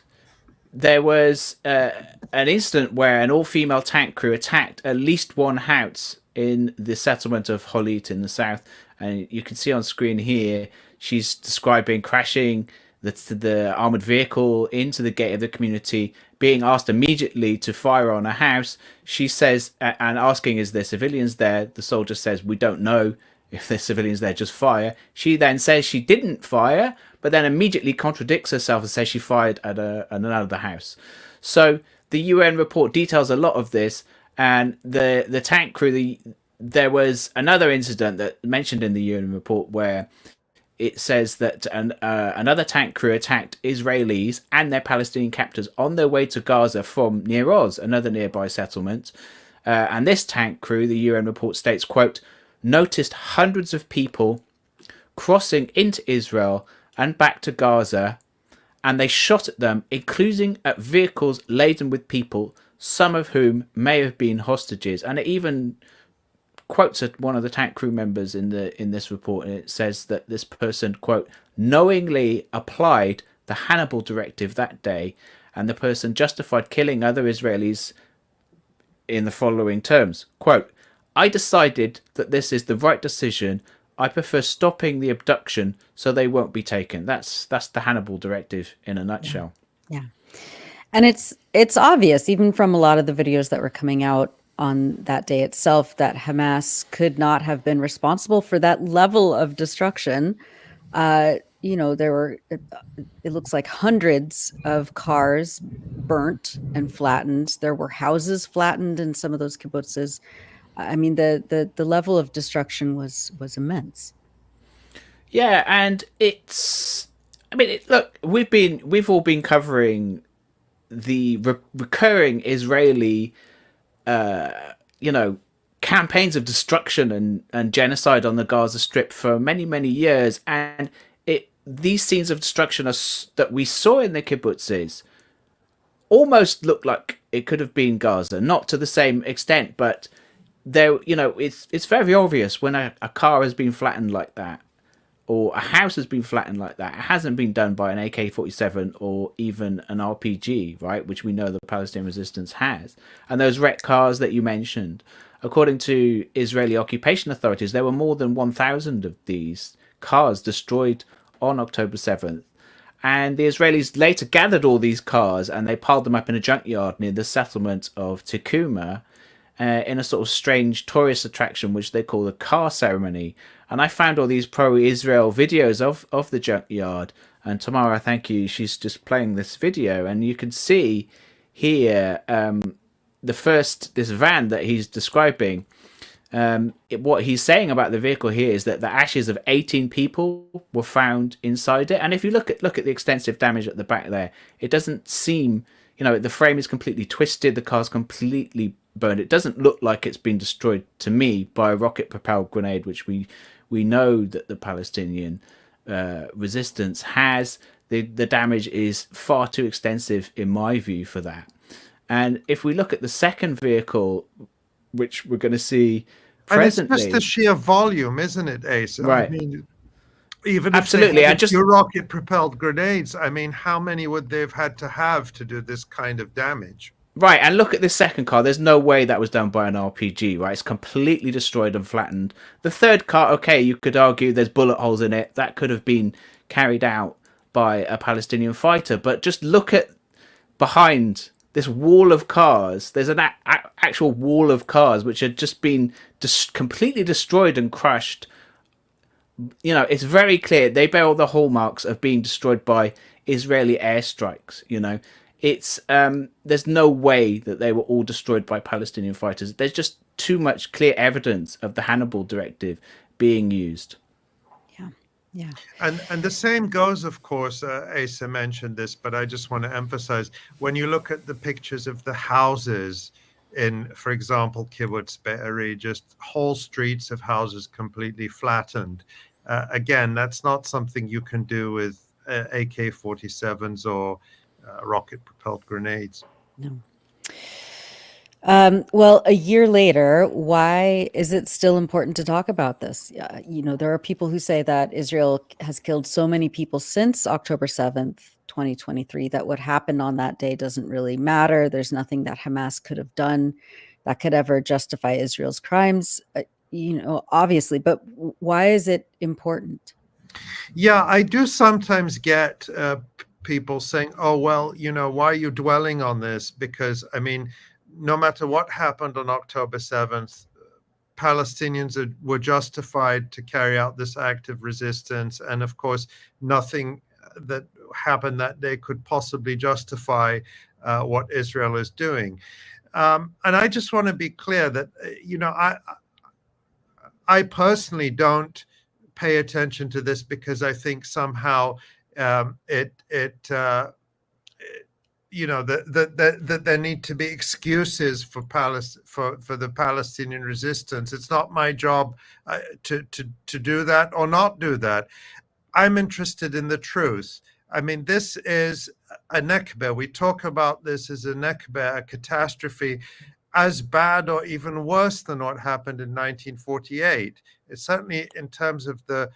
There was an incident where an all-female tank crew attacked at least one house in the settlement of Holit in the south. And you can see on screen here, she's describing crashing the armored vehicle into the gate of the community, being asked immediately to fire on a house. She says, and asking, is there civilians there? The soldier says, we don't know if there's civilians there, just fire. She then says she didn't fire, but then immediately contradicts herself and says she fired at another house. So the UN report details a lot of this, and the tank crew, there was another incident that mentioned in the UN report where it says that another tank crew attacked Israelis and their Palestinian captors on their way to Gaza from Nir Oz, another nearby settlement. And this tank crew, the UN report states, quote, noticed hundreds of people crossing into Israel and back to Gaza, and they shot at them, including at vehicles laden with people, some of whom may have been hostages. And it even quotes one of the tank crew members in this report, and it says that this person, quote, knowingly applied the Hannibal Directive that day, and the person justified killing other Israelis in the following terms, quote, I decided that this is the right decision. I prefer stopping the abduction so they won't be taken. That's the Hannibal Directive in a nutshell.
Yeah. And it's obvious, even from a lot of the videos that were coming out on that day itself, that Hamas could not have been responsible for that level of destruction. There were, it looks like hundreds of cars burnt and flattened. There were houses flattened in some of those kibbutzes. I mean, the level of destruction was immense.
Yeah, and look, we've all been covering the recurring Israeli campaigns of destruction and genocide on the Gaza Strip for many, many years. And these scenes of destruction that we saw in the kibbutzes almost look like it could have been Gaza, not to the same extent, but there, it's very obvious when a car has been flattened like that, or a house has been flattened like that. It hasn't been done by an AK-47 or even an RPG, right? Which we know the Palestinian resistance has. And those wrecked cars that you mentioned, according to Israeli occupation authorities, there were more than 1,000 of these cars destroyed on October 7th. And the Israelis later gathered all these cars and they piled them up in a junkyard near the settlement of Tekuma, in a sort of strange tourist attraction, which they call the car ceremony. And I found all these pro-Israel videos of the junkyard. And Tamara, thank you, she's just playing this video. And you can see here this van that he's describing. What he's saying about the vehicle here is that the ashes of 18 people were found inside it. And if you look at the extensive damage at the back there, it doesn't seem, the frame is completely twisted, the car's completely burned. It doesn't look like it's been destroyed to me by a rocket-propelled grenade, which we know that the Palestinian resistance has. The damage is far too extensive, in my view, for that. And if we look at the second vehicle, which we're going to see presently,
and it's just the sheer volume, isn't it, Ace?
Right.
I mean, even
absolutely,
if your rocket-propelled grenades, I mean, how many would they have had to do this kind of damage?
Right, and look at this second car. There's no way that was done by an RPG, right? It's completely destroyed and flattened. The third car, okay, you could argue there's bullet holes in it. That could have been carried out by a Palestinian fighter. But just look at behind this wall of cars. There's an actual wall of cars which had just been completely destroyed and crushed. You know, it's very clear they bear all the hallmarks of being destroyed by Israeli airstrikes. You know, it's there's no way that they were all destroyed by Palestinian fighters. There's just too much clear evidence of the Hannibal Directive being used.
Yeah.
And the same goes, of course, Asa mentioned this, but I just want to emphasize, when you look at the pictures of the houses in, for example, kibbutz Be'eri, just whole streets of houses completely flattened. Again, that's not something you can do with AK-47s or rocket-propelled grenades.
No. Well, a year later, why is it still important to talk about this? You know, there are people who say that Israel has killed so many people since October 7th, 2023, that what happened on that day doesn't really matter. There's nothing that Hamas could have done that could ever justify Israel's crimes, you know, obviously. But why is it important?
Yeah, I do sometimes get people saying, oh, well, you know, why are you dwelling on this? Because, I mean, no matter what happened on October 7th, Palestinians were justified to carry out this act of resistance. And of course, nothing that happened that day could possibly justify what Israel is doing. And I just want to be clear that, you know, I personally don't pay attention to this because I think somehow you know, that there need to be excuses for the Palestinian resistance. It's not my job to do that or not do that. I'm interested in the truth. I mean, this is a Nakba. We talk about this as a Nakba, a catastrophe, as bad or even worse than what happened in 1948. It's certainly, in terms of the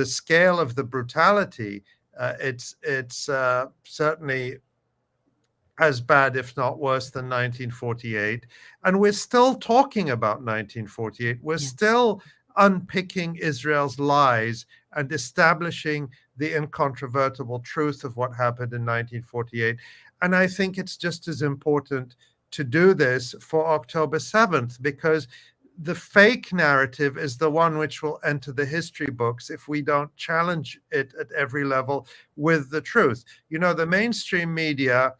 scale of the brutality, it's certainly as bad, if not worse, than 1948. And we're still talking about 1948. We're still unpicking Israel's lies and establishing the incontrovertible truth of what happened in 1948. And I think it's just as important to do this for October 7th, because the fake narrative is the one which will enter the history books if we don't challenge it at every level with the truth. You know, the mainstream media,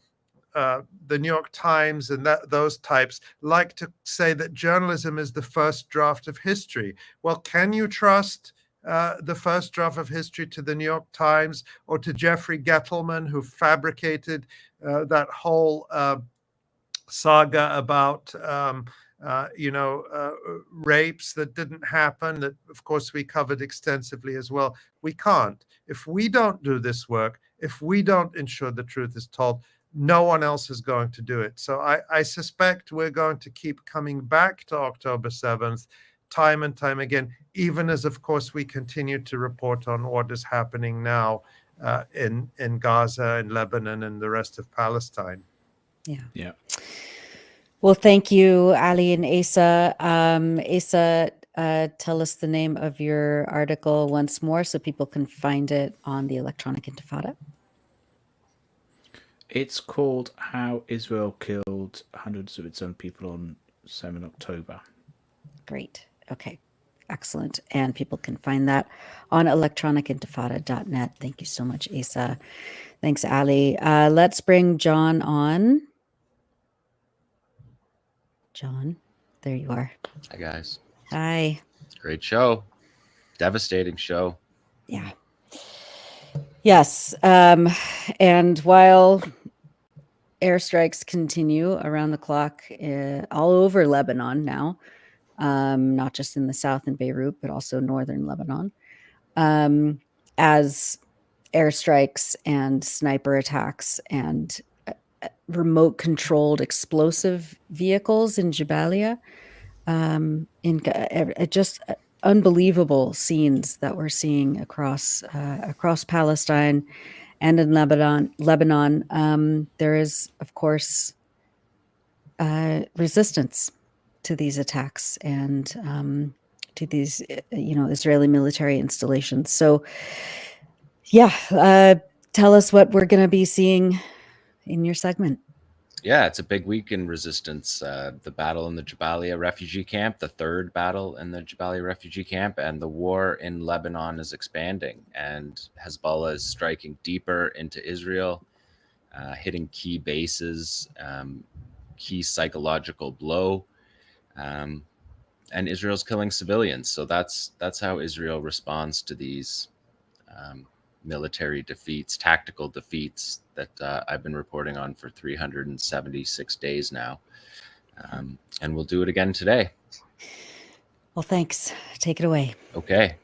the New York Times and those types, like to say that journalism is the first draft of history. Well, can you trust the first draft of history to the New York Times or to Jeffrey Gettleman, who fabricated that whole saga about rapes that didn't happen, that of course we covered extensively as well? We can't. If we don't do this work, if we don't ensure the truth is told, no one else is going to do it. So I suspect we're going to keep coming back to October 7th time and time again, even as, of course, we continue to report on what is happening now in Gaza and Lebanon and the rest of Palestine.
Yeah. Well, thank you, Ali and Asa. Asa, tell us the name of your article once more so people can find it on the Electronic Intifada.
It's called How Israel Killed Hundreds of Its Own People on 7 October.
Great. Okay. Excellent. And people can find that on electronicintifada.net. Thank you so much, Asa. Thanks, Ali. Let's bring John on. John, there you are.
Hi, guys.
Hi.
Great show. Devastating show.
Yeah. Yes. And while airstrikes continue around the clock all over Lebanon now, not just in the south in Beirut, but also northern Lebanon, as airstrikes and sniper attacks and remote controlled explosive vehicles in Jabalia, just unbelievable scenes that we're seeing across Palestine and in Lebanon. There is, of course, resistance to these attacks and to these, Israeli military installations. So, tell us what we're going to be seeing in your segment.
Yeah, it's a big week in resistance. The battle in the Jabalia refugee camp, the third battle in the Jabalia refugee camp, and the war in Lebanon is expanding. And Hezbollah is striking deeper into Israel, hitting key bases, key psychological blow. And Israel's killing civilians. So that's how Israel responds to these military defeats, tactical defeats that I've been reporting on for 376 days now. And we'll do it again today.
Well, thanks. Take it away.
Okay.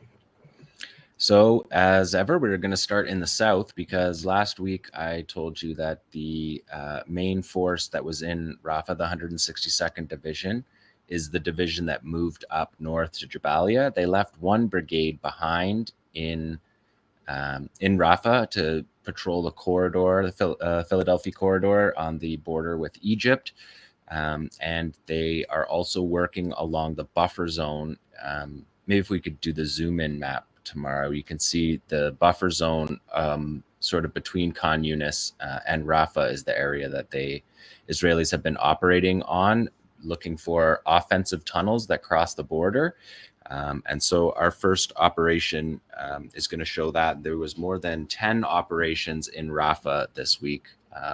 So as ever, we're going to start in the south because last week I told you that the main force that was in Rafah, the 162nd Division, is the division that moved up north to Jabalia. They left one brigade behind in Rafah to patrol the corridor, the Philadelphia corridor on the border with Egypt. And they are also working along the buffer zone. Maybe if we could do the zoom in map tomorrow, you can see the buffer zone sort of between Khan Yunis and Rafah is the area that the Israelis have been operating on, looking for offensive tunnels that cross the border. And so our first operation is going to show that there was more than 10 operations in Rafah this week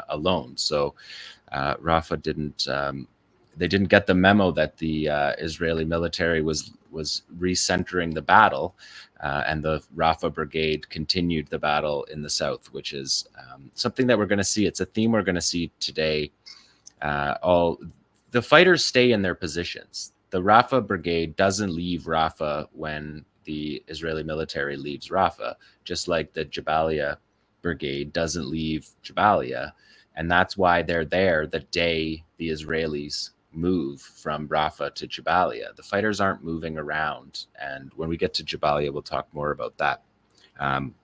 alone. So Rafah didn't get the memo that the Israeli military was recentering the battle, and the Rafah brigade continued the battle in the south, which is something that we're going to see. It's a theme we're going to see today. The fighters stay in their positions. The Rafah brigade doesn't leave Rafah when the Israeli military leaves Rafah, just like the Jabalia brigade doesn't leave Jabalia. And that's why they're there the day the Israelis move from Rafah to Jabalia. The fighters aren't moving around. And when we get to Jabalia, we'll talk more about that.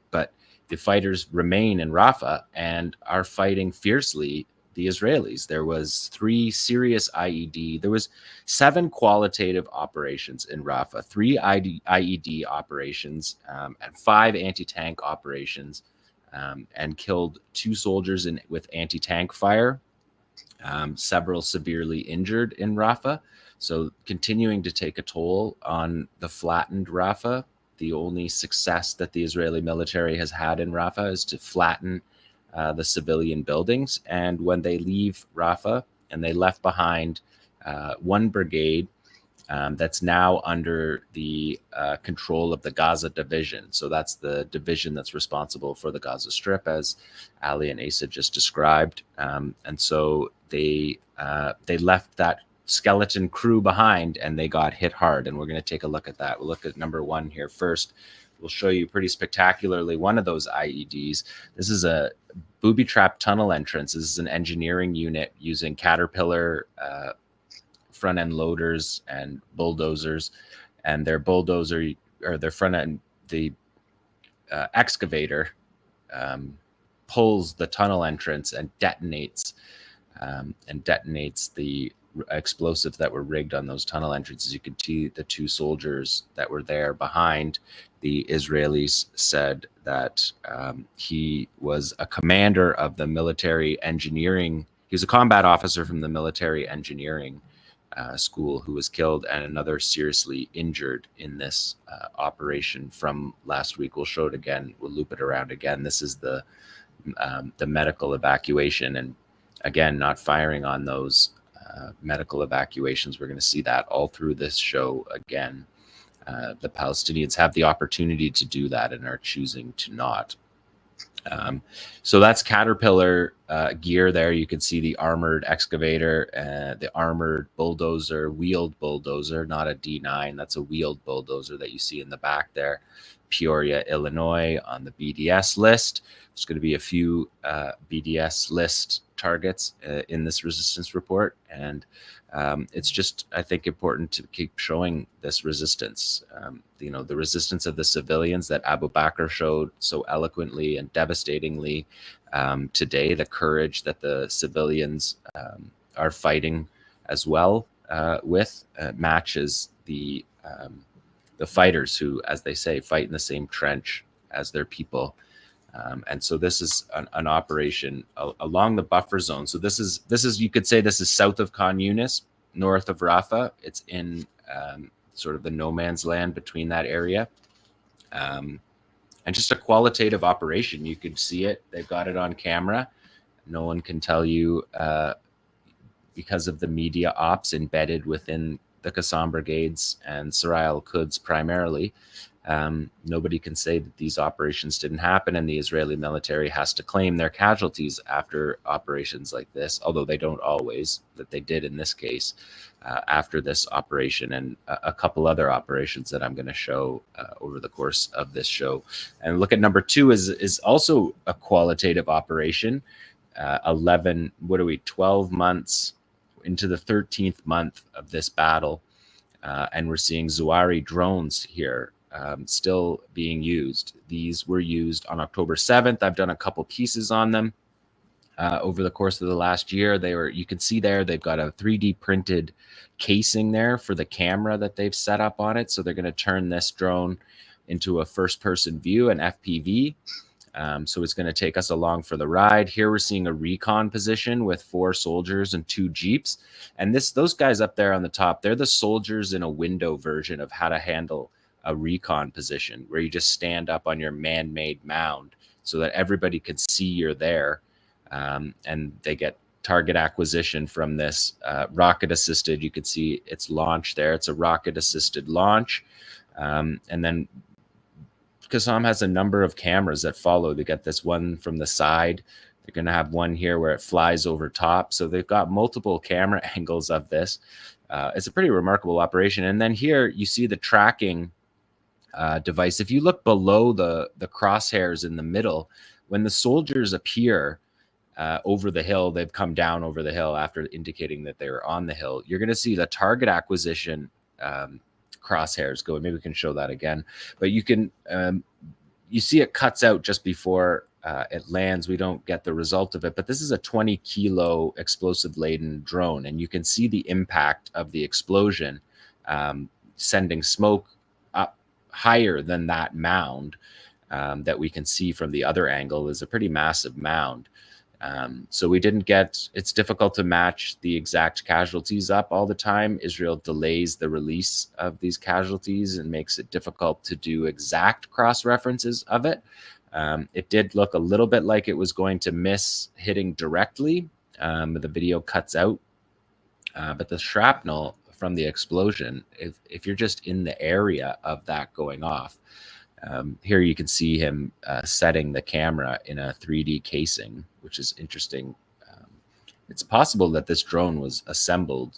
But the fighters remain in Rafah and are fighting fiercely the Israelis. There was 3 serious IED. There was 7 qualitative operations in Rafah, 3 IED operations, and 5 anti-tank operations, and killed 2 soldiers with anti-tank fire, several severely injured in Rafah. So continuing to take a toll on the flattened Rafah. The only success that the Israeli military has had in Rafah is to flatten the civilian buildings. And when they leave Rafah, and they left behind one brigade that's now under the control of the Gaza division. So that's the division that's responsible for the Gaza Strip, as Ali and Asa just described. And so they left that skeleton crew behind, and they got hit hard. And we're going to take a look at that. We'll look at number 1 here first. We'll show you pretty spectacularly one of those IEDs. This is a booby trap tunnel entrance. This is an engineering unit using Caterpillar front end loaders and bulldozers, and their bulldozer or their front end, the excavator pulls the tunnel entrance and detonates the explosives that were rigged on those tunnel entrances. You can see the 2 soldiers that were there behind. The Israelis said that he was a commander of the military engineering. He was a combat officer from the military engineering school who was killed, and another seriously injured in this operation from last week. We'll show it again. We'll loop it around again. This is the medical evacuation, and again, not firing on those medical evacuations. We're going to see that all through this show again. The Palestinians have the opportunity to do that and are choosing to not. So that's Caterpillar gear there. You can see the armored excavator, the armored bulldozer, wheeled bulldozer, not a D9. That's a wheeled bulldozer that you see in the back there. Peoria, Illinois on the BDS list. There's going to be a few BDS list targets in this resistance report. And it's just, I think, important to keep showing this resistance. The resistance of the civilians that Abu Bakr showed so eloquently and devastatingly today, the courage that the civilians are fighting as well matches the fighters who, as they say, fight in the same trench as their people. And so this is an operation along the buffer zone. So this is you could say this is south of Khan Yunis, north of Rafah. It's in sort of the no man's land between that area. And just a qualitative operation. You could see it. They've got it on camera. No one can tell you because of the media ops embedded within the Qassam brigades and Sarai al-Quds primarily. Nobody can say that these operations didn't happen, and the Israeli military has to claim their casualties after operations like this, although they don't always, that they did in this case after this operation and a couple other operations that I'm going to show over the course of this show. And look at number 2 is also a qualitative operation. 12 months into the 13th month of this battle, and we're seeing Zawari drones here still being used. These were used on October 7th. I've done a couple pieces on them over the course of the last year. You can see there, they've got a 3D printed casing there for the camera that they've set up on it. So they're going to turn this drone into a first-person view, an FPV. So it's going to take us along for the ride. Here we're seeing a recon position with 4 soldiers and 2 jeeps. And those guys up there on the top, they're the soldiers in a window version of how to handle a recon position, where you just stand up on your man-made mound so that everybody can see you're there. And they get target acquisition from this rocket-assisted. You can see it's launched there. It's a rocket-assisted launch. And then Qassam has a number of cameras that follow. They got this one from the side. They're going to have one here where it flies over top. So they've got multiple camera angles of this. It's a pretty remarkable operation. And then here you see the tracking device. If you look below the crosshairs in the middle, when the soldiers appear over the hill, they've come down over the hill after indicating that they were on the hill. You're going to see the target acquisition crosshairs go. Maybe we can show that again, but you can you see it cuts out just before it lands. We don't get the result of it, but this is a 20 kilo explosive laden drone, and you can see the impact of the explosion sending smoke up higher than that mound that we can see from the other angle. Is a pretty massive mound. So we didn't get, it's difficult to match the exact casualties up all the time. Israel delays the release of these casualties and makes it difficult to do exact cross references of it. It did look a little bit like it was going to miss hitting directly. The video cuts out, but the shrapnel from the explosion, if you're just in the area of that going off, here you can see him setting the camera in a 3D casing, which is interesting. It's possible that this drone was assembled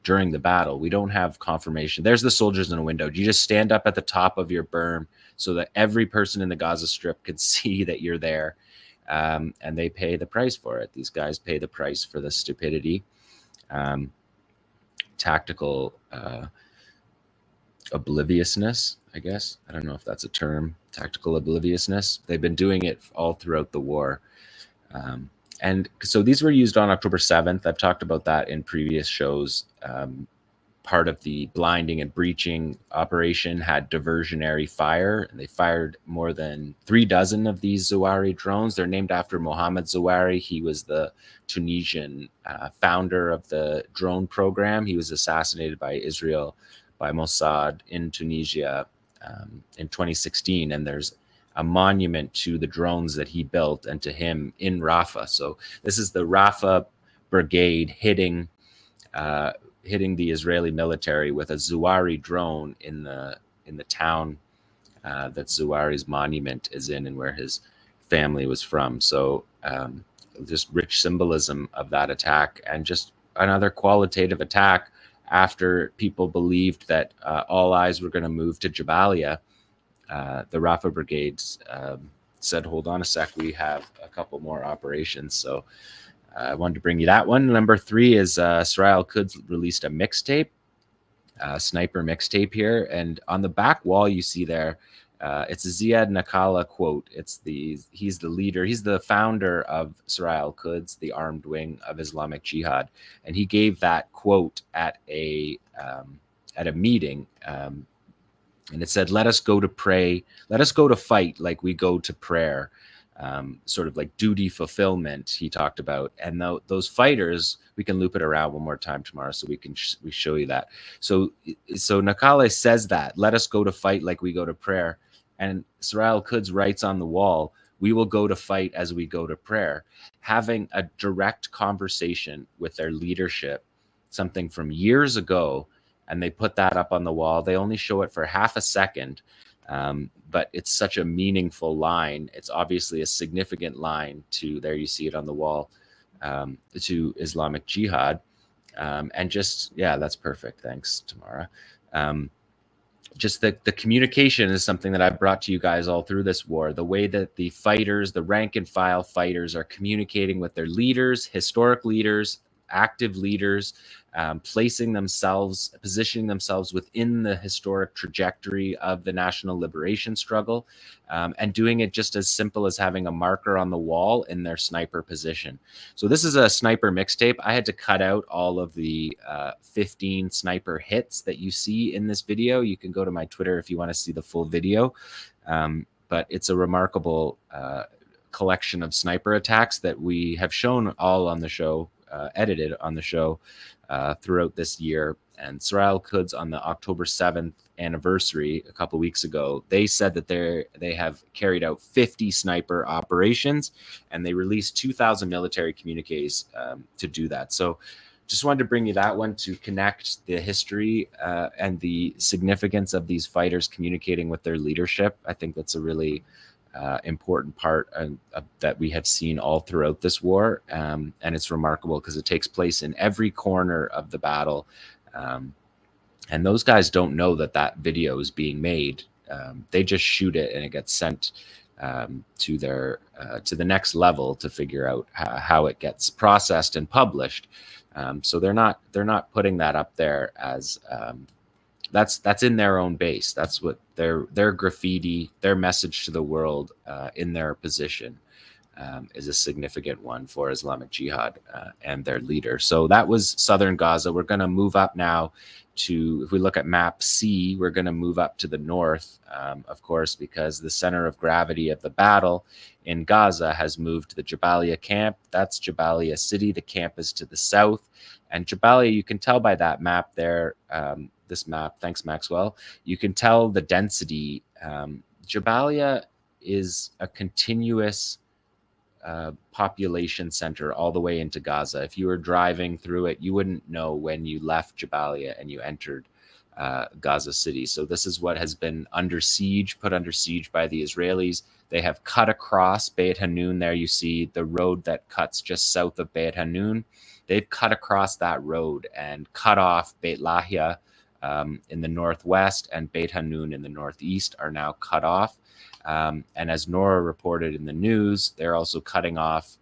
during the battle. We don't have confirmation. There's the soldiers in a window. You just stand up at the top of your berm so that every person in the Gaza Strip can see that you're there, and they pay the price for it. These guys pay the price for the stupidity. Tactical obliviousness, I guess. I don't know if that's a term. Tactical obliviousness. They've been doing it all throughout the war. And so these were used on October 7th. I've talked about that in previous shows. Part of the blinding and breaching operation had diversionary fire, and they fired more than 36 of these Zawari drones. They're named after Mohammed Zawari. He was the Tunisian founder of the drone program. He was assassinated by Israel, by Mossad in Tunisia in 2016, and there's a monument to the drones that he built and to him in Rafah. So this is the Rafah brigade hitting the Israeli military with a Zawari drone in the town that Zawari's monument is in and where his family was from. So just rich symbolism of that attack, and just another qualitative attack after people believed that all eyes were going to move to Jabalia. The Rafah brigades said, hold on a sec, we have a couple more operations. So I wanted to bring you that one. Number 3 is Sarai al-Quds released a mixtape, sniper mixtape here. And on the back wall, you see there, It's a Ziad Nakala quote. He's the leader. He's the founder of Surah Al-Quds, the armed wing of Islamic Jihad, and he gave that quote at a meeting, and it said, "Let us go to pray. Let us go to fight like we go to prayer." Sort of like duty fulfillment he talked about. And those fighters, we can loop it around one more time tomorrow so we show you that. So Nakale says that, let us go to fight like we go to prayer. And Surah Al-Quds writes on the wall, we will go to fight as we go to prayer. Having a direct conversation with their leadership, something from years ago, and they put that up on the wall. They only show it for half a second. But it's such a meaningful line. It's obviously a significant line to, there you see it on the wall, to Islamic Jihad. And just, yeah, that's perfect. Thanks, Tamara. Just the communication is something that I've brought to you guys all through this war. The way that the fighters, the rank and file fighters, are communicating with their leaders, historic leaders, active leaders, positioning themselves within the historic trajectory of the national liberation struggle, and doing it just as simple as having a marker on the wall in their sniper position. So this is a sniper mixtape. I had to cut out all of the 15 sniper hits that you see in this video. You can go to my Twitter if you want to see the full video, but it's a remarkable collection of sniper attacks that we have shown all on the show, edited on the show throughout this year. And Surah Al-Quds, on the October 7th anniversary a couple weeks ago, they said that they have carried out 50 sniper operations, and they released 2,000 military communiques to do that. So just wanted to bring you that one to connect the history and the significance of these fighters communicating with their leadership. I think that's a really important part that we have seen all throughout this war, and it's remarkable because it takes place in every corner of the battle, and those guys don't know that video is being made. They just shoot it and it gets sent to the next level to figure out how it gets processed and published. So they're not putting that up there as that's in their own base. That's what their graffiti, their message to the world in their position is a significant one for Islamic Jihad and their leader. So that was Southern Gaza. We're going to move up now to, if we look at map C, we're going to move up to the north, of course, because the center of gravity of the battle in Gaza has moved to the Jabalia camp. That's Jabalia city. The camp is to the south. And Jabalia, you can tell by that map there, this map, thanks Maxwell, you can tell the density. Jabalia is a continuous population center all the way into Gaza. If you were driving through it, you wouldn't know when you left Jabalia and you entered Gaza city. So this is what has been put under siege by the Israelis. They have cut across Beit Hanun. There you see the road that cuts just south of Beit Hanun. They've cut across that road and cut off Beit Lahia in the northwest, and Beit Hanun in the northeast are now cut off. And as Nora reported in the news, they're also cutting off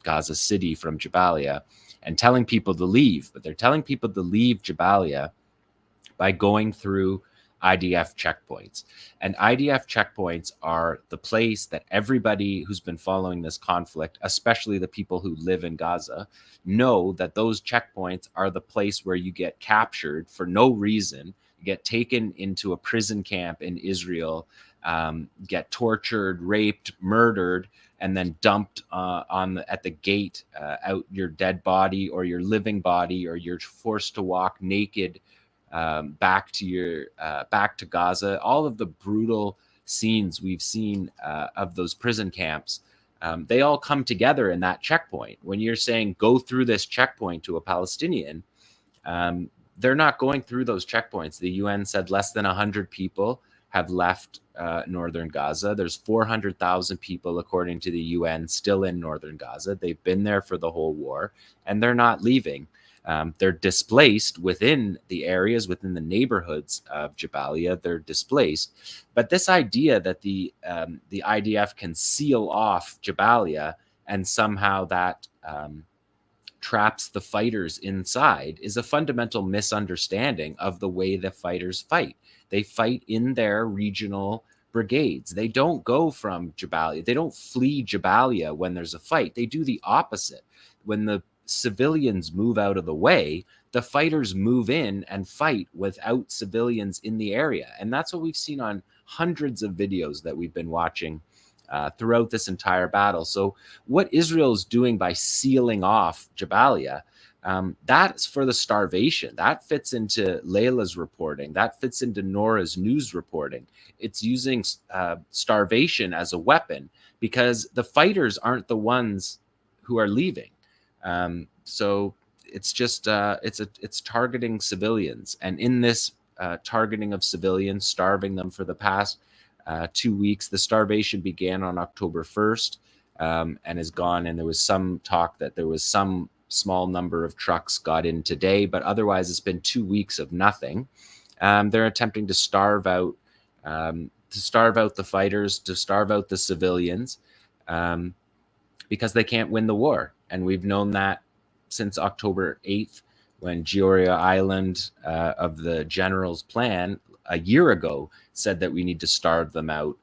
Gaza City from Jabalia and telling people to leave. But they're telling people to leave Jabalia by going through IDF checkpoints. And IDF checkpoints are the place that everybody who's been following this conflict, especially the people who live in Gaza, know that those checkpoints are the place where you get captured for no reason, you get taken into a prison camp in Israel, get tortured, raped, murdered, and then dumped at the gate, out your dead body or your living body, or you're forced to walk naked back to Gaza. All of the brutal scenes we've seen of those prison camps, they all come together in that checkpoint. When you're saying go through this checkpoint to a Palestinian, they're not going through those checkpoints. The UN said less than 100 people have left northern Gaza. There's 400,000 people, according to the UN, still in northern Gaza. They've been there for the whole war, and they're not leaving. They're displaced within the areas, within the neighborhoods of Jabalia. They're displaced. But this idea that the IDF can seal off Jabalia and somehow that traps the fighters inside is a fundamental misunderstanding of the way the fighters fight. They fight in their regional brigades. They don't go from Jabalia. They don't flee Jabalia when there's a fight. They do the opposite. When the civilians move out of the way, the fighters move in and fight without civilians in the area. And that's what we've seen on hundreds of videos that we've been watching throughout this entire battle. So what Israel is doing by sealing off Jabalia, that's for the starvation. That fits into Layla's reporting. That fits into Nora's news reporting. It's using starvation as a weapon because the fighters aren't the ones who are leaving. So it's just it's targeting civilians, and in this targeting of civilians, starving them for the past 2 weeks. The starvation began on October 1st and is gone. And there was some talk that there was some small number of trucks got in today, but otherwise it's been 2 weeks of nothing. They're attempting to starve out the fighters, to starve out the civilians, because they can't win the war. And we've known that since October 8th, when Georgia Island of the general's plan a year ago said that we need to starve them out.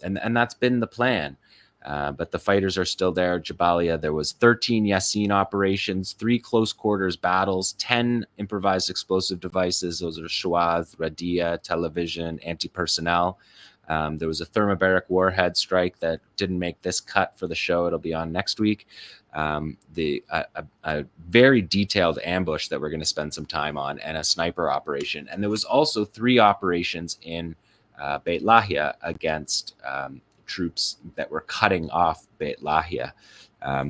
And that's been the plan. But the fighters are still there. Jabalia, there was 13 Yassin operations, 3 close quarters battles, 10 improvised explosive devices. Those are Shawaz, Radia, television, anti-personnel. There was a thermobaric warhead strike that didn't make this cut for the show. It'll be on next week. A very detailed ambush that we're going to spend some time on, and a sniper operation. And there was also 3 operations in Beit Lahia against troops that were cutting off Beit Lahia.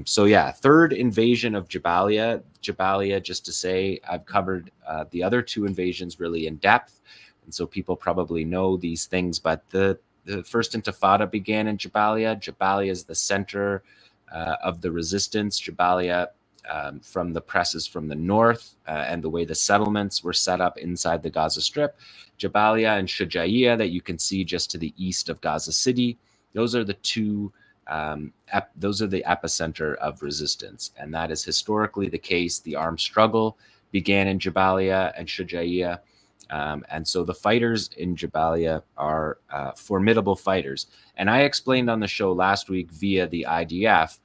So yeah, third invasion of Jabalia. Jabalia, just to say, I've covered the other 2 invasions really in depth. And so people probably know these things, but the first Intifada began in Jabalia. Jabalia is the center of the resistance. Jabalia, from the presses from the north and the way the settlements were set up inside the Gaza Strip. Jabalia and Shujaiya that you can see just to the east of Gaza City. Those are the 2, those are the epicenter of resistance. And that is historically the case. The armed struggle began in Jabalia and Shujaiya. And so the fighters in Jabalia are formidable fighters. And I explained on the show last week via the IDF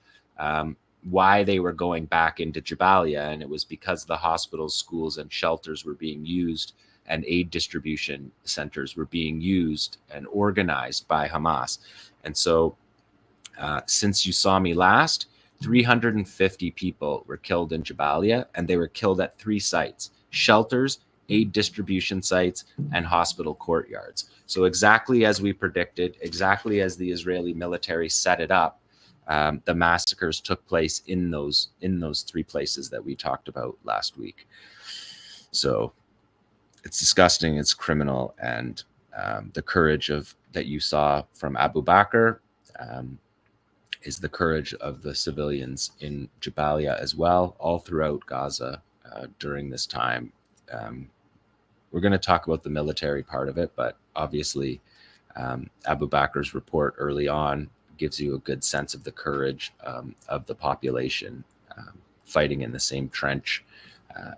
why they were going back into Jabalia. And it was because the hospitals, schools, and shelters were being used, and aid distribution centers were being used and organized by Hamas. And so since you saw me last, 350 people were killed in Jabalia, and they were killed at 3 sites: shelters, aid distribution sites, and hospital courtyards. So exactly as we predicted, exactly as the Israeli military set it up, the massacres took place in those 3 places that we talked about last week. So it's disgusting, it's criminal, and the courage that you saw from Abu Bakr is the courage of the civilians in Jabalia as well, all throughout Gaza during this time. We're going to talk about the military part of it, but obviously Abu Bakr's report early on gives you a good sense of the courage of the population fighting in the same trench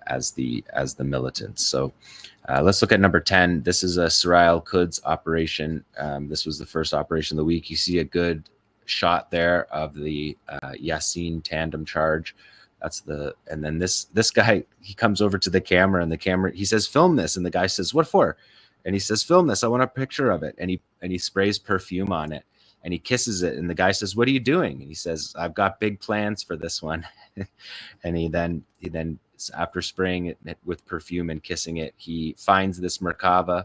as the militants. So let's look at number 10. This is a 𝐓𝐡𝐞 𝐄𝐥𝐞𝐜 operation. This was the first operation of the week. You see a good shot there of the Yassin tandem charge. And then this guy, he comes over to the camera, and he says, "Film this." And the guy says, "What for?" And he says, "Film this. I want a picture of it." And he sprays perfume on it, and he kisses it. And the guy says, "What are you doing?" And he says, "I've got big plans for this one." And he then after spraying it with perfume and kissing it, he finds this Merkava.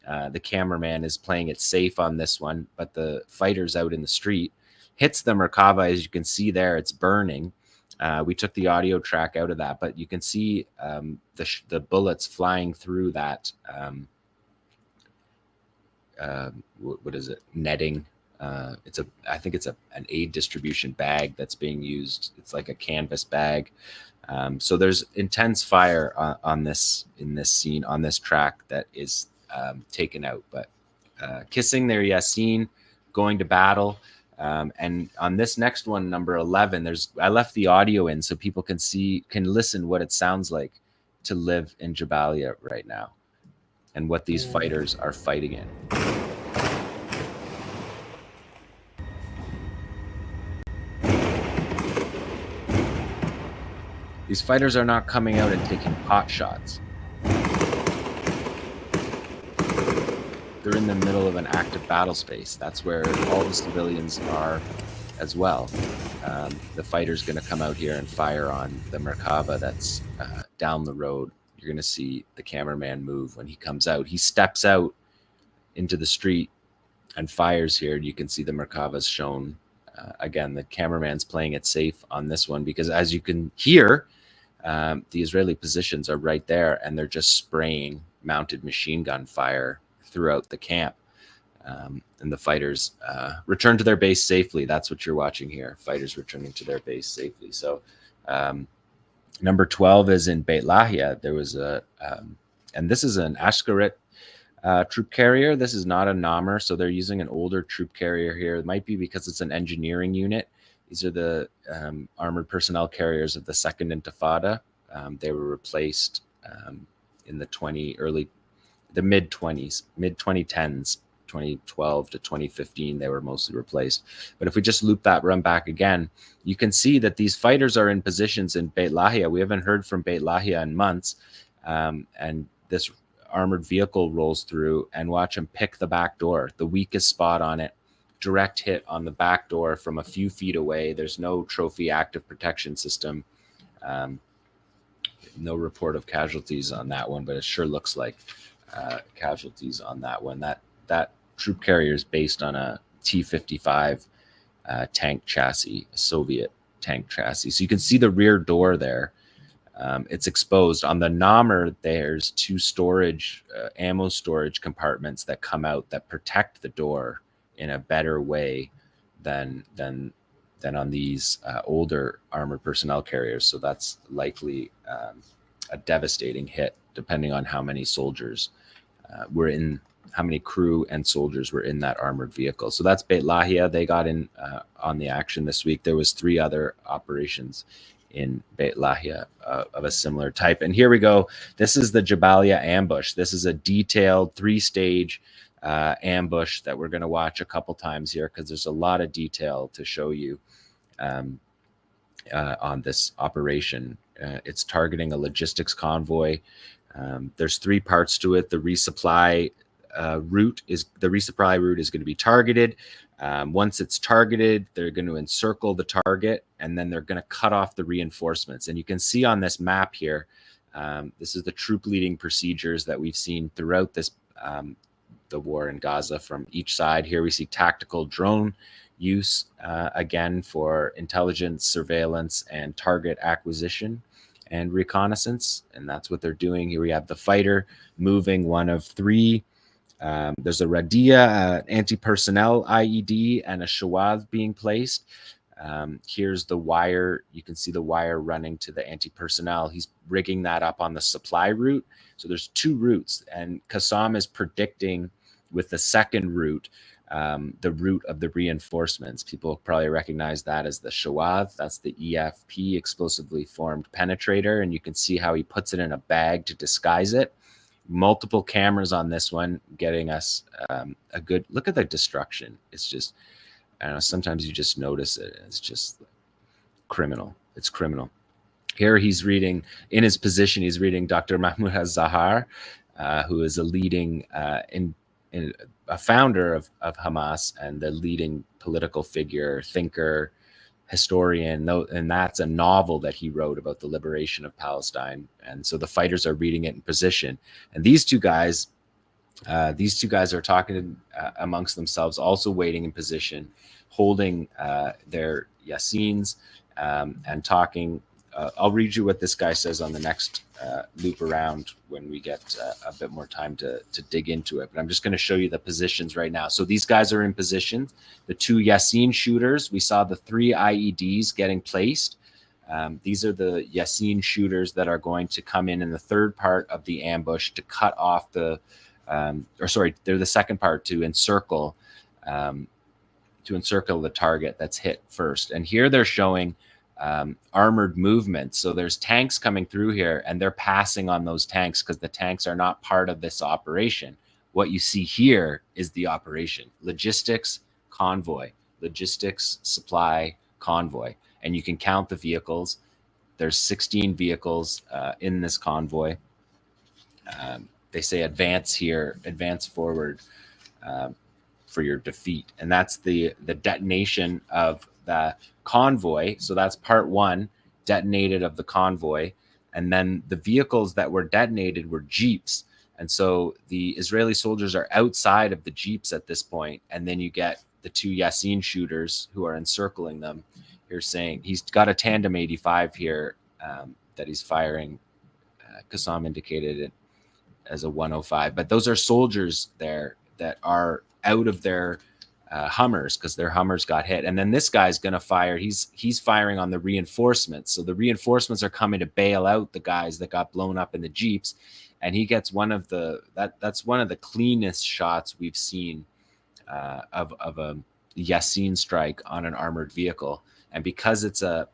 The cameraman is playing it safe on this one, but the fighter's out in the street, hits the Merkava. As you can see there, it's burning. We took the audio track out of that, but you can see the bullets flying through that. What is it? Netting. I think it's an aid distribution bag that's being used. It's like a canvas bag. So there's intense fire in this scene, on this track that is taken out. But kissing their Yassin, going to battle. And on this next one, number 11, I left the audio in so people can listen what it sounds like to live in Jabalia right now and what these fighters are fighting in. These fighters are not coming out and taking pot shots. They're in the middle of an active battle space. That's where all the civilians are as well. The fighter's going to come out here and fire on the Merkava that's down the road. You're going to see the cameraman move when he comes out. He steps out into the street and fires here. You can see the Merkava's shown. Again, the cameraman's playing it safe on this one because, as you can hear, the Israeli positions are right there, and they're just spraying mounted machine gun fire throughout the camp. And the fighters return to their base safely. That's what you're watching here. Fighters returning to their base safely. So number 12 is in Beit Lahia. There was and this is an Ashkaret troop carrier. This is not a Namr, so they're using an older troop carrier here. It might be because it's an engineering unit. These are the armored personnel carriers of the Second Intifada. They were replaced in the mid-20s, mid-2010s, 2012 to 2015, they were mostly replaced. But if we just loop that run back again, you can see that these fighters are in positions in Beit Lahia. We haven't heard from Beit Lahia in months. And this armored vehicle rolls through, and watch him pick the back door, the weakest spot on it. Direct hit on the back door from a few feet away. There's no trophy active protection system. No report of casualties on that one, but it sure looks like casualties on that one. That troop carrier is based on a T-55 tank chassis, a Soviet tank chassis. So you can see the rear door there. It's exposed. On the Namr, there's two ammo storage compartments that come out that protect the door in a better way than on these older armored personnel carriers. So that's likely a devastating hit, depending on how many soldiers how many crew and soldiers were in that armored vehicle. So that's Beit Lahia. They got in on the action this week. There was 3 other operations in Beit Lahia of a similar type. And here we go. This is the Jabalia ambush. This is a detailed 3-stage ambush that we're going to watch a couple times here because there's a lot of detail to show you on this operation. It's targeting a logistics convoy. There's 3 parts to it. The resupply route is going to be targeted. Once it's targeted, they're going to encircle the target, and then they're going to cut off the reinforcements. And you can see on this map here, this is the troop leading procedures that we've seen throughout this the war in Gaza from each side. Here we see tactical drone use again for intelligence, surveillance, and target acquisition and reconnaissance, and that's what they're doing. Here we have the fighter moving one of 3. There's a Radia, anti-personnel IED, and a Shawaz being placed. Here's the wire. You can see the wire running to the anti-personnel. He's rigging that up on the supply route. So there's 2 routes, and Qassam is predicting with the second route, the route of the reinforcements. People probably recognize that as the Shawaz. That's the EFP, explosively formed penetrator. And you can see how he puts it in a bag to disguise it. Multiple cameras on this one, getting us a good look at the destruction. It's just, I don't know, sometimes you just notice it. It's just criminal. It's criminal. Here he's reading, in his position, he's reading Dr. Mahmoud al-Zahar, who is a leading a founder of Hamas and the leading political figure, thinker, historian, and that's a novel that he wrote about the liberation of Palestine. And so the fighters are reading it in position. And these two guys are talking amongst themselves, also waiting in position, holding their Yassins and talking. I'll read you what this guy says on the next loop around when we get a bit more time to dig into it. But I'm just going to show you the positions right now. So these guys are in position. The 2 Yassin shooters, we saw the 3 IEDs getting placed. These are the Yassin shooters that are going to come in the third part of the ambush to cut off they're the second part to encircle the target that's hit first. And here they're showing armored movement. So there's tanks coming through here, and they're passing on those tanks because the tanks are not part of this operation. What you see here is the operation: logistics convoy, logistics supply convoy, and you can count the vehicles. There's 16 vehicles in this convoy. They say advance here, advance forward for your defeat. And that's the detonation of the convoy. So that's part one, detonated of the convoy. And then the vehicles that were detonated were jeeps. And so the Israeli soldiers are outside of the jeeps at this point. And then you get the two Yassin shooters who are encircling them. You're saying he's got a tandem 85 here that he's firing. Qassam indicated it as a 105. But those are soldiers there that are out of their Hummers because their Hummers got hit. And then this guy's going to fire. He's firing on the reinforcements. So the reinforcements are coming to bail out the guys that got blown up in the jeeps. And he gets one of the that's one of the cleanest shots we've seen of a Yassin strike on an armored vehicle. And because it's a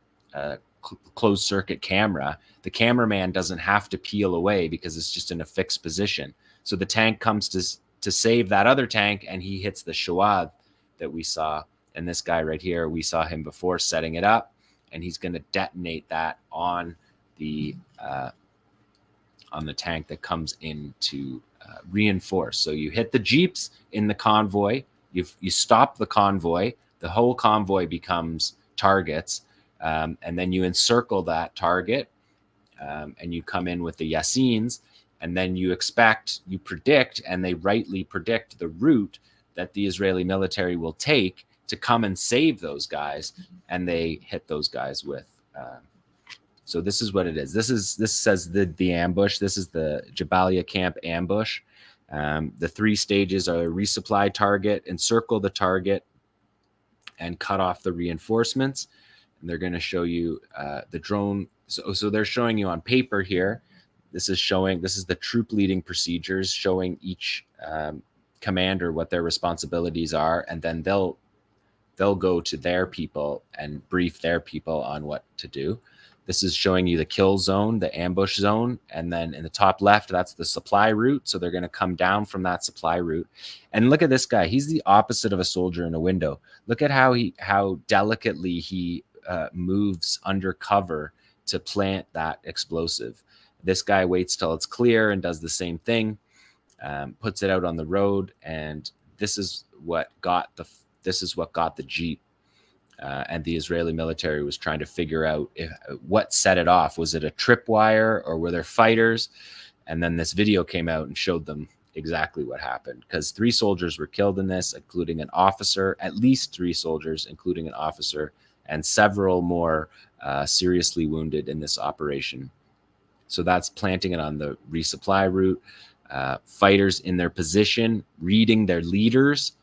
closed circuit camera, the cameraman doesn't have to peel away because it's just in a fixed position. So the tank comes to save that other tank, and he hits the Shawad that we saw. And this guy right here, we saw him before setting it up, and he's going to detonate that on the tank that comes in to reinforce. So you hit the jeeps in the convoy, you stop the convoy, the whole convoy becomes targets, and then you encircle that target, and you come in with the Yassins, and then you predict, and they rightly predict the route that the Israeli military will take to come and save those guys, and they hit those guys with. So this is what it is. This says the ambush. This is the Jabalia camp ambush. The three stages are resupply target, encircle the target, and cut off the reinforcements. And they're going to show you the drone. So they're showing you on paper here. This is the troop leading procedures, showing each commander what their responsibilities are, and then they'll go to their people and brief their people on what to do. This is showing you the kill zone, the ambush zone, and then in the top left, that's the supply route. So they're going to come down from that supply route. And look at this guy. He's the opposite of a soldier in a window. Look at how delicately he moves under cover to plant that explosive. This guy waits till it's clear and does the same thing, puts it out on the road, and this is what got the Jeep. And the Israeli military was trying to figure out what set it off. Was it a tripwire, or were there fighters? And then this video came out and showed them exactly what happened, because 3 soldiers were killed in this, including an officer, at least 3 soldiers, including an officer, and several more seriously wounded in this operation. So that's planting it on the resupply route. Fighters in their position, reading their leaders'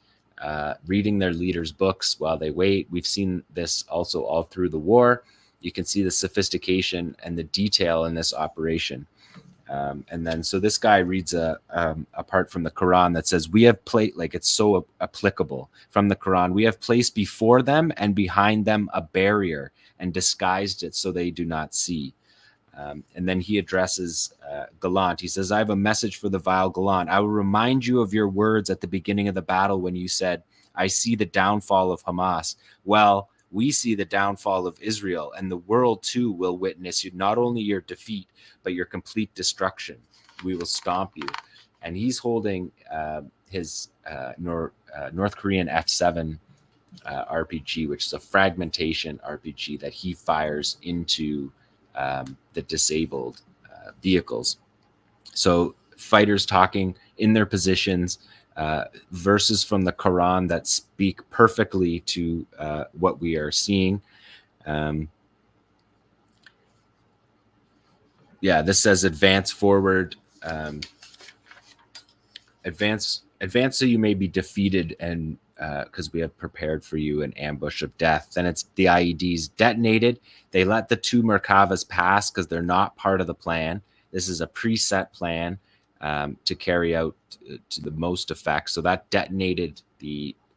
books while they wait. We've seen this also all through the war. You can see the sophistication and the detail in this operation. And then, so this guy reads a part from the Quran that says, we have placed, like it's so applicable from the Quran, we have placed before them and behind them a barrier and disguised it so they do not see. And then he addresses Gallant. He says, I have a message for the vile Gallant. I will remind you of your words at the beginning of the battle when you said, I see the downfall of Hamas. Well, we see the downfall of Israel, and the world too will witness you, not only your defeat, but your complete destruction. We will stomp you. And he's holding his North Korean F7 RPG, which is a fragmentation RPG that he fires into the disabled vehicles. So fighters talking in their positions, verses from the Quran that speak perfectly to what we are seeing. This says advance forward, advance so you may be defeated, and because we have prepared for you an ambush of death. Then it's the IEDs detonated. They let the 2 Merkavas pass because they're not part of the plan. This is a preset plan to carry out to the most effect. So that detonated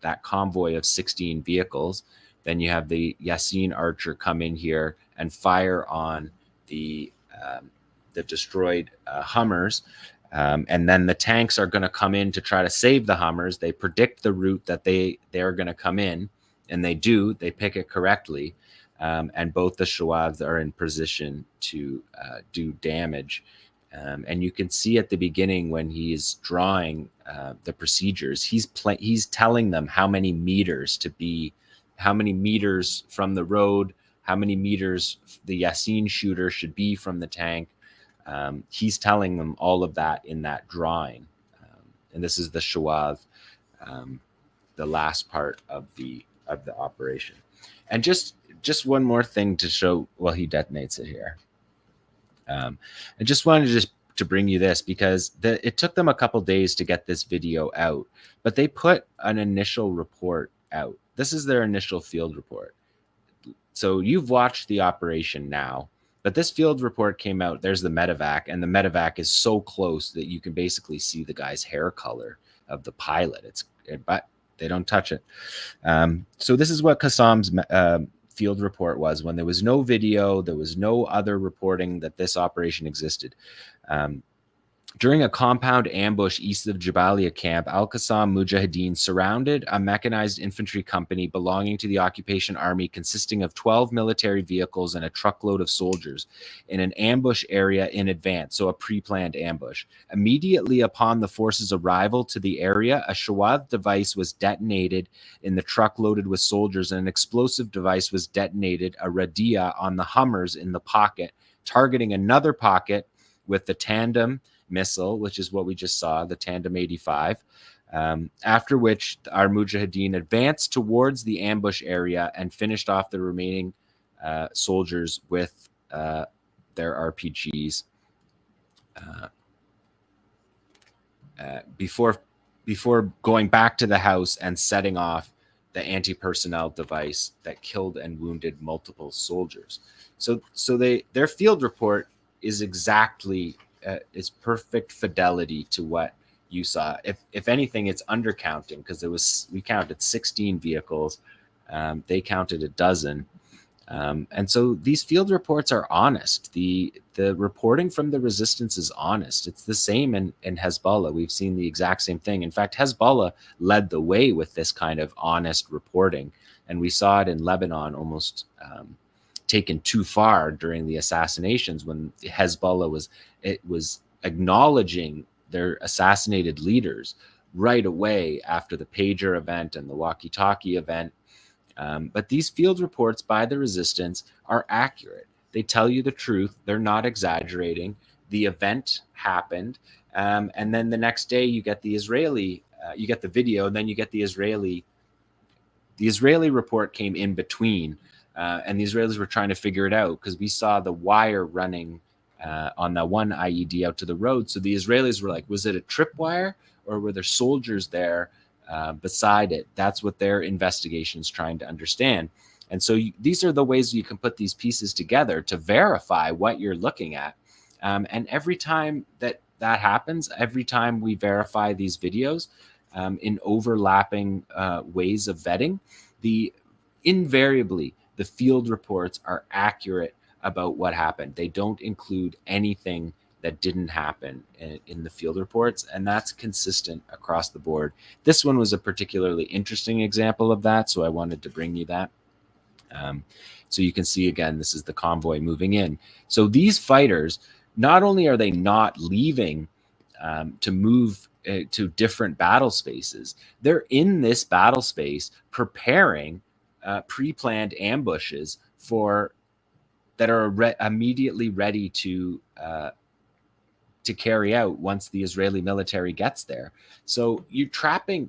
that convoy of 16 vehicles. Then you have the Yassin Archer come in here and fire on the destroyed Hummers. And then the tanks are going to come in to try to save the Hummers. They predict the route that they're going to come in, and they do. They pick it correctly. and both the Shuwads are in position to do damage. And you can see at the beginning when he's drawing the procedures, he's telling them how many meters from the road, how many meters the Yasin shooter should be from the tank. He's telling them all of that in that drawing. And this is the Shuwad, the last part of the operation. And just one more thing to show, well, he detonates it here. I just wanted to bring you this because it took them a couple days to get this video out, but they put an initial report out. This is their initial field report. So you've watched the operation now, but this field report came out. There's the medevac, and the medevac is so close that you can basically see the guy's hair color of the pilot. But they don't touch it. So this is what Qassam's field report was when there was no video, there was no other reporting that this operation existed. During a compound ambush east of Jabalia camp, Al-Aqsa Mujahideen surrounded a mechanized infantry company belonging to the occupation army consisting of 12 military vehicles and a truckload of soldiers in an ambush area in advance, so a pre-planned ambush. Immediately upon the forces' arrival to the area, a Shuwad device was detonated in the truck loaded with soldiers, and an explosive device was detonated, a radia, on the Hummers in the pocket, targeting another pocket with the tandem missile, which is what we just saw, the Tandem 85, after which our Mujahideen advanced towards the ambush area and finished off the remaining soldiers with their RPGs before going back to the house and setting off the anti-personnel device that killed and wounded multiple soldiers. So their field report is exactly is perfect fidelity to what you saw. If anything, it's undercounting because we counted 16 vehicles, they counted a dozen, and so these field reports are honest. The reporting from the resistance is honest. It's the same in Hezbollah. We've seen the exact same thing. In fact, Hezbollah led the way with this kind of honest reporting, and we saw it in Lebanon almost taken too far during the assassinations when Hezbollah was acknowledging their assassinated leaders right away after the pager event and the walkie-talkie event. But these field reports by the resistance are accurate. They tell you the truth. They're not exaggerating. The event happened. And then the next day you get the Israeli, you get the video, and then you get the Israeli report came in between. And the Israelis were trying to figure it out because we saw the wire running on that one IED out to the road. So the Israelis were like, was it a tripwire or were there soldiers there beside it? That's what their investigation's trying to understand. And so these are the ways you can put these pieces together to verify what you're looking at. And every time that happens, every time we verify these videos in overlapping ways of vetting, invariably, the field reports are accurate about what happened. They don't include anything that didn't happen in the field reports, and that's consistent across the board. This one was a particularly interesting example of that, so I wanted to bring you that. So you can see, again, this is the convoy moving in. So these fighters, not only are they not leaving to move to different battle spaces, they're in this battle space preparing pre-planned ambushes that are immediately ready to carry out once the Israeli military gets there. So you're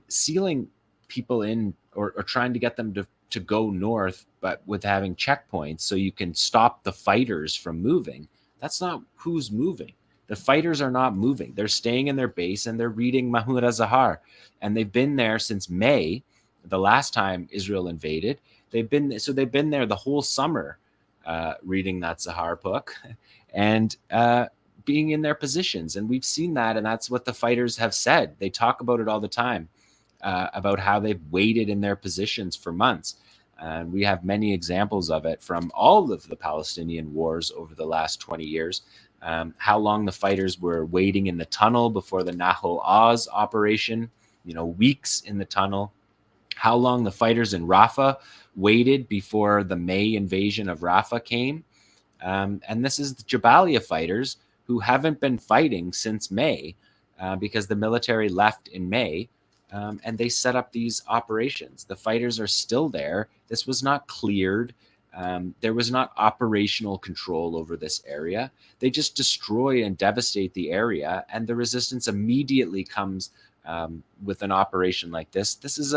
sealing people in or trying to get them to go north, but with having checkpoints so you can stop the fighters from moving. That's not who's moving. The fighters are not moving. They're staying in their base and they're reading Mahmoud al-Zahar. And they've been there since May, the last time Israel invaded. They've been there the whole summer reading that Zahar book and being in their positions. And we've seen that, and that's what the fighters have said. They talk about it all the time, about how they've waited in their positions for months. And we have many examples of it from all of the Palestinian wars over the last 20 years. How long the fighters were waiting in the tunnel before the Nahal Oz operation, weeks in the tunnel. how long the fighters in Rafah waited before the May invasion of Rafah came. And this is the Jabalia fighters who haven't been fighting since May because the military left in May, and they set up these operations. The fighters are still there. This was not cleared. There was not operational control over this area. They just destroy and devastate the area, and the resistance immediately comes with an operation like this. This is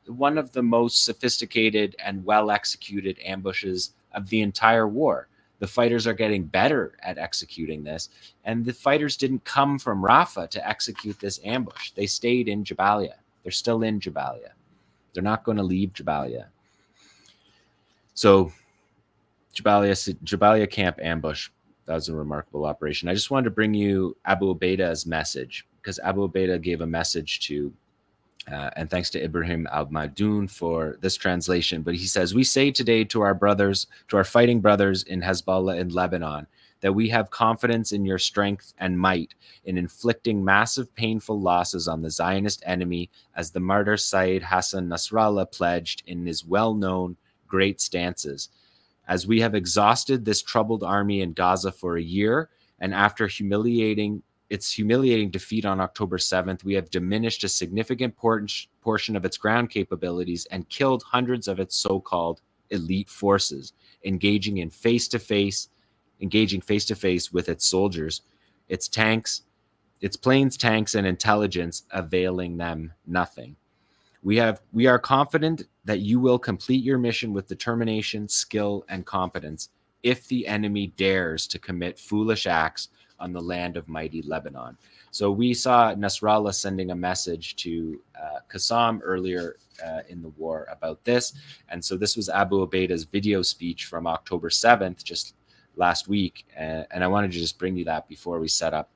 one of the most sophisticated and well-executed ambushes of the entire war. The fighters are getting better at executing this, and the fighters didn't come from Rafah to execute this ambush. They stayed in Jabalia. They're still in Jabalia. They're not going to leave Jabalia. So Jabalia camp ambush, that was a remarkable operation. I just wanted to bring you Abu Ubaida's message, because Abu Ubaida gave a message to, and thanks to Ibrahim Al-Madoun for this translation, but he says, "We say today to our brothers, to our fighting brothers in Hezbollah in Lebanon, that we have confidence in your strength and might in inflicting massive painful losses on the Zionist enemy, as the martyr Sayyid Hassan Nasrallah pledged in his well-known great stances. As we have exhausted this troubled army in Gaza for a year, and after its humiliating defeat on October 7th, we have diminished a significant portion of its ground capabilities and killed hundreds of its so-called elite forces, engaging face-to-face with its soldiers, its tanks, its planes, tanks, and intelligence availing them nothing. We are confident that you will complete your mission with determination, skill, and competence if the enemy dares to commit foolish acts on the land of mighty Lebanon." So we saw Nasrallah sending a message to Qassam earlier in the war about this. And so this was Abu Ubaida's video speech from October 7th, just last week. And I wanted to just bring you that before we set up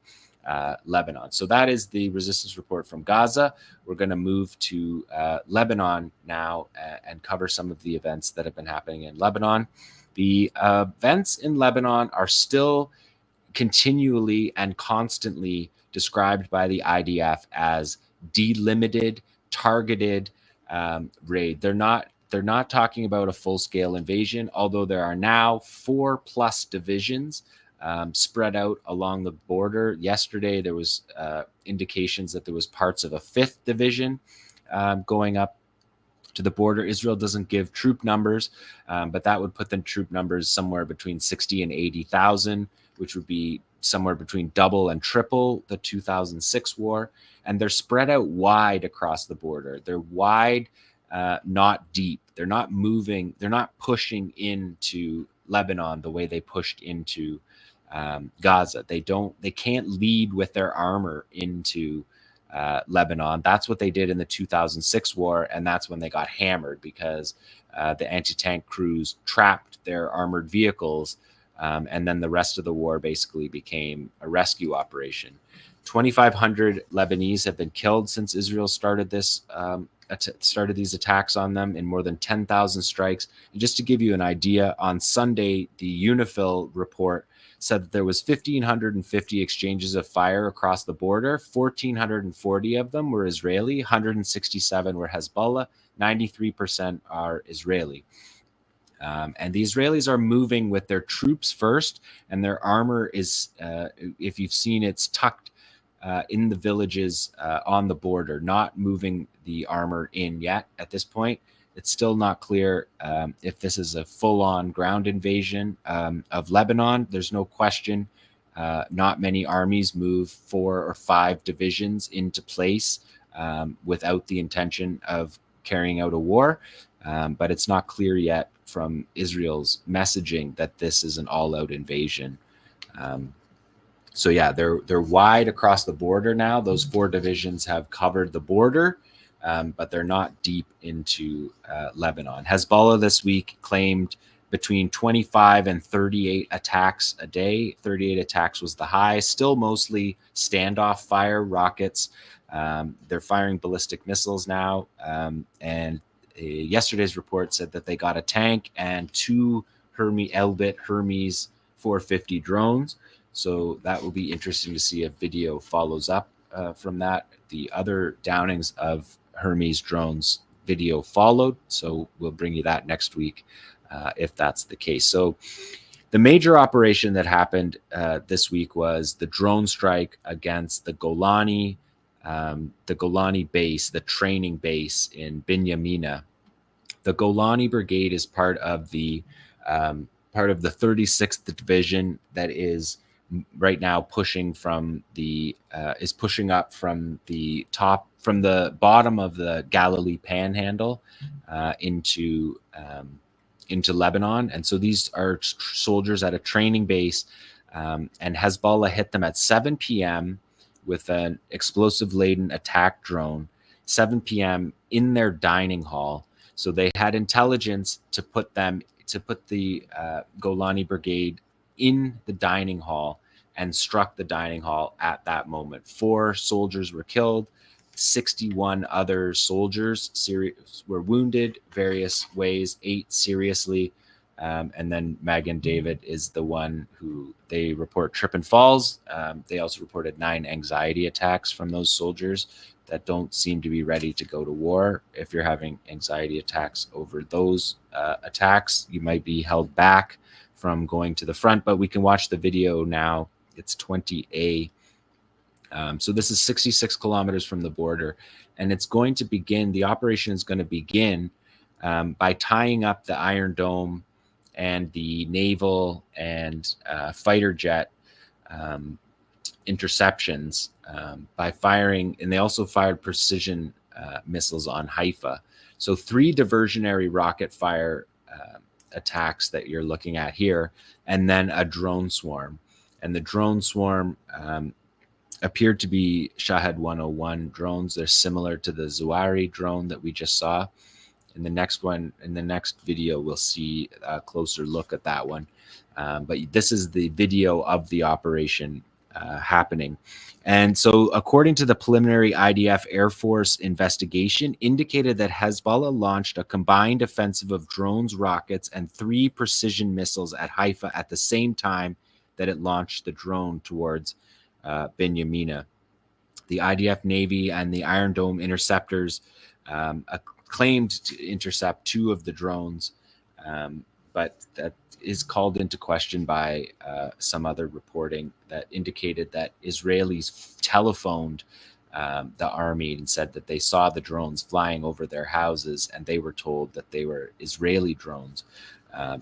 Lebanon. So that is the resistance report from Gaza. We're going to move to Lebanon now and cover some of the events that have been happening in Lebanon. The events in Lebanon are still continually and constantly described by the IDF as delimited, targeted raid. They're not talking about a full-scale invasion, although there are now 4+ divisions spread out along the border. Yesterday, there was indications that there was parts of a 5th division going up to the border. Israel doesn't give troop numbers, but that would put the troop numbers somewhere between 60 and 80,000, which would be somewhere between double and triple the 2006 war. And they're spread out wide across the border. They're wide, not deep. They're not moving. They're not pushing into Lebanon the way they pushed into Gaza. They can't lead with their armor into Lebanon. That's what they did in the 2006 war, and that's when they got hammered because the anti-tank crews trapped their armored vehicles, and then the rest of the war basically became a rescue operation. 2,500 Lebanese have been killed since Israel started these attacks on them, in more than 10,000 strikes. And just to give you an idea, on Sunday, the UNIFIL report said that there was 1,550 exchanges of fire across the border. 1,440 of them were Israeli, 167 were Hezbollah, 93% are Israeli. And the Israelis are moving with their troops first, and their armor is, if you've seen, it's tucked in the villages on the border, not moving the armor in yet at this point. It's still not clear if this is a full-on ground invasion of Lebanon. There's no question. Not many armies move 4 or 5 divisions into place without the intention of carrying out a war. But it's not clear yet from Israel's messaging that this is an all-out invasion. So yeah, they're wide across the border now. Those 4 divisions have covered the border, but they're not deep into Lebanon. Hezbollah this week claimed between 25 and 38 attacks a day. 38 attacks was the high, still mostly standoff fire, rockets. They're firing ballistic missiles now. And yesterday's report said that they got a tank and 2 Elbit Hermes 450 drones. So that will be interesting to see if video follows up from that. The other downings of Hermes drones, video followed. So we'll bring you that next week if that's the case. So the major operation that happened this week was the drone strike against the Golani base, the training base in Binyamina. The Golani Brigade is part of the 36th Division that is right now pushing up from the bottom of the Galilee Panhandle into Lebanon. And so these are soldiers at a training base, and Hezbollah hit them at 7 p.m. with an explosive-laden attack drone, 7 p.m. in their dining hall. So they had intelligence to put the Golani Brigade in the dining hall and struck the dining hall at that moment. 4 soldiers were killed. 61 other soldiers were wounded various ways, 8 seriously. And then Magen David is the one who they report trip and falls. They also reported 9 anxiety attacks from those soldiers that don't seem to be ready to go to war. If you're having anxiety attacks over those attacks, you might be held back from going to the front, but we can watch the video now. It's 20A. So this is 66 kilometers from the border, and it's going to begin, the operation is going to begin by tying up the Iron Dome and the naval and fighter jet interceptions by firing, and they also fired precision missiles on Haifa. So 3 diversionary rocket fire attacks that you're looking at here, and then a drone swarm. And the drone swarm appeared to be Shahed 101 drones. They're similar to the Zuari drone that we just saw. In the next video, we'll see a closer look at that one. But this is the video of the operation happening. And so according to the preliminary IDF Air Force investigation, indicated that Hezbollah launched a combined offensive of drones, rockets, and 3 precision missiles at Haifa at the same time that it launched the drone towards Binyamina. The IDF Navy and the Iron Dome interceptors claimed to intercept 2 of the drones, but that is called into question by some other reporting that indicated that Israelis telephoned the army and said that they saw the drones flying over their houses, and they were told that they were Israeli drones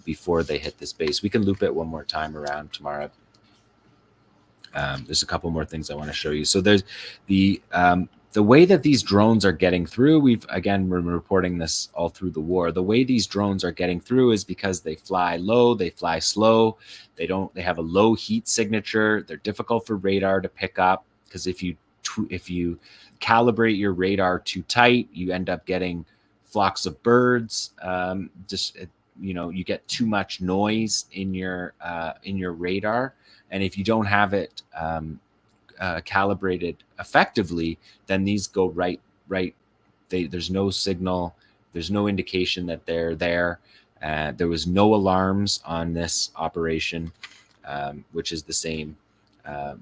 before they hit this base. We can loop it one more time around tomorrow. There's a couple more things I want to show you. So there's the way that these drones are getting through. We've been reporting this all through the war. The way these drones are getting through is because they fly low, they fly slow. They have a low heat signature. They're difficult for radar to pick up, because if you calibrate your radar too tight, you end up getting flocks of birds. You get too much noise in your radar. And if you don't have it calibrated effectively, then these go right. There's no signal. There's no indication that they're there. There was no alarms on this operation, which is the same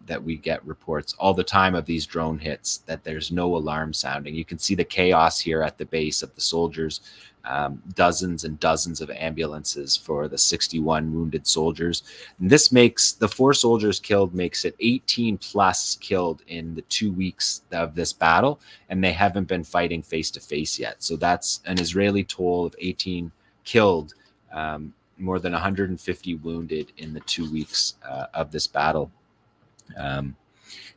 that we get reports all the time of these drone hits, that there's no alarm sounding. You can see the chaos here at the base of the soldiers. Dozens and dozens of ambulances for the 61 wounded soldiers. And this makes the 4 soldiers killed, makes it 18 plus killed in the 2 weeks of this battle, and they haven't been fighting face to face yet. So that's an Israeli toll of 18 killed, more than 150 wounded in the 2 weeks of this battle.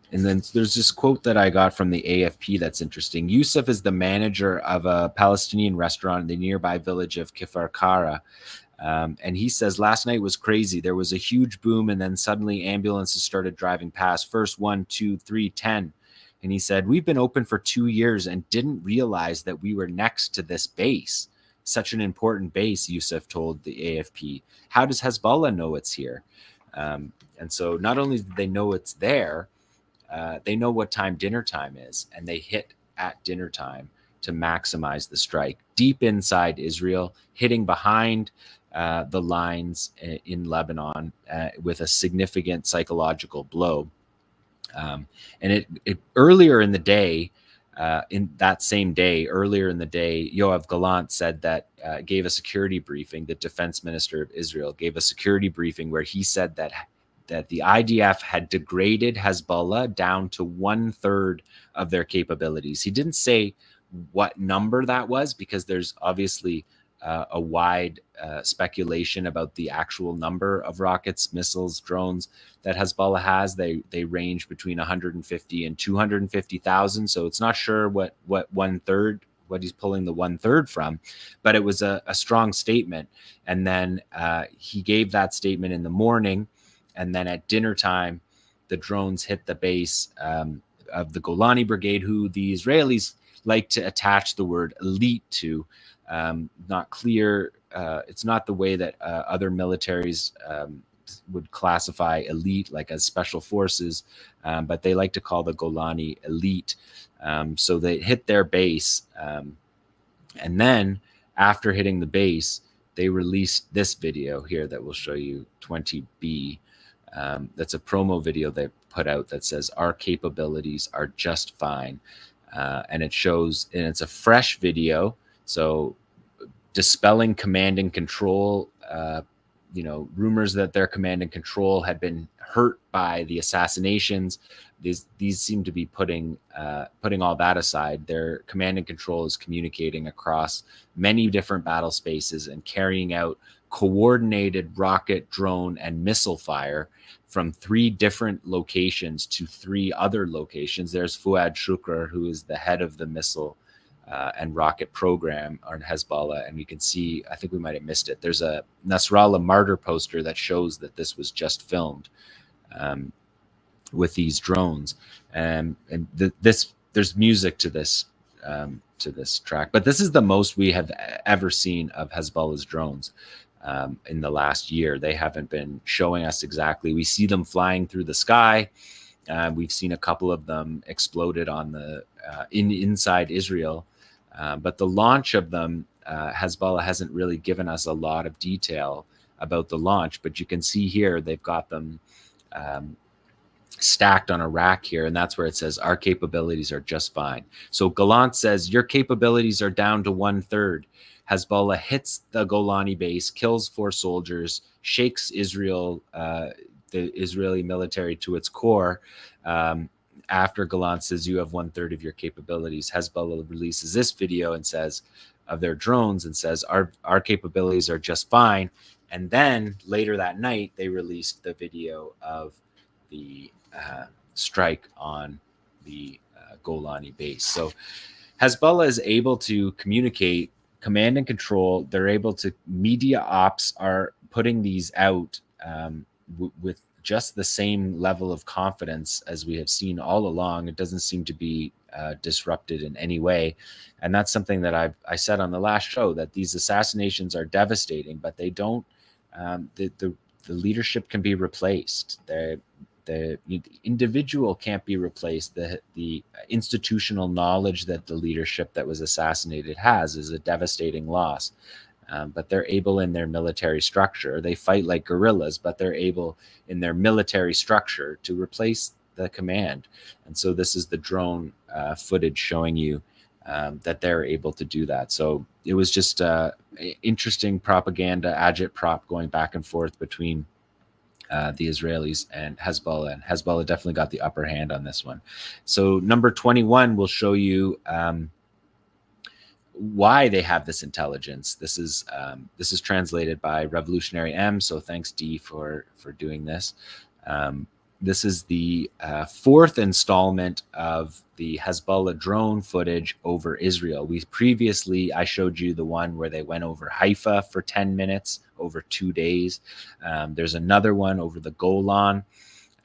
And then there's this quote that I got from the AFP that's interesting. Yusuf is the manager of a Palestinian restaurant in the nearby village of Kfar Kara. And he says, last night was crazy. There was a huge boom, and then suddenly ambulances started driving past. First 1, 2, 3, 10. And he said, we've been open for 2 years and didn't realize that we were next to this base. Such an important base, Yusuf told the AFP. How does Hezbollah know it's here? And so not only do they know it's there, they know what time dinner time is, and they hit at dinner time to maximize the strike deep inside Israel, hitting behind the lines in Lebanon with a significant psychological blow. And it earlier in the day, in that same day, earlier in the day, Yoav Gallant said that, gave a security briefing. The defense minister of Israel gave a security briefing where he said that the IDF had degraded Hezbollah down to 1/3 of their capabilities. He didn't say what number that was, because there's obviously a wide speculation about the actual number of rockets, missiles, drones that Hezbollah has. They range between 150 and 250,000. So it's not sure what 1/3, what he's pulling the 1/3 from, but it was a strong statement. And then he gave that statement in the morning, and then at dinner time, the drones hit the base of the Golani Brigade, who the Israelis like to attach the word elite to. Not clear. It's not the way that other militaries would classify elite, like as special forces, but they like to call the Golani elite. So they hit their base. And then after hitting the base, they released this video here that will show you 20B. That's a promo video they put out that says, "Our capabilities are just fine." And it shows, and it's a fresh video. So dispelling command and control, rumors that their command and control had been hurt by the assassinations. These seem to be putting all that aside. Their command and control is communicating across many different battle spaces and carrying out coordinated rocket, drone, and missile fire from 3 different locations to 3 other locations. There's Fuad Shukr, who is the head of the missile and rocket program on Hezbollah. And we can see, I think we might have missed it, there's a Nasrallah martyr poster that shows that this was just filmed with these drones. And there's music to this track, but this is the most we have ever seen of Hezbollah's drones in the last year. They haven't been showing us exactly. We see them flying through the sky. We've seen a couple of them exploded on the inside Israel, but the launch of them, Hezbollah hasn't really given us a lot of detail about the launch. But you can see here they've got them stacked on a rack here, and that's where it says, "Our capabilities are just fine." So Gallant says, "Your capabilities are down to 1/3. Hezbollah hits the Golani base, kills 4 soldiers, shakes Israel, the Israeli military to its core." After Gallant says, "You have 1/3 of your capabilities," Hezbollah releases this video and says, of their drones, and says, our capabilities are just fine. And then later that night, they released the video of the strike on the Golani base. So Hezbollah is able to communicate command and control. They're able to, media ops are putting these out with just the same level of confidence as we have seen all along. It doesn't seem to be disrupted in any way. And that's something that I said on the last show, that these assassinations are devastating, but they don't, the leadership can be replaced. The individual can't be replaced. The institutional knowledge that the leadership that was assassinated has is a devastating loss. But they're able in their military structure. They fight like guerrillas, but they're able in their military structure to replace the command. And so this is the drone footage showing you that they're able to do that. So it was just interesting propaganda, agitprop going back and forth between the Israelis and Hezbollah definitely got the upper hand on this one. So number 21 will show you why they have this intelligence. This is translated by Revolutionary M. So thanks, D, for doing this. This is the 4th installment of the Hezbollah drone footage over Israel. I showed you the one where they went over Haifa for 10 minutes over 2 days. There's another one over the Golan,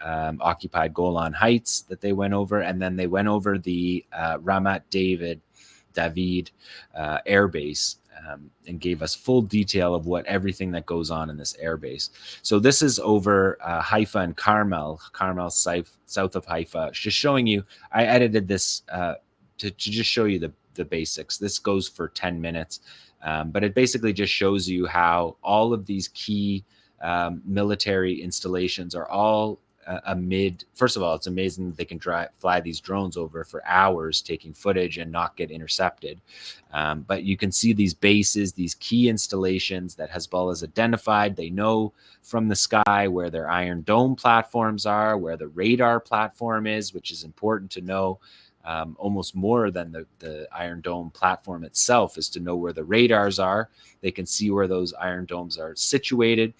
occupied Golan Heights that they went over. And then they went over the Ramat David air base and gave us full detail of everything that goes on in this air base. So this is over Haifa and Carmel south of Haifa. Just showing you, I edited this to just show you the basics. This goes for 10 minutes, but it basically just shows you how all of these key military installations are all First of all, it's amazing that they can fly these drones over for hours taking footage and not get intercepted. But you can see these bases, these key installations that Hezbollah has identified. They know from the sky where their Iron Dome platforms are, where the radar platform is, which is important to know. Almost more than the Iron Dome platform itself is to know where the radars are. They can see where those Iron Domes are situated.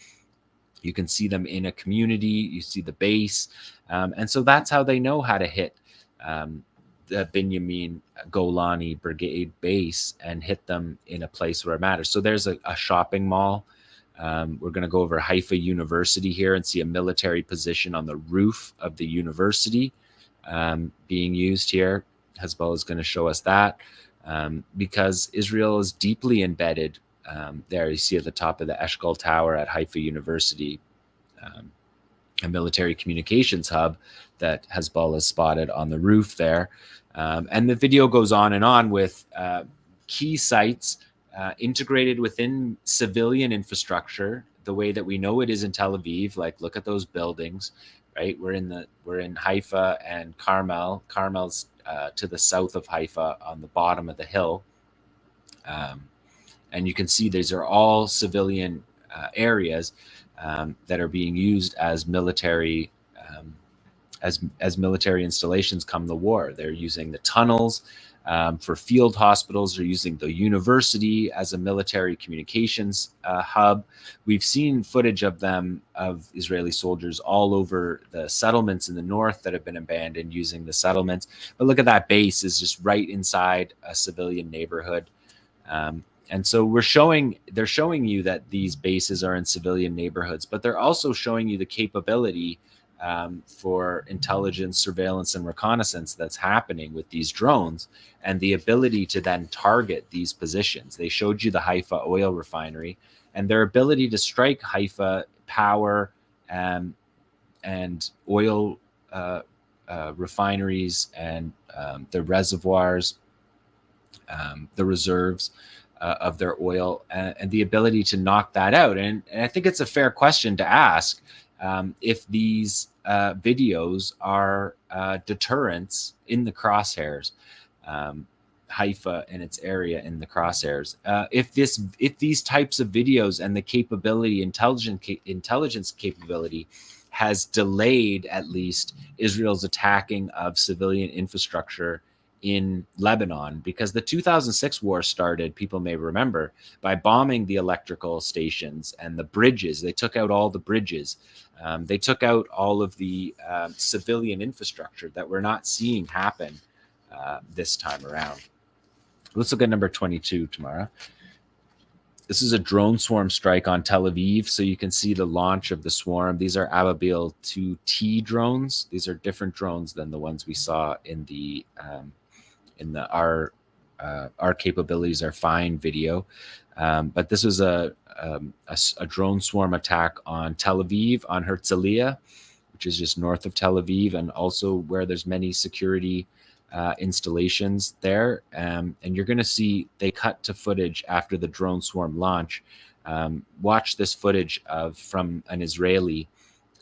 You can see them in a community. You see the base. And so that's how they know how to hit the Binyamin Golani Brigade base and hit them in a place where it matters. So there's a shopping mall. We're going to go over Haifa University here and see a military position on the roof of the university being used here. Hezbollah is going to show us that because Israel is deeply embedded. There you see at the top of the 𝐓𝐡𝐞 Tower at Haifa University, a military communications hub that Hezbollah spotted on the roof there. And the video goes on and on with key sites integrated within civilian infrastructure, the way that we know it is in Tel Aviv. Like, look at those buildings, right? We're in Haifa and Carmel. Carmel's to the south of Haifa on the bottom of the hill. And you can see these are all civilian areas that are being used as military as military installations come the war. They're using the tunnels for field hospitals. They're using the university as a military communications hub. We've seen footage of them, of Israeli soldiers all over the settlements in the north that have been abandoned, using the settlements. But look at that base is just right inside a civilian neighborhood. And so they're showing you that these bases are in civilian neighborhoods, but they're also showing you the capability for intelligence, surveillance, and reconnaissance that's happening with these drones, and the ability to then target these positions. They showed you the Haifa oil refinery and their ability to strike Haifa power and oil refineries and the reservoirs, the reserves of their oil, and the ability to knock that out. And I think it's a fair question to ask if these videos are deterrents in the crosshairs, Haifa and its area in the crosshairs. If these types of videos and the capability, intelligence capability, has delayed at least Israel's attacking of civilian infrastructure in Lebanon, because the 2006 war started, people may remember, by bombing the electrical stations and the bridges. They took out all the bridges. They took out all of the civilian infrastructure that we're not seeing happen this time around. Let's look at number 22 tomorrow. This is a drone swarm strike on Tel Aviv. So you can see the launch of the swarm. These are Ababil 2T drones. These are different drones than the ones we saw in the our capabilities are fine video. But this was a drone swarm attack on Tel Aviv, on Herzliya, which is just north of Tel Aviv, and also where there's many security installations there. And you're going to see they cut to footage after the drone swarm launch. Watch this footage from an Israeli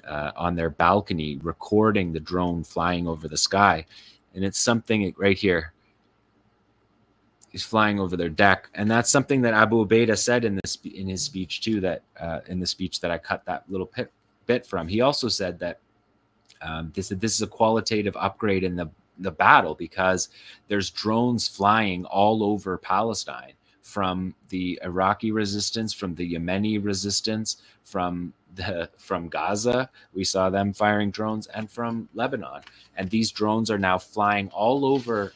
on their balcony recording the drone flying over the sky. And it's something right here. He's flying over their deck, and that's something that Abu Ubaidah said in his speech too. That in the speech that I cut that little bit from, he also said that this is a qualitative upgrade in the battle, because there's drones flying all over Palestine, from the Iraqi resistance, from the Yemeni resistance, from Gaza. We saw them firing drones, and from Lebanon, and these drones are now flying all over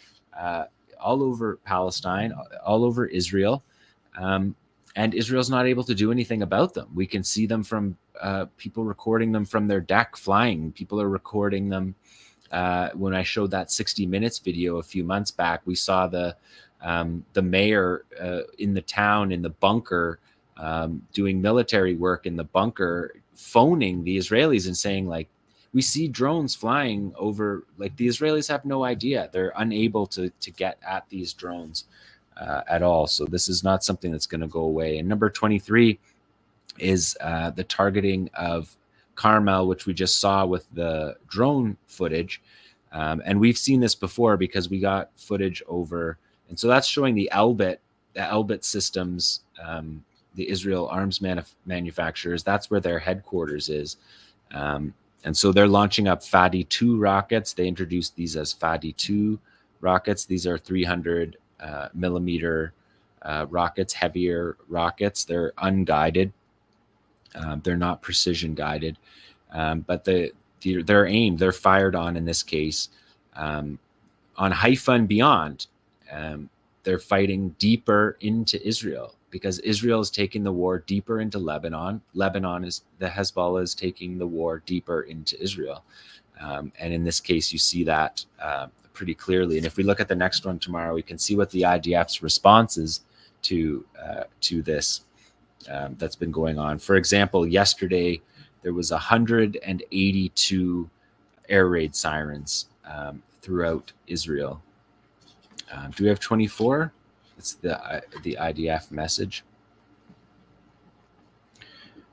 Palestine, all over Israel, and Israel's not able to do anything about them. We can see them from people recording them from their deck flying. People are recording them. When I showed that 60 Minutes video a few months back, we saw the mayor in the town, in the bunker, doing military work in the bunker, phoning the Israelis and saying, like, we see drones flying over. Like, the Israelis have no idea. They're unable to get at these drones at all. So this is not something that's going to go away. And number 23 is the targeting of 𝐄𝐥𝐞, which we just saw with the drone footage. And we've seen this before because we got footage over, and so that's showing the 𝐓𝐡𝐞 systems, the Israel arms manufacturers. That's where their headquarters is. And so they're launching up Fadi-2 rockets. They introduced these as Fadi-2 rockets. These are 300 millimeter rockets, heavier rockets. They're unguided. They're not precision guided, but they're aimed, they're fired on in this case on Haifa and beyond. They're fighting deeper into Israel because Israel is taking the war deeper into Lebanon. The Hezbollah is taking the war deeper into Israel. And in this case, you see that pretty clearly. And if we look at the next one tomorrow, we can see what the IDF's response is to this that's been going on. For example, yesterday, there was 182 air raid sirens throughout Israel. Do we have 24? It's the IDF message.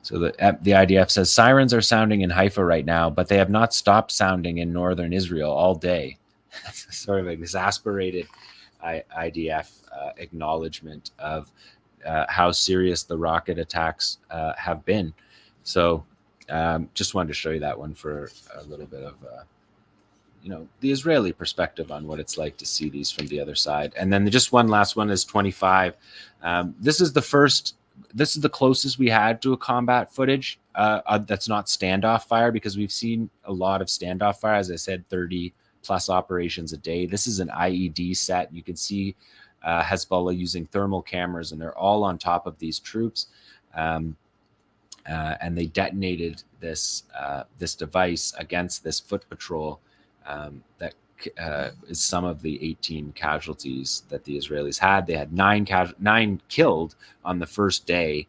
So the IDF says sirens are sounding in Haifa right now, but they have not stopped sounding in northern Israel all day. That's a sort of exasperated IDF acknowledgement of how serious the rocket attacks have been. So just wanted to show you that one for a little bit of the Israeli perspective on what it's like to see these from the other side. And then just one last one is 25. This is the closest we had to a combat footage that's not standoff fire, because we've seen a lot of standoff fire. As I said, 30 plus operations a day. This is an IED set. You can see Hezbollah using thermal cameras, and they're all on top of these troops. And they detonated this device against this foot patrol that is some of the 18 casualties that the Israelis had. They had 9 killed on the first day.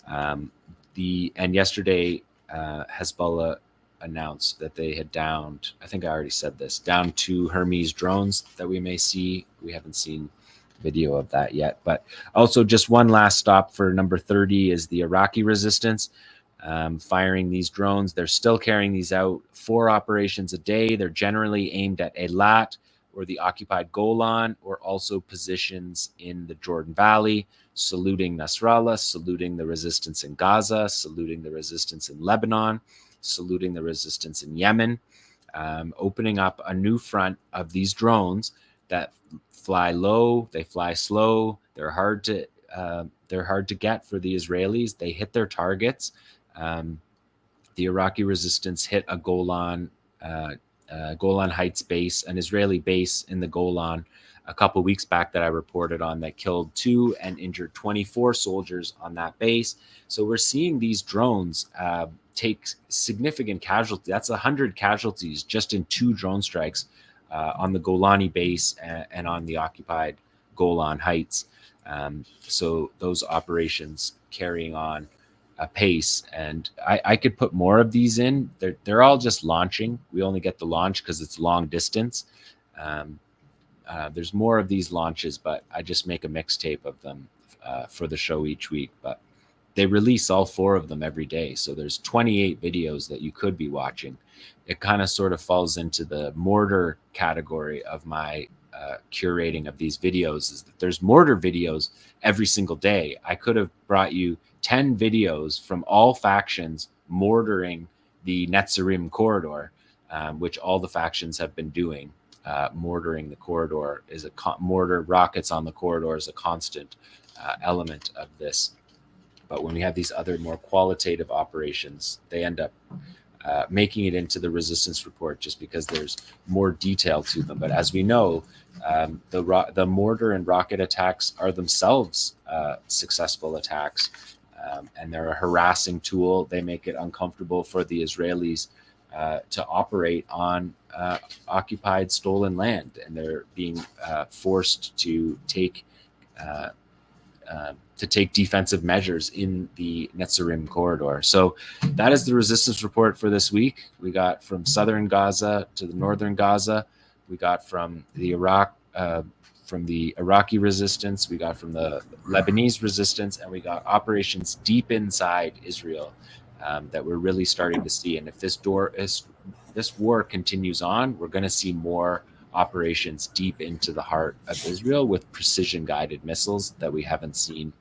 And yesterday, Hezbollah announced that they had downed, I think I already said this, down 2 Hermes drones that we may see. We haven't seen video of that yet. But also just one last stop for number 30 is the Iraqi resistance. Firing these drones. They're still carrying these out 4 operations a day. They're generally aimed at Eilat or the occupied Golan, or also positions in the Jordan Valley, saluting Nasrallah, saluting the resistance in Gaza, saluting the resistance in Lebanon, saluting the resistance in Yemen, opening up a new front of these drones that fly low, they fly slow, they're hard to get for the Israelis. They hit their targets. The Iraqi resistance hit a Golan Heights base, an Israeli base in the Golan, a couple weeks back that I reported on, that killed 2 and injured 24 soldiers on that base. So we're seeing these drones take significant casualties. That's 100 casualties just in 2 drone strikes on the Golani base and on the occupied Golan Heights. So those operations carrying on pace, and I could put more of these in. They're all just launching. We only get the launch because it's long distance. There's more of these launches, but I just make a mixtape of them for the show each week. But they release all 4 of them every day, so there's 28 videos that you could be watching. It kind of sort of falls into the mortar category of my curating of these videos, is that there's mortar videos every single day. I could have brought you 10 videos from all factions mortaring the Netzarim corridor, which all the factions have been doing. Mortaring the corridor is mortar rockets on the corridor is a constant element of this. But when we have these other more qualitative operations, they end up making it into the resistance report just because there's more detail to them. But as we know, the mortar and rocket attacks are themselves successful attacks. And they're a harassing tool. They make it uncomfortable for the Israelis to operate on occupied, stolen land, and they're being forced to take defensive measures in the Netzarim corridor. So that is the resistance report for this week. We got from southern Gaza to the northern Gaza. We got from the Iraqi resistance, we got from the Lebanese resistance, and we got operations deep inside Israel. that we're really starting to see. And if this war continues on, we're going to see more operations deep into the heart of Israel with precision guided missiles that we haven't seen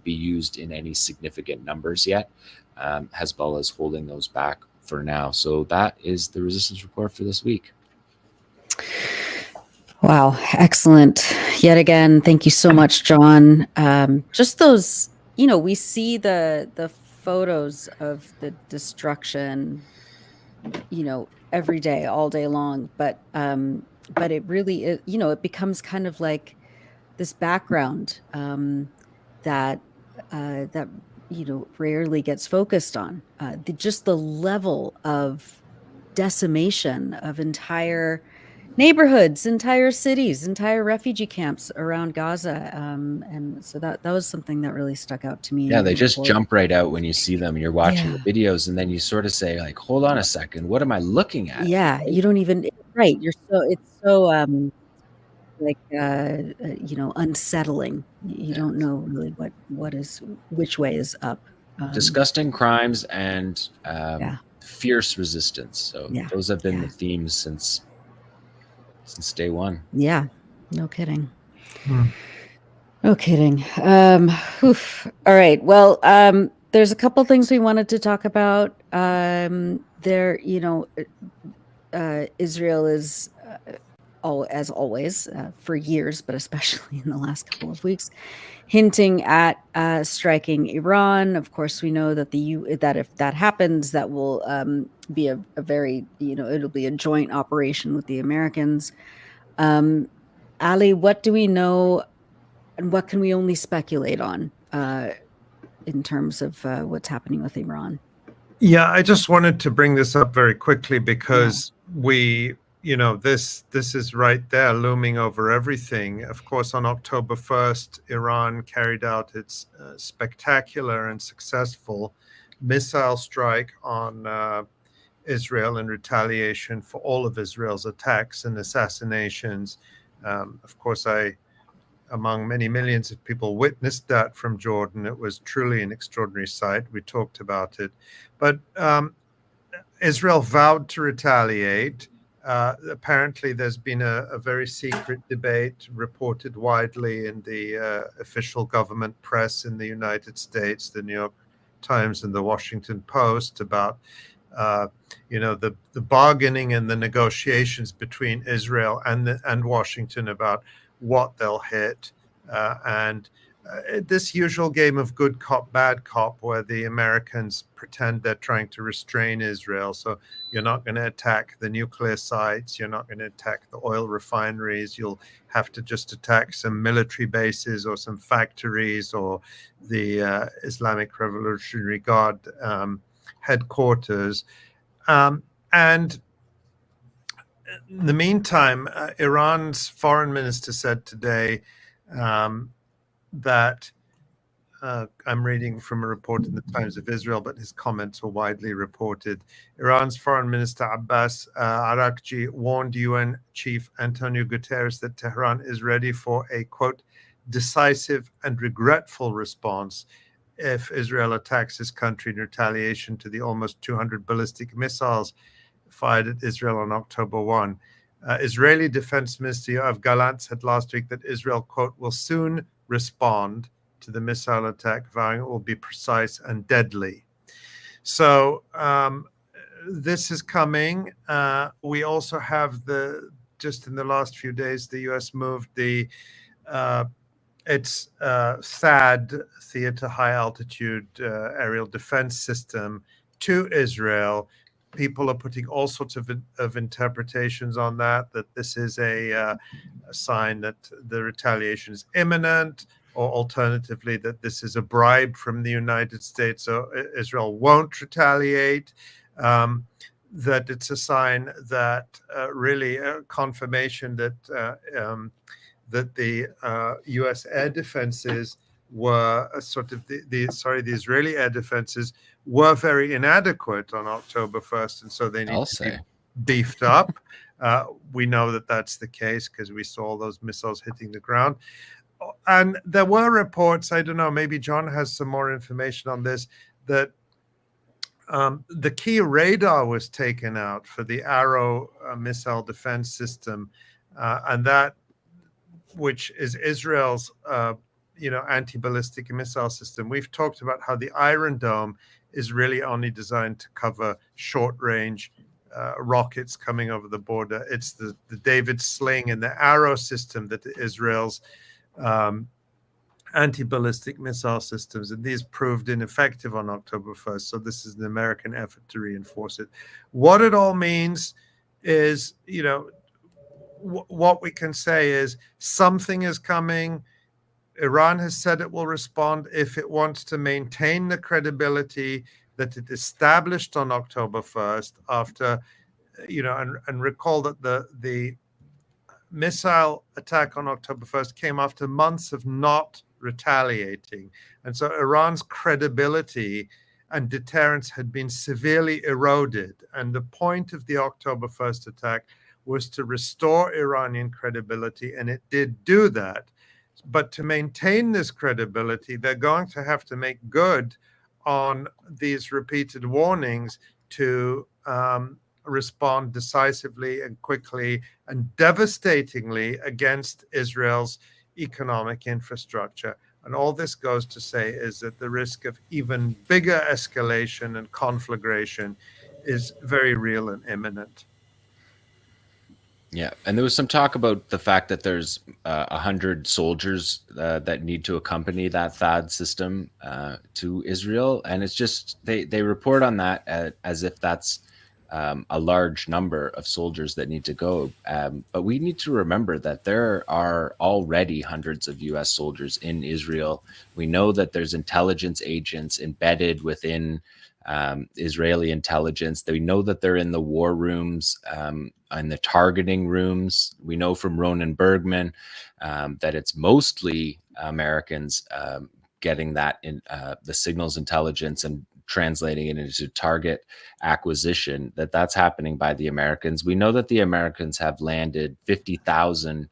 be used in any significant numbers yet. Hezbollah is holding those back for now. So that is the resistance report for this week.
Wow, excellent. Yet again, thank you so much, John. Just those, we see the photos of the destruction, every day, all day long. But it really is, it becomes kind of like this background that rarely gets focused on. Just the level of decimation of entire neighborhoods, entire cities, entire refugee camps around Gaza. And so that was something that really stuck out to me.
Yeah, they just jump right out when you see them. You're watching the videos and then you sort of say, like, hold on a second, what am I looking at?
Yeah, you don't even, right. It's so unsettling. You don't know really which way is up.
Disgusting crimes and fierce resistance. So those have been the themes since day one.
Yeah, no kidding. No kidding. All right. Well, there's a couple things we wanted to talk about. Israel is, as always, for years, but especially in the last couple of weeks, hinting at striking Iran. Of course, we know that that if that happens, that will be a very, it'll be a joint operation with the Americans. Ali, what do we know, and what can we only speculate on in terms of what's happening with Iran?
Yeah, I just wanted to bring this up very quickly because this is right there looming over everything. Of course, on October 1st, Iran carried out its spectacular and successful missile strike on Israel in retaliation for all of Israel's attacks and assassinations. Of course, among many millions of people, witnessed that from Jordan. It was truly an extraordinary sight. We talked about it. But Israel vowed to retaliate. Apparently, there's been a very secret debate reported widely in the official government press in the United States, the New York Times and the Washington Post, about the bargaining and the negotiations between Israel and Washington about what they'll hit, and this usual game of good cop, bad cop, where the Americans pretend they're trying to restrain Israel. So you're not going to attack the nuclear sites. You're not going to attack the oil refineries. You'll have to just attack some military bases or some factories or the Islamic Revolutionary Guard headquarters. And in the meantime, Iran's foreign minister said today that I'm reading from a report in the Times of Israel, but his comments were widely reported. Iran's foreign minister Abbas Araghchi warned UN Chief Antonio Guterres that Tehran is ready for a, quote, decisive and regretful response if Israel attacks his country in retaliation to the almost 200 ballistic missiles fired at Israel on October 1. Israeli Defense Minister Yoav Gallant said last week that Israel, quote, will soon respond to the missile attack, vowing it will be precise and deadly. So this is coming. We also have just in the last few days, the U.S. moved its THAAD, Theater High Altitude Aerial Defense System, to Israel. People are putting all sorts of interpretations on that this is a sign that the retaliation is imminent, or alternatively that this is a bribe from the United States, so Israel won't retaliate, that it's a sign that really a confirmation that the U.S. air defenses were the Israeli air defenses were very inadequate on October 1st, and so they need to be beefed up. We know that that's the case because we saw all those missiles hitting the ground. And there were reports, I don't know, maybe John has some more information on this, that the key radar was taken out for the Arrow missile defense system, and that, which is Israel's, anti-ballistic missile system. We've talked about how the Iron Dome is really only designed to cover short-range rockets coming over the border. It's the David Sling and the Arrow system that Israel's anti-ballistic missile systems, and these proved ineffective on October 1st. So this is an American effort to reinforce it. What it all means is, what we can say is something is coming. Iran has said it will respond if it wants to maintain the credibility that it established on October 1st after, and recall that the missile attack on October 1st came after months of not retaliating. And so Iran's credibility and deterrence had been severely eroded. And the point of the October 1st attack was to restore Iranian credibility, and it did do that. But to maintain this credibility, they're going to have to make good on these repeated warnings to respond decisively and quickly and devastatingly against Israel's economic infrastructure. And all this goes to say is that the risk of even bigger escalation and conflagration is very real and imminent.
Yeah, and there was some talk about the fact that there's 100 soldiers that need to accompany that THAAD system to Israel, and it's just they report on that as if that's a large number of soldiers that need to go. But we need to remember that there are already hundreds of U.S. soldiers in Israel. We know that there's intelligence agents embedded within Israeli intelligence. They know that they're in the war rooms and the targeting rooms. We know from Ronan Bergman that it's mostly Americans getting that in the signals intelligence and translating it into target acquisition, that's happening by the Americans. We know that the Americans have landed 50,000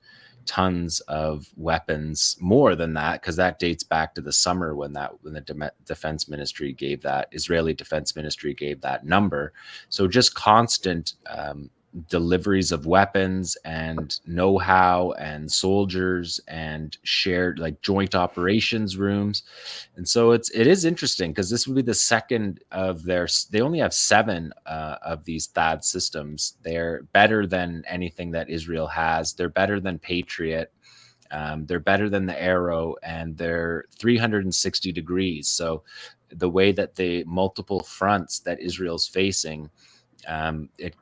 tons of weapons, more than that, because that dates back to the summer when the defense ministry gave that, Israeli defense ministry gave that number. So just constant deliveries of weapons and know-how and soldiers and shared like joint operations rooms. And so it is interesting because this would be the second of they only have 7 of these THAAD systems. They're better than anything that Israel has. They're better than Patriot. They're better than the Arrow, and they're 360 degrees. So the way that the multiple fronts that Israel's facing, it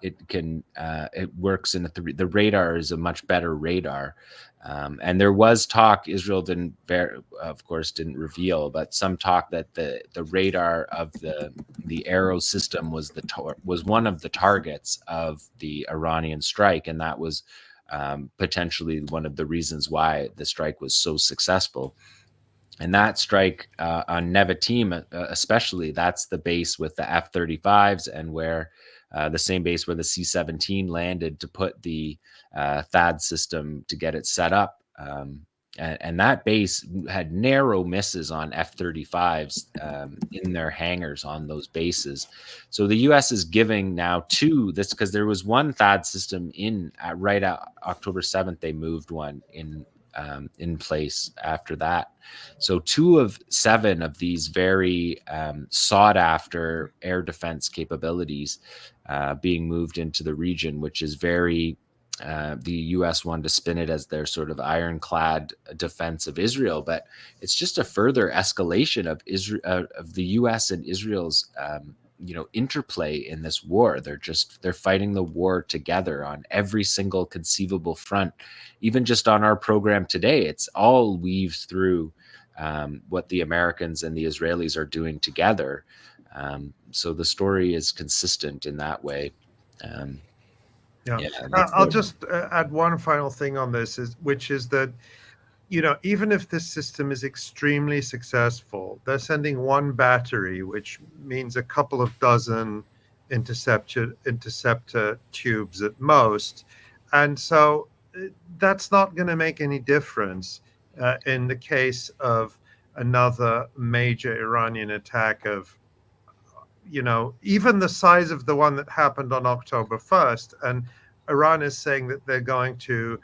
works in the radar is a much better radar. And there was talk, Israel didn't reveal, but some talk that the radar of the Arrow system was one of the targets of the Iranian strike, and that was potentially one of the reasons why the strike was so successful. And that strike on Nevatim, especially, that's the base with the F-35s, and where the same base where the C-17 landed to put the THAAD system to get it set up. And that base had narrow misses on F-35s in their hangars on those bases. So the U.S. is giving now this, because there was one THAAD system right at October 7th, they moved one in place after that. So 2 of 7 of these very sought after air defense capabilities being moved into the region, which is very, the U.S. wanted to spin it as their sort of ironclad defense of Israel, but it's just a further escalation of the U.S. and Israel's interplay in this war. They're fighting the war together on every single conceivable front. Even just on our program today, it's all weaves through what the Americans and the Israelis are doing together. So the story is consistent in that way.
I'll just add one final thing on this, which is that, even if this system is extremely successful, they're sending 1 battery, which means a couple of dozen interceptor tubes at most. And so that's not going to make any difference in the case of another major Iranian attack of, even the size of the one that happened on October 1st. And Iran is saying that they're going to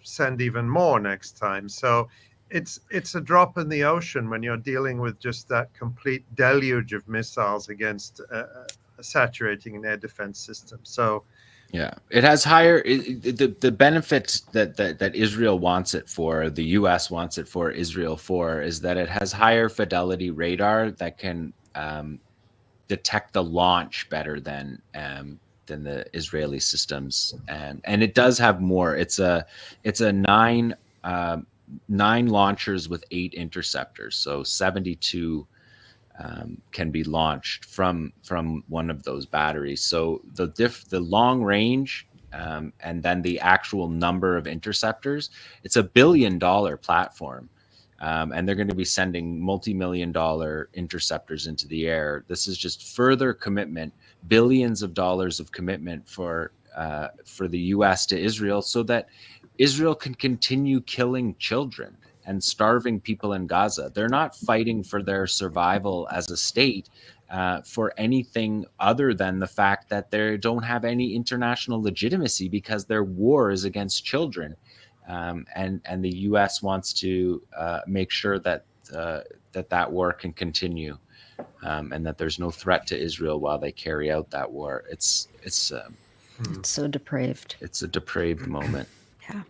send even more next time. So it's a drop in the ocean when you're dealing with just that complete deluge of missiles against saturating an air defense system. So
yeah, it has higher the benefit that Israel wants it for, the US wants it for Israel for, is that it has higher fidelity radar that can detect the launch better than the Israeli systems, and it does have more. It's a 9 launchers with 8 interceptors, so 72 can be launched from one of those batteries. So the long range and then the actual number of interceptors, it's $1 billion platform. And they're going to be sending multi-million-dollar interceptors into the air. This is just further commitment, billions of dollars of commitment for the U.S. to Israel, so that Israel can continue killing children and starving people in Gaza. They're not fighting for their survival as a state for anything other than the fact that they don't have any international legitimacy because their war is against children. And the U.S. wants to make sure that that war can continue, and that there's no threat to Israel while they carry out that war. It's
so depraved.
It's a depraved moment.
Yeah.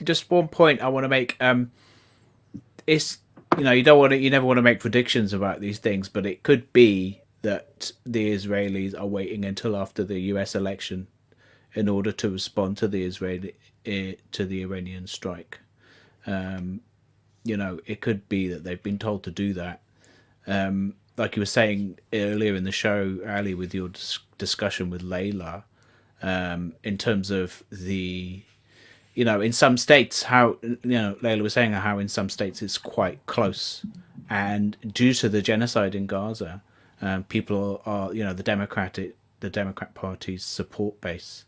Just one point I want to make. It's you never want to make predictions about these things, but it could be that the Israelis are waiting until after the U.S. election in order to respond to the Iranian strike. It could be that they've been told to do that. Like you were saying earlier in the show, Ali, with your discussion with Laila, in terms of the, in some states, how, Laila was saying how in some states it's quite close. And due to the genocide in Gaza, people are, the Democrat Party's support base,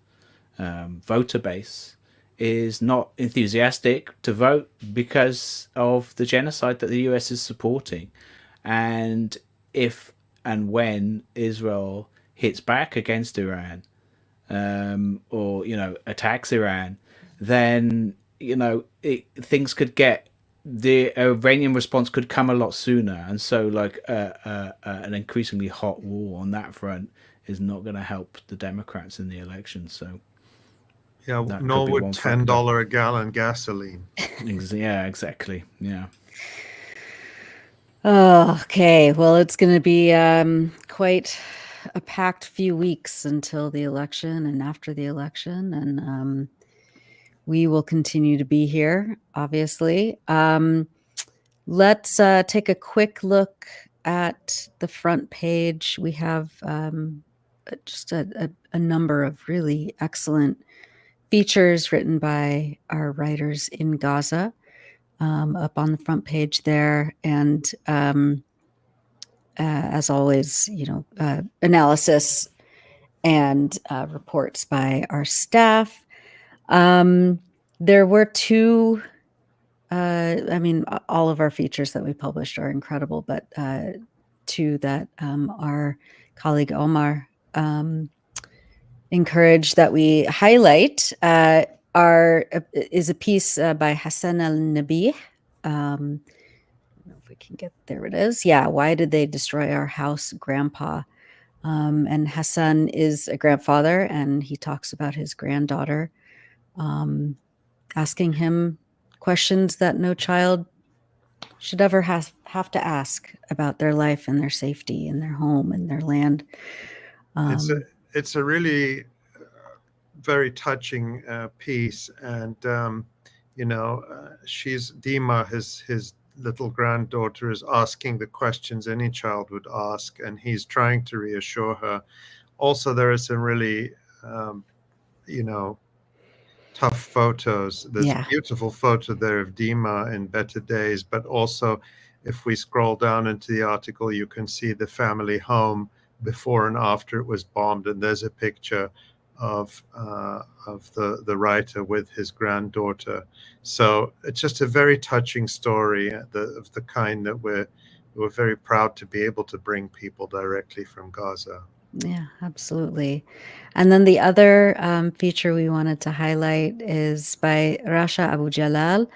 voter base, is not enthusiastic to vote because of the genocide that the US is supporting. And if and when Israel hits back against Iran, or attacks Iran, then things could get, the Iranian response could come a lot sooner, and so an increasingly hot war on that front is not going to help the Democrats in the election. So
yeah, nor would $10 a gallon gasoline.
Yeah, exactly. Yeah.
Oh, okay. Well, it's going to be quite a packed few weeks until the election and after the election, and we will continue to be here, obviously. Let's take a quick look at the front page. We have just a number of really excellent features written by our writers in Gaza up on the front page there. And as always, analysis and reports by our staff. There were 2, all of our features that we published are incredible, but 2 that our colleague Omar encouraged that we highlight is a piece by Hassan al-Nabih. I don't know if we can get, there it is. Yeah, why did they destroy our house, Grandpa? And Hassan is a grandfather, and he talks about his granddaughter, asking him questions that no child should ever have to ask about their life and their safety and their home and their land.
It's a really very touching piece, and she's Dima, his little granddaughter, is asking the questions any child would ask, and he's trying to reassure her. Also, there are some really tough photos. There's a beautiful photo there of Dima in better days, but also if we scroll down into the article, you can see the family home before and after it was bombed, and there's a picture of the writer with his granddaughter. So it's just a very touching story of the kind that we're we're very proud to be able to bring people directly from Gaza.
Yeah, absolutely. And then the other feature we wanted to highlight is by Rasha Abu Jalal,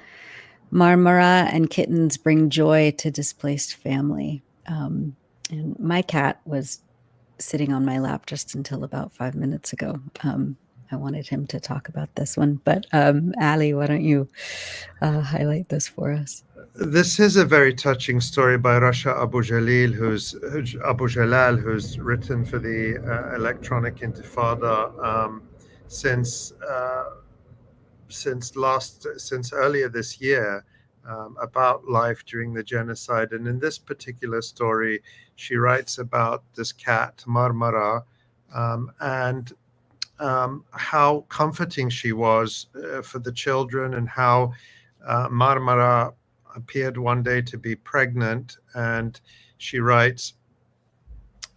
Marmara and Kittens Bring Joy to Displaced Family. And my cat was sitting on my lap just until about 5 minutes ago. I wanted him to talk about this one, but Ali, why don't you highlight this for us?
This is a very touching story by Rasha Abu Jalal, who's written for the Electronic Intifada since earlier this year, about life during the genocide. And in this particular story, she writes about this cat, Marmara, and how comforting she was for the children, and how Marmara appeared one day to be pregnant, and she writes,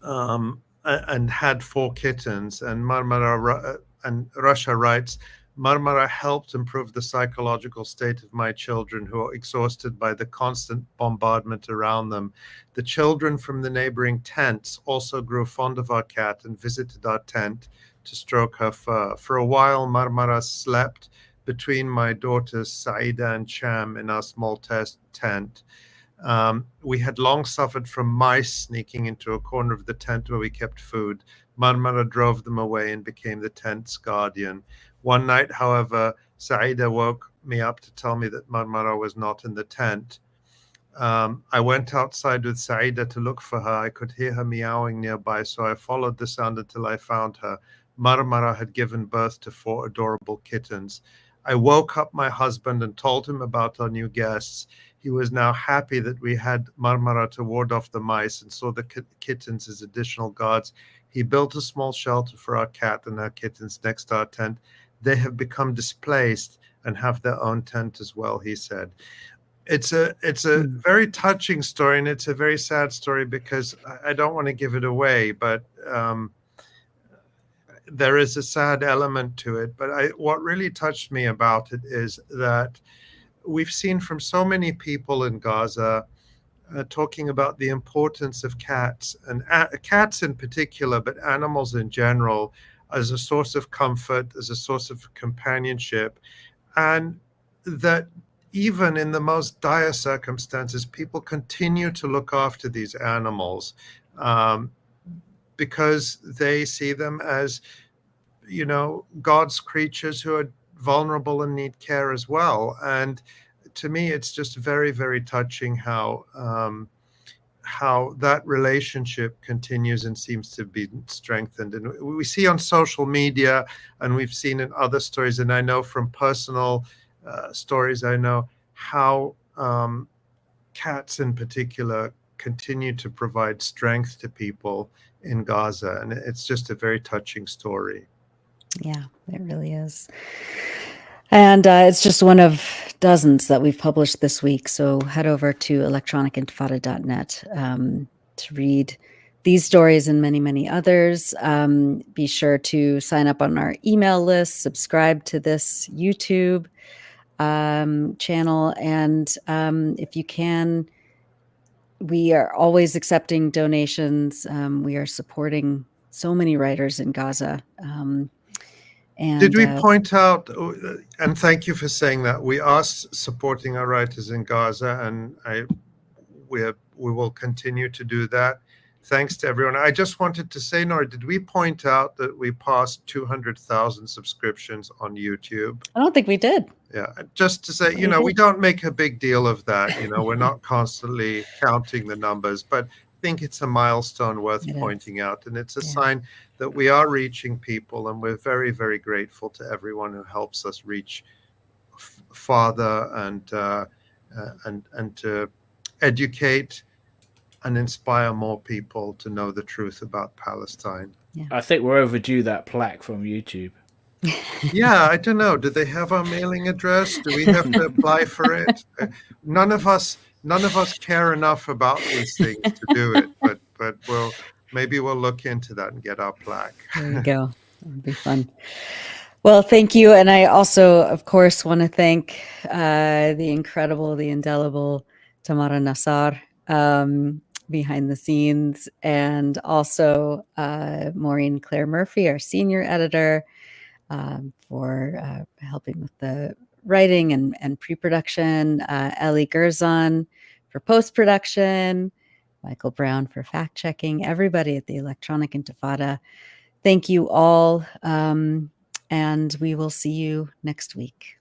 and had 4 kittens. And Rasha writes, Marmara helped improve the psychological state of my children, who are exhausted by the constant bombardment around them. The children from the neighboring tents also grew fond of our cat and visited our tent to stroke her fur. For a while, Marmara slept between my daughters Saida and Cham in our small tent. We had long suffered from mice sneaking into a corner of the tent where we kept food. Marmara drove them away and became the tent's guardian. One night, however, Saida woke me up to tell me that Marmara was not in the tent. I went outside with Saida to look for her. I could hear her meowing nearby, so I followed the sound until I found her. Marmara had given birth to 4 adorable kittens. I woke up my husband and told him about our new guests. He was now happy that we had Marmara to ward off the mice and saw the kittens as additional guards. He built a small shelter for our cat and our kittens next to our tent. They have become displaced and have their own tent as well, he said. It's a very touching story, and it's a very sad story because I don't want to give it away, but there is a sad element to it. But what really touched me about it is that we've seen from so many people in Gaza talking about the importance of cats, and cats in particular, but animals in general, as a source of comfort, as a source of companionship, and that even in the most dire circumstances, people continue to look after these animals because they see them as, God's creatures who are vulnerable and need care as well. And to me, it's just very, very touching how that relationship continues and seems to be strengthened. And we see on social media, and we've seen in other stories, and I know from personal stories, I know how cats in particular continue to provide strength to people in Gaza. And it's just a very touching story.
Yeah, it really is. And it's just one of dozens that we've published this week. So head over to electronicintifada.net to read these stories and many, many others. Be sure to sign up on our email list, subscribe to this YouTube channel. And if you can, we are always accepting donations. We are supporting so many writers in Gaza. And,
did we point out, and thank you for saying that, we are supporting our writers in Gaza, and we will continue to do that. Thanks to everyone. I just wanted to say, Nora, did we point out that we passed 200,000 subscriptions on YouTube?
I don't think we did.
Yeah, just to say, we don't make a big deal of that. We're not constantly counting the numbers, but I think it's a milestone worth pointing out, and it's a sign that we are reaching people, and we're very, very grateful to everyone who helps us reach farther and to educate and inspire more people to know the truth about Palestine.
Yeah. I think we're overdue that plaque from YouTube.
Yeah, I don't know. Do they have our mailing address? Do we have to apply for it? None of us care enough about these things to do it, but maybe we'll look into that and get our plaque.
There you go. That would be fun. Well, thank you. And I also, of course, want to thank the incredible, the indelible Tamara Nassar, behind the scenes, and also Maureen Claire Murphy, our senior editor, for helping with the writing and pre-production, Ellie Gerzon for post-production, Michael Brown for fact-checking, everybody at the Electronic Intifada. Thank you all, and we will see you next week.